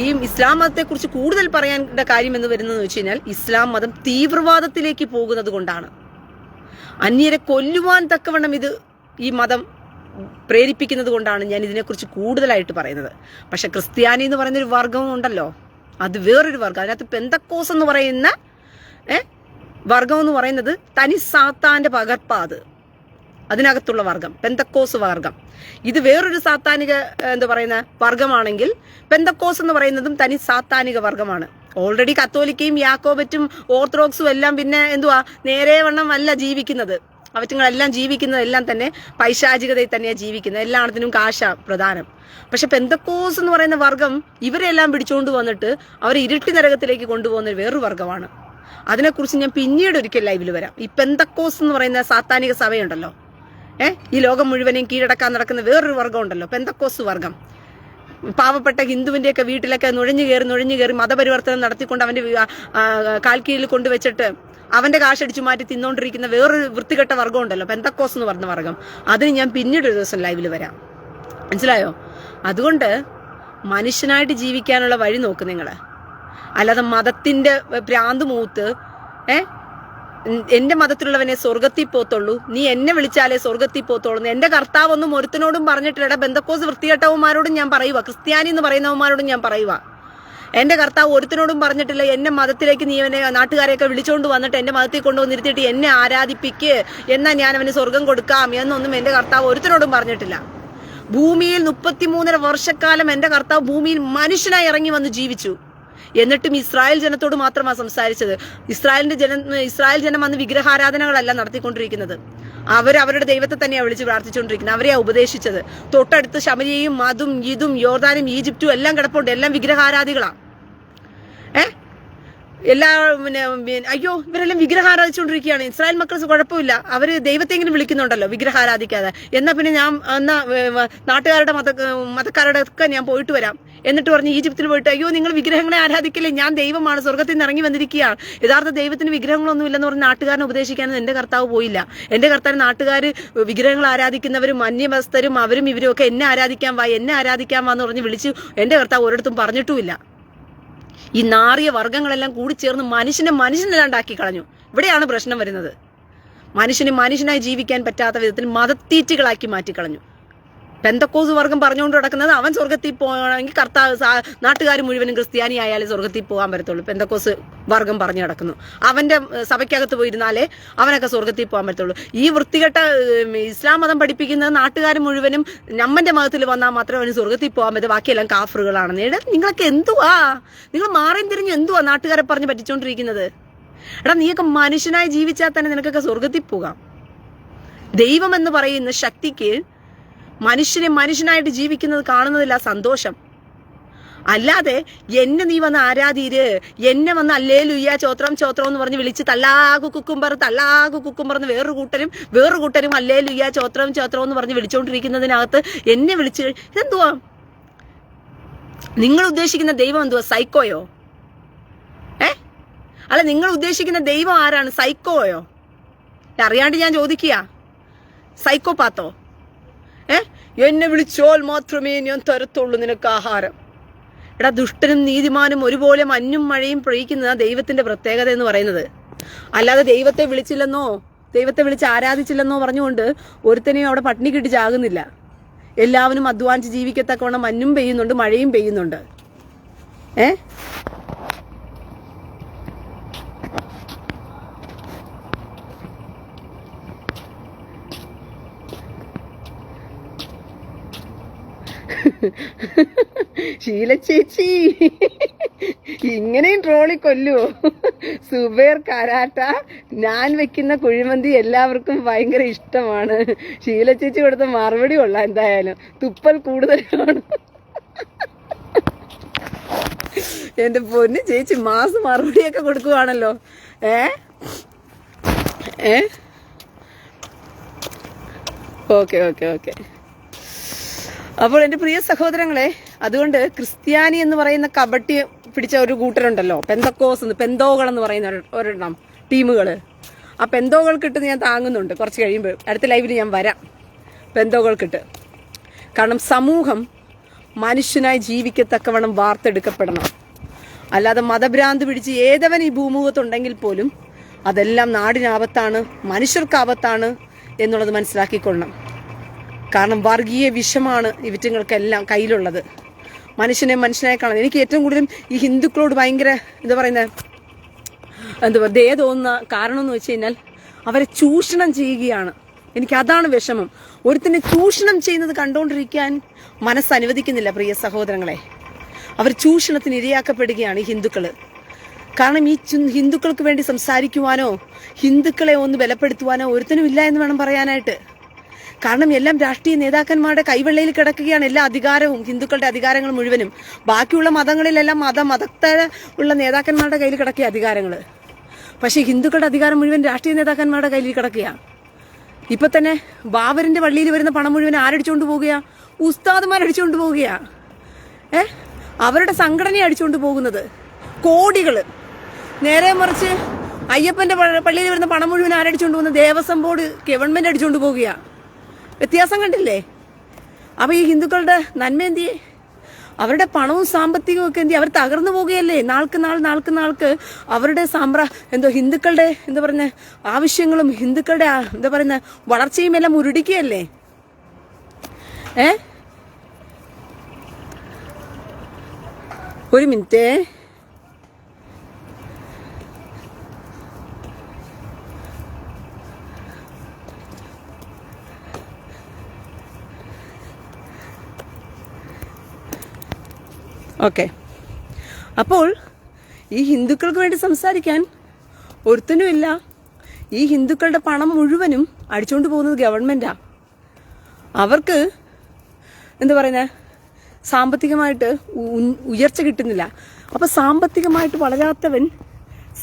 ഈ ഇസ്ലാം മതത്തെക്കുറിച്ച് കൂടുതൽ പറയാനുള്ള കാര്യം എന്ന് വരുന്നതെന്ന് വെച്ച് കഴിഞ്ഞാൽ, ഇസ്ലാം മതം തീവ്രവാദത്തിലേക്ക് പോകുന്നത് കൊണ്ടാണ്. അന്യരെ കൊല്ലുവാൻ തക്കവണ്ണം ഈ മതം പ്രേരിപ്പിക്കുന്നത് കൊണ്ടാണ് ഞാൻ ഇതിനെക്കുറിച്ച് കൂടുതലായിട്ട് പറയുന്നത്. പക്ഷെ ക്രിസ്ത്യാനി എന്ന് പറയുന്നൊരു വർഗവും ഉണ്ടല്ലോ, അത് വേറൊരു വർഗം. അതിനകത്ത് പെന്തക്കോസ് എന്ന് പറയുന്ന വർഗം എന്ന് പറയുന്നത് തനി സാത്താന്റെ പകർപ്പാ. അത് അതിനകത്തുള്ള വർഗം പെന്തക്കോസ് വർഗം. ഇത് വേറൊരു സാത്താനിക എന്താ പറയുന്ന വർഗമാണെങ്കിൽ പെന്തക്കോസ് എന്ന് പറയുന്നതും തനി സാത്താനിക വർഗമാണ്. ഓൾറെഡി കത്തോലിക്കയും യാക്കോബറ്റും ഓർത്തഡോക്സും എല്ലാം പിന്നെ എന്തുവാ നേരെ വണ്ണം അല്ല ജീവിക്കുന്നത്. അവറ്റുങ്ങളെല്ലാം ജീവിക്കുന്നതെല്ലാം തന്നെ പൈശാചികതയിൽ തന്നെയാണ് ജീവിക്കുന്നത്. എല്ലാത്തിനും കാശ പ്രധാനം. പക്ഷെ പെന്തക്കോസ് എന്ന് പറയുന്ന വർഗം ഇവരെല്ലാം പിടിച്ചുകൊണ്ട് വന്നിട്ട് അവരെ ഇരുട്ടി നരകത്തിലേക്ക് കൊണ്ടുപോകുന്ന വേറൊരു വർഗമാണ്. അതിനെക്കുറിച്ച് ഞാൻ പിന്നീട് ഒരിക്കൽ ലൈവിൽ വരാം. ഈ പെന്തക്കോസ് എന്ന് പറയുന്ന സാത്താനിക സഭയുണ്ടല്ലോ, ഈ ലോകം മുഴുവനെയും കീഴടക്കാൻ നടക്കുന്ന വേറൊരു വർഗം ഉണ്ടല്ലോ, പെന്തക്കോസ് വർഗം. പാവപ്പെട്ട ഹിന്ദുവിന്റെയൊക്കെ വീട്ടിലൊക്കെ നുഴഞ്ഞു കയറി മതപരിവർത്തനം നടത്തിക്കൊണ്ട് അവന്റെ കാൽക്കീഴിൽ കൊണ്ടുവച്ചിട്ട് അവന്റെ കാശടിച്ചു മാറ്റി തിന്നോണ്ടിരിക്കുന്ന വേറൊരു വൃത്തികെട്ട വർഗം ഉണ്ടല്ലോ, പെന്തക്കോസ് എന്ന് പറഞ്ഞ വർഗം. അതിന് ഞാൻ പിന്നീട് ഒരു ദിവസം ലൈവിൽ വരാം. മനസ്സിലായോ? അതുകൊണ്ട് മനുഷ്യനായിട്ട് ജീവിക്കാനുള്ള വഴി നോക്ക് നിങ്ങള്. അല്ലാതെ മതത്തിന്റെ ഭ്രാന്ത് മൂത്ത് എന്റെ മതത്തിലുള്ളവനെ സ്വർഗത്തിൽ പോത്തുള്ളൂ, നീ എന്നെ വിളിച്ചാലേ സ്വർഗത്തിൽ പോത്തോളൂ. എന്റെ കർത്താവൊന്നും ഒരുത്തനോടും പറഞ്ഞിട്ടില്ല. ബന്ധക്കോസ് വൃത്തികെട്ടവന്മാരോടും ഞാൻ പറയുക, ക്രിസ്ത്യാനി എന്ന് പറയുന്നവന്മാരോടും ഞാൻ പറയുക, എന്റെ കർത്താവ് ഒരുത്തനോടും പറഞ്ഞിട്ടില്ല എന്നെ മതത്തിലേക്ക് നീ അവനെ നാട്ടുകാരെയൊക്കെ വിളിച്ചോണ്ട് വന്നിട്ട് എന്റെ മതത്തിൽ കൊണ്ടുവന്നിരുത്തിയിട്ട് എന്നെ ആരാധിപ്പിക്ക്, എന്നാ ഞാൻ അവന് സ്വർഗം കൊടുക്കാം എന്നൊന്നും എന്റെ കർത്താവ് ഒരുത്തനോടും പറഞ്ഞിട്ടില്ല. ഭൂമിയിൽ 33.5 വർഷക്കാലം എന്റെ കർത്താവ് ഭൂമിയിൽ മനുഷ്യനായി ഇറങ്ങി വന്ന് ജീവിച്ചു. എന്നിട്ടും ഇസ്രായേൽ ജനത്തോട് മാത്രമാണ് സംസാരിച്ചത്. ഇസ്രായേൽ ജനം വന്ന് വിഗ്രഹാരാധനകളല്ല നടത്തിക്കൊണ്ടിരിക്കുന്നത്. അവരുടെ ദൈവത്തെ തന്നെയാണ് വിളിച്ച് പ്രാർത്ഥിച്ചുകൊണ്ടിരിക്കുന്നത്. അവരെയാ ഉപദേശിച്ചത്. തൊട്ടടുത്ത് ശമരിയയും അതും ഇതും യോർദാനും ഈജിപ്തും എല്ലാം കിടപ്പുണ്ട്. എല്ലാം വിഗ്രഹാരാധികളാണ്. അയ്യോ ഇവരെല്ലാം വിഗ്രഹാരാധിച്ചുകൊണ്ടിരിക്കുകയാണ്. ഇസ്രായേൽ മക്കൾ കുഴപ്പമില്ല, അവര് ദൈവത്തെങ്കിലും വിളിക്കുന്നുണ്ടല്ലോ വിഗ്രഹാരാധിക്കാതെ. എന്നാ പിന്നെ ഞാൻ നാട്ടുകാരുടെ മതക്കാരുടെ ഒക്കെ ഞാൻ പോയിട്ട് വരാം. എന്നിട്ട് പറഞ്ഞ് ഈജിപ്തിൽ പോയിട്ട് അയ്യോ നിങ്ങൾ വിഗ്രഹങ്ങളെ ആരാധിക്കില്ലേ, ഞാൻ ദൈവമാണ്, സ്വർഗത്തിൽ നിന്ന് ഇറങ്ങി വന്നിരിക്കുകയാണ്, യഥാർത്ഥ ദൈവത്തിന് വിഗ്രഹങ്ങളൊന്നും ഇല്ലെന്ന് പറഞ്ഞ് നാട്ടുകാരനെ ഉപദേശിക്കാനും എന്റെ കർത്താവ് പോയില്ല. എന്റെ കർത്താവ് നാട്ടുകാർ വിഗ്രഹങ്ങൾ ആരാധിക്കുന്നവരും അന്യമതസ്ഥരും അവരും ഇവരും ഒക്കെ എന്നെ ആരാധിക്കാൻ വാ എന്ന് പറഞ്ഞ് വിളിച്ച് എന്റെ കർത്താവ് ഒരിടത്തും പറഞ്ഞിട്ടുമില്ല. ഈ നാറിയ വർഗങ്ങളെല്ലാം കൂടി ചേർന്ന് മനുഷ്യനല്ലാണ്ടാക്കി കളഞ്ഞു. ഇവിടെയാണ് പ്രശ്നം വരുന്നത്. മനുഷ്യനായി ജീവിക്കാൻ പറ്റാത്ത വിധത്തിൽ മതത്തീറ്റുകളാക്കി മാറ്റിക്കളഞ്ഞു. പെന്തക്കോസ് വർഗം പറഞ്ഞുകൊണ്ട് നടക്കുന്നത് അവൻ സ്വർഗത്തിൽ പോകണമെങ്കിൽ നാട്ടുകാർ മുഴുവനും ക്രിസ്ത്യാനി ആയാലും സ്വർഗത്തിൽ പോകാൻ പറ്റത്തുള്ളൂ. പെന്തക്കോസ് വർഗം പറഞ്ഞു നടക്കുന്നു. അവന്റെ സഭയ്ക്കകത്ത് പോയിരുന്നാലേ അവനൊക്കെ സ്വർഗത്തിൽ പോകാൻ പറ്റത്തുള്ളൂ. ഈ വൃത്തികെട്ട ഇസ്ലാം മതം പഠിപ്പിക്കുന്നത് നാട്ടുകാർ മുഴുവനും നമ്മന്റെ മതത്തിൽ വന്നാൽ മാത്രമേ അവന് സ്വർഗത്തിൽ പോകാൻ പറ്റൂ, ബാക്കിയെല്ലാം കാഫറുകളാണെന്ന്. നിങ്ങളൊക്കെ എന്തുവാ, നിങ്ങൾ മാറിയും തിരിഞ്ഞു എന്തുവാ നാട്ടുകാരെ പറഞ്ഞ് പറ്റിച്ചോണ്ടിരിക്കുന്നത്? നീയൊക്കെ മനുഷ്യനായി ജീവിച്ചാൽ തന്നെ നിനക്കൊക്കെ സ്വർഗത്തിൽ പോകാം. ദൈവം എന്ന് പറയുന്ന ശക്തിക്ക് മനുഷ്യനായിട്ട് ജീവിക്കുന്നത് കാണുന്നതില്ല സന്തോഷം. അല്ലാതെ എന്നെ നീ വന്ന് ആരാധീര്, എന്നെ വന്ന് അല്ലേലുയ്യ ചോത്രം എന്ന് പറഞ്ഞ് വിളിച്ച് തല്ലാകു കുക്കുംബർ എന്ന് വേറൊരു കൂട്ടരും അല്ലേലുയ്യ ചോത്രം എന്ന് പറഞ്ഞ് വിളിച്ചോണ്ടിരിക്കുന്നതിനകത്ത് എന്നെ വിളിച്ച് ഇതെന്തുവാ? നിങ്ങൾ ഉദ്ദേശിക്കുന്ന ദൈവം എന്തുവാ? സൈക്കോയോ? അല്ല, നിങ്ങൾ ഉദ്ദേശിക്കുന്ന ദൈവം ആരാണ്? സൈക്കോയോ? അറിയാണ്ട് ഞാൻ ചോദിക്കുക, സൈക്കോപാത്തോ? എന്നെ വിളിച്ചോൽ മാത്രമേ ഞാൻ തരത്തുള്ളൂ നിനക്ക് ആഹാരം. ദുഷ്ടനും നീതിമാനും ഒരുപോലെ മഞ്ഞും മഴയും പൊഴിക്കുന്ന ദൈവത്തിന്റെ പ്രത്യേകത എന്ന് പറയുന്നത്. അല്ലാതെ ദൈവത്തെ വിളിച്ച് ആരാധിച്ചില്ലെന്നോ പറഞ്ഞുകൊണ്ട് ഒരുത്തനെയും അവിടെ പട്ടിണി കിട്ടി ചാകുന്നില്ല. എല്ലാവരും അധ്വാനിച്ച് ജീവിക്കത്തക്കവണ്ണം മഞ്ഞും പെയ്യുന്നുണ്ട്, മഴയും പെയ്യുന്നുണ്ട്. ശീല ചേച്ചി ഇങ്ങനെയും ട്രോളി കൊല്ലുവോ? സുബേർ കരാട്ട, ഞാൻ വെക്കുന്ന കുഴിമന്തി എല്ലാവർക്കും ഭയങ്കര ഇഷ്ടമാണ്. ശീല ചേച്ചി കൊടുത്ത മറുപടി കൊള്ളാം. എന്തായാലും തുപ്പൽ കൂടുതലാണ്. എന്റെ പൊന്ന് ചേച്ചി മാസം മറുപടിയൊക്കെ കൊടുക്കുവാണല്ലോ. ഓക്കെ. അപ്പോൾ എൻ്റെ പ്രിയ സഹോദരങ്ങളെ, അതുകൊണ്ട് ക്രിസ്ത്യാനി എന്ന് പറയുന്ന കബട്ടി പിടിച്ച ഒരു കൂട്ടരുണ്ടല്ലോ, പെന്തോകൾ എന്ന് പറയുന്ന ഒരെണ്ണം ടീമുകൾ. ആ പെന്തോകൾക്കിട്ട് ഞാൻ താങ്ങുന്നുണ്ട്. കുറച്ച് കഴിയുമ്പോൾ അടുത്ത ലൈവിൽ ഞാൻ വരാം. പെന്തോകൾക്കിട്ട്, കാരണം സമൂഹം മനുഷ്യനായി ജീവിക്കത്തക്കവണ്ണം വാർത്തെടുക്കപ്പെടണം. അല്ലാതെ മതഭ്രാന്ത് പിടിച്ച് ഏതവൻ ഈ ഭൂമുഖത്തുണ്ടെങ്കിൽ പോലും അതെല്ലാം നാടിനാപത്താണ്, മനുഷ്യർക്ക് ആപത്താണ് എന്നുള്ളത് മനസ്സിലാക്കിക്കൊള്ളണം. കാരണം വർഗീയ വിഷമാണ് ഇവറ്റുങ്ങൾക്കെല്ലാം കയ്യിലുള്ളത്. മനുഷ്യനായി കാണാൻ എനിക്ക് ഏറ്റവും കൂടുതലും ഈ ഹിന്ദുക്കളോട് ഭയങ്കര ദയ തോന്നുന്ന കാരണം എന്ന് വെച്ച് കഴിഞ്ഞാൽ അവരെ ചൂഷണം ചെയ്യുകയാണ്. എനിക്ക് അതാണ് വിഷമം. ഒരുത്തിനെ ചൂഷണം ചെയ്യുന്നത് കണ്ടുകൊണ്ടിരിക്കാൻ മനസ്സനുവദിക്കുന്നില്ല പ്രിയ സഹോദരങ്ങളെ. അവർ ചൂഷണത്തിന് ഇരയാക്കപ്പെടുകയാണ് ഈ ഹിന്ദുക്കള്. കാരണം ഈ ഹിന്ദുക്കൾക്ക് വേണ്ടി സംസാരിക്കുവാനോ ഹിന്ദുക്കളെ ഒന്ന് ബലപ്പെടുത്തുവാനോ ഒരുത്തനും ഇല്ല എന്ന് വേണം പറയാനായിട്ട്. കാരണം എല്ലാം രാഷ്ട്രീയ നേതാക്കന്മാരുടെ കൈവെള്ളയിൽ കിടക്കുകയാണ് എല്ലാ അധികാരവും, ഹിന്ദുക്കളുടെ അധികാരങ്ങൾ മുഴുവനും. ബാക്കിയുള്ള മതങ്ങളിലെല്ലാം മതത്തര ഉള്ള നേതാക്കന്മാരുടെ കയ്യിൽ കിടക്കുക അധികാരങ്ങൾ. പക്ഷേ ഹിന്ദുക്കളുടെ അധികാരം മുഴുവൻ രാഷ്ട്രീയ നേതാക്കന്മാരുടെ കയ്യിൽ കിടക്കുകയാണ്. ഇപ്പൊ തന്നെ ബാബറിന്റെ പള്ളിയിൽ വരുന്ന പണം മുഴുവൻ ആരടിച്ചുകൊണ്ട് പോവുകയാ? ഉസ്താദുമാരടിച്ചുകൊണ്ട് പോവുകയാ. അവരുടെ സംഘടന അടിച്ചുകൊണ്ട് പോകുന്നത് കോടികള്. നേരെ മറിച്ച് അയ്യപ്പന്റെ പള്ളിയിൽ വരുന്ന പണം മുഴുവൻ ആരടിച്ചുകൊണ്ട് പോകുന്നത്? ദേവസ്വം ബോർഡ്, ഗവൺമെന്റ് അടിച്ചുകൊണ്ട് പോവുകയാ. വ്യത്യാസം കണ്ടില്ലേ? അപ്പൊ ഈ ഹിന്ദുക്കളുടെ നന്മ എന്തിയെ? അവരുടെ പണവും സാമ്പത്തികവും ഒക്കെ എന്തിയെ? അവർ തകർന്നു പോവുകയല്ലേ നാൾക്ക് നാൾക്ക്. അവരുടെ ഹിന്ദുക്കളുടെ ആവശ്യങ്ങളും ഹിന്ദുക്കളുടെ വളർച്ചയും എല്ലാം മുരടിക്കുകയല്ലേ. ഒരു മിനിറ്റ്. ഓക്കെ, അപ്പോൾ ഈ ഹിന്ദുക്കൾക്ക് വേണ്ടി സംസാരിക്കാൻ ഒരുത്തനുമില്ല. ഈ ഹിന്ദുക്കളുടെ പണം മുഴുവനും അടിച്ചുകൊണ്ട് പോകുന്നത് ഗവൺമെന്റാ. അവർക്ക് സാമ്പത്തികമായിട്ട് ഉയർച്ച കിട്ടുന്നില്ല. അപ്പൊ സാമ്പത്തികമായിട്ട് വളരാത്തവൻ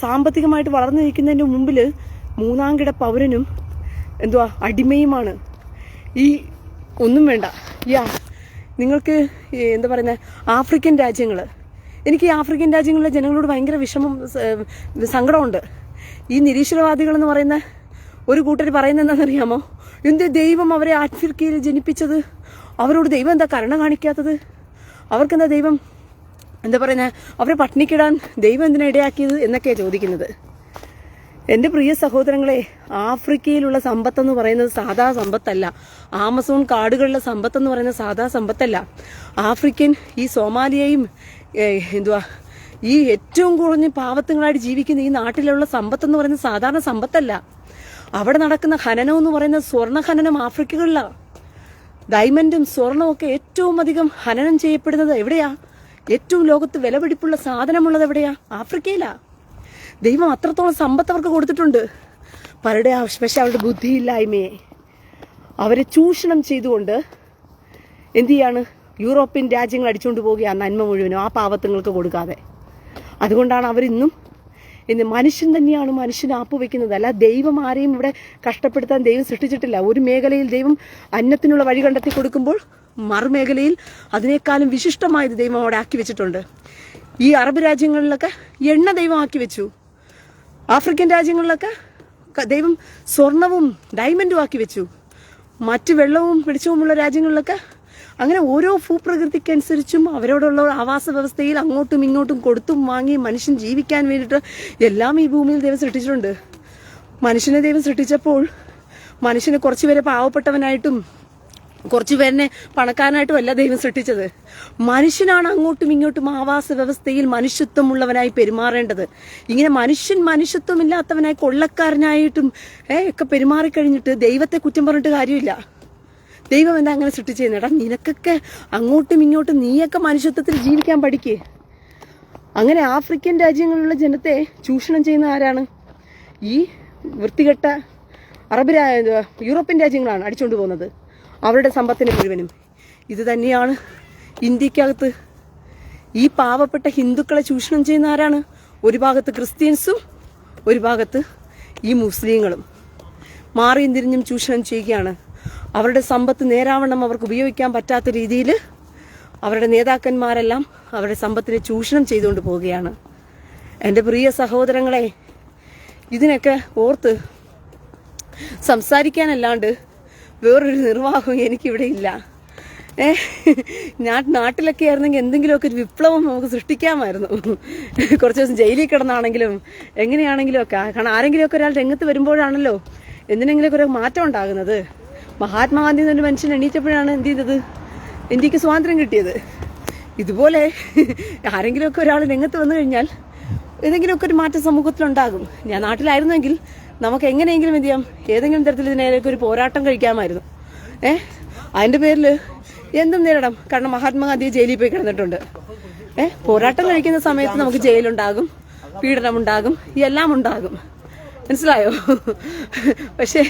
സാമ്പത്തികമായിട്ട് വളർന്നു നിൽക്കുന്നതിന്റെ മുമ്പിൽ മൂന്നാംകിട പൗരനും അടിമയുമാണ്. ഈ ഒന്നും വേണ്ട. നിങ്ങൾക്ക് ആഫ്രിക്കൻ രാജ്യങ്ങൾ, എനിക്ക് ഈ ആഫ്രിക്കൻ രാജ്യങ്ങളിലെ ജനങ്ങളോട് ഭയങ്കര സങ്കടമുണ്ട്. ഈ നിരീശ്വരവാദികൾ എന്ന് പറയുന്ന ഒരു കൂട്ടർ പറയുന്നത് എന്താണെന്നറിയാമോ? എന്ത് ദൈവം അവരെ ആഫ്രിക്കയിൽ ജനിപ്പിച്ചത്? അവരോട് ദൈവം എന്താ കരുണ കാണിക്കാത്തത്? അവർക്കെന്താ ദൈവം അവരെ പട്ടിണിക്കിടാൻ ദൈവം എന്തിനാ ഇടയാക്കിയത് എന്നൊക്കെയാണ് ചോദിക്കുന്നത്. എൻ്റെ പ്രിയ സഹോദരങ്ങളെ, ആഫ്രിക്കയിലുള്ള സമ്പത്തെന്ന് പറയുന്നത് സാധാ സമ്പത്തല്ല. ആമസോൺ കാടുകളിലെ സമ്പത്തെന്ന് പറയുന്നത് സാധാ സമ്പത്തല്ല. ആഫ്രിക്കൻ ഈ സോമാലിയയും ഈ ഏറ്റവും കുറഞ്ഞ പാവത്തുങ്ങളായിട്ട് ജീവിക്കുന്ന ഈ നാട്ടിലുള്ള സമ്പത്തെന്ന് പറയുന്നത് സാധാരണ സമ്പത്തല്ല. അവിടെ നടക്കുന്ന ഖനനം എന്ന് പറയുന്നത് സ്വർണ്ണ ഖനനം ആഫ്രിക്കകളിലാണ്. ഡയമണ്ടും സ്വർണവും ഒക്കെ ഏറ്റവും അധികം ഖനനം ചെയ്യപ്പെടുന്നത് എവിടെയാ? ഏറ്റവും ലോകത്ത് വിലപിടിപ്പുള്ള സാധനമുള്ളത് എവിടെയാ? ആഫ്രിക്കയിലാ. ദൈവം അത്രത്തോളം സമ്പത്ത് അവർക്ക് കൊടുത്തിട്ടുണ്ട്. പക്ഷെ അവരുടെ ബുദ്ധിയില്ലായ്മയെ അവരെ ചൂഷണം ചെയ്തുകൊണ്ട് എന്ത് ചെയ്യാണ്? യൂറോപ്യൻ രാജ്യങ്ങൾ അടിച്ചുകൊണ്ട് പോവുകയാണ് നന്മ മുഴുവനും ആ പാവത്തുങ്ങൾക്ക് കൊടുക്കാതെ. അതുകൊണ്ടാണ് അവരിന്നും മനുഷ്യൻ തന്നെയാണ് മനുഷ്യന് ആപ്പ് വെക്കുന്നത്. അല്ല, ദൈവം ആരെയും ഇവിടെ കഷ്ടപ്പെടുത്താൻ ദൈവം സൃഷ്ടിച്ചിട്ടില്ല. ഒരു മേഖലയിൽ ദൈവം അന്നത്തിനുള്ള വഴി കണ്ടെത്തി കൊടുക്കുമ്പോൾ മറുമേഖലയിൽ അതിനേക്കാളും വിശിഷ്ടമായത് ദൈവം അവിടെ ആക്കി വെച്ചിട്ടുണ്ട്. ഈ അറബ് രാജ്യങ്ങളിലൊക്കെ എണ്ണ ദൈവം ആക്കി വെച്ചു. ആഫ്രിക്കൻ രാജ്യങ്ങളിലൊക്കെ ദൈവം സ്വർണവും ഡയമണ്ടും ആക്കി വെച്ചു. മറ്റ് വെള്ളവും വെളിച്ചവുമുള്ള രാജ്യങ്ങളിലൊക്കെ അങ്ങനെ ഓരോ ഭൂപ്രകൃതിക്കനുസരിച്ചും അവരോടുള്ള ആവാസ വ്യവസ്ഥയിൽ അങ്ങോട്ടും ഇങ്ങോട്ടും കൊടുത്തും വാങ്ങി മനുഷ്യൻ ജീവിക്കാൻ വേണ്ടിയിട്ട് എല്ലാം ഈ ഭൂമിയിൽ ദൈവം സൃഷ്ടിച്ചിട്ടുണ്ട്. മനുഷ്യനെ ദൈവം സൃഷ്ടിച്ചപ്പോൾ മനുഷ്യനെ കുറച്ചുപേരെ പാവപ്പെട്ടവനായിട്ടും കുറച്ചുപേരെ പണക്കാരനായിട്ടും അല്ല ദൈവം സൃഷ്ടിച്ചത്. മനുഷ്യനാണ് അങ്ങോട്ടും ഇങ്ങോട്ടും ആവാസ വ്യവസ്ഥയിൽ മനുഷ്യത്വമുള്ളവനായി പെരുമാറേണ്ടത്. ഇങ്ങനെ മനുഷ്യത്വം ഇല്ലാത്തവനായി കൊള്ളക്കാരനായിട്ടും ഒക്കെ പെരുമാറിക്കഴിഞ്ഞിട്ട് ദൈവത്തെ കുറ്റം പറഞ്ഞിട്ട് കാര്യമില്ല. ദൈവം എന്താ അങ്ങനെ സൃഷ്ടിച്ചേടാ? നിനക്കൊക്കെ അങ്ങോട്ടും ഇങ്ങോട്ടും നീയൊക്കെ മനുഷ്യത്വത്തിൽ ജീവിക്കാൻ പഠിക്കേ. അങ്ങനെ ആഫ്രിക്കൻ രാജ്യങ്ങളിലുള്ള ജനത്തെ ചൂഷണം ചെയ്യുന്ന ആരാണ്? ഈ വൃത്തികെട്ട യൂറോപ്യൻ രാജ്യങ്ങളാണ് അടിച്ചുകൊണ്ട് പോകുന്നത് അവരുടെ സമ്പത്തിന് മുഴുവനും. ഇത് തന്നെയാണ് ഇന്ത്യക്കകത്ത് ഈ പാവപ്പെട്ട ഹിന്ദുക്കളെ ചൂഷണം ചെയ്യുന്ന ആരാണ്? ഒരു ഭാഗത്ത് ക്രിസ്ത്യൻസും ഒരു ഭാഗത്ത് ഈ മുസ്ലിങ്ങളും മാറിയും തിരിഞ്ഞും ചൂഷണം ചെയ്യുകയാണ്. അവരുടെ സമ്പത്ത് നേരാവണ്ണം അവർക്ക് ഉപയോഗിക്കാൻ പറ്റാത്ത രീതിയിൽ അവരുടെ നേതാക്കന്മാരെല്ലാം അവരുടെ സമ്പത്തിനെ ചൂഷണം ചെയ്തുകൊണ്ട് പോവുകയാണ്. എൻ്റെ പ്രിയ സഹോദരങ്ങളെ, ഇതിനൊക്കെ ഓർത്ത് സംസാരിക്കാനല്ലാണ്ട് വേറൊരു നിർവാഹവും എനിക്കിവിടെ ഇല്ല. നാട്ടിലൊക്കെ ആയിരുന്നെങ്കിൽ എന്തെങ്കിലുമൊക്കെ ഒരു വിപ്ലവം നമുക്ക് സൃഷ്ടിക്കാമായിരുന്നു. കുറച്ച് ദിവസം ജയിലിൽ കിടന്നാണെങ്കിലും എങ്ങനെയാണെങ്കിലും ഒക്കെ. കാരണം ആരെങ്കിലുമൊക്കെ ഒരാൾ രംഗത്ത് വരുമ്പോഴാണല്ലോ എന്തിനെങ്കിലുമൊക്കെ ഒരു മാറ്റം ഉണ്ടാകുന്നത്. മഹാത്മാഗാന്ധി എന്നൊരു മനുഷ്യൻ എണീറ്റപ്പോഴാണ് എന്ത് ചെയ്തത്? ഇന്ത്യക്ക് സ്വാതന്ത്ര്യം കിട്ടിയത്. ഇതുപോലെ ആരെങ്കിലുമൊക്കെ ഒരാൾ രംഗത്ത് വന്നു കഴിഞ്ഞാൽ ഏതെങ്കിലുമൊക്കെ ഒരു മാറ്റം സമൂഹത്തിലുണ്ടാകും. ഞാൻ നാട്ടിലായിരുന്നെങ്കിൽ നമുക്ക് എങ്ങനെയെങ്കിലും എന്ത് ചെയ്യാം, ഏതെങ്കിലും തരത്തിൽ ഇതിനേക്ക് ഒരു പോരാട്ടം കഴിക്കാമായിരുന്നു. അതിന്റെ പേരിൽ എന്തും നേരിടാം. കാരണം മഹാത്മാഗാന്ധി ജയിലിൽ പോയി കിടന്നിട്ടുണ്ട്. പോരാട്ടം കഴിക്കുന്ന സമയത്ത് നമുക്ക് ജയിലുണ്ടാകും, പീഡനമുണ്ടാകും, എല്ലാം ഉണ്ടാകും. മനസ്സിലായോ? പക്ഷേ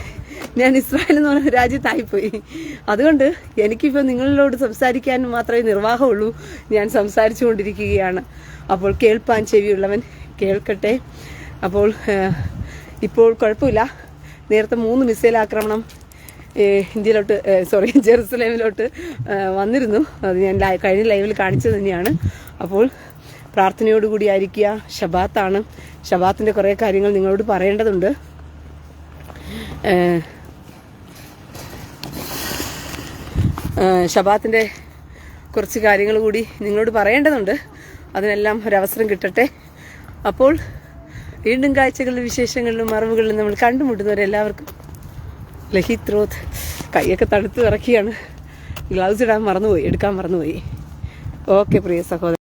ഞാൻ ഇസ്രായേൽ എന്ന് പറഞ്ഞ രാജ്യത്തായിപ്പോയി. അതുകൊണ്ട് എനിക്കിപ്പോൾ നിങ്ങളോട് സംസാരിക്കാൻ മാത്രമേ നിർവാഹമുള്ളൂ. ഞാൻ സംസാരിച്ചു കൊണ്ടിരിക്കുകയാണ്. അപ്പോൾ കേൾപ്പാൻ ചെവിയുള്ളവൻ കേൾക്കട്ടെ. അപ്പോൾ ഇപ്പോൾ കുഴപ്പമില്ല. നേരത്തെ 3 മിസൈൽ ആക്രമണം ഇന്ത്യയിലോട്ട് ജെറുസലേമിലോട്ട് വന്നിരുന്നു. അത് ഞാൻ കഴിഞ്ഞ ലൈവിൽ കാണിച്ചത് തന്നെയാണ്. അപ്പോൾ പ്രാർത്ഥനയോടുകൂടി ആയിരിക്കുക. ഷബാത്താണ്. ഷബാത്തിൻ്റെ കുറേ കാര്യങ്ങൾ നിങ്ങളോട് പറയേണ്ടതുണ്ട്. ഷബാത്തിൻ്റെ കുറച്ച് കാര്യങ്ങൾ കൂടി നിങ്ങളോട് പറയേണ്ടതുണ്ട്. അതിനെല്ലാം ഒരവസരം കിട്ടട്ടെ. അപ്പോൾ വീണ്ടും കാഴ്ചകളിലും വിശേഷങ്ങളിലും അറിവുകളിലും നമ്മൾ കണ്ടുമുട്ടുന്നവരെല്ലാവർക്കും ലഹിത്രോത്ത്. കൈയൊക്കെ തണുത്ത് ഇറക്കിയാണ്. ഗ്ലൗസ് എടുക്കാൻ മറന്നുപോയി. ഓക്കെ പ്രിയ സഹോദരൻ.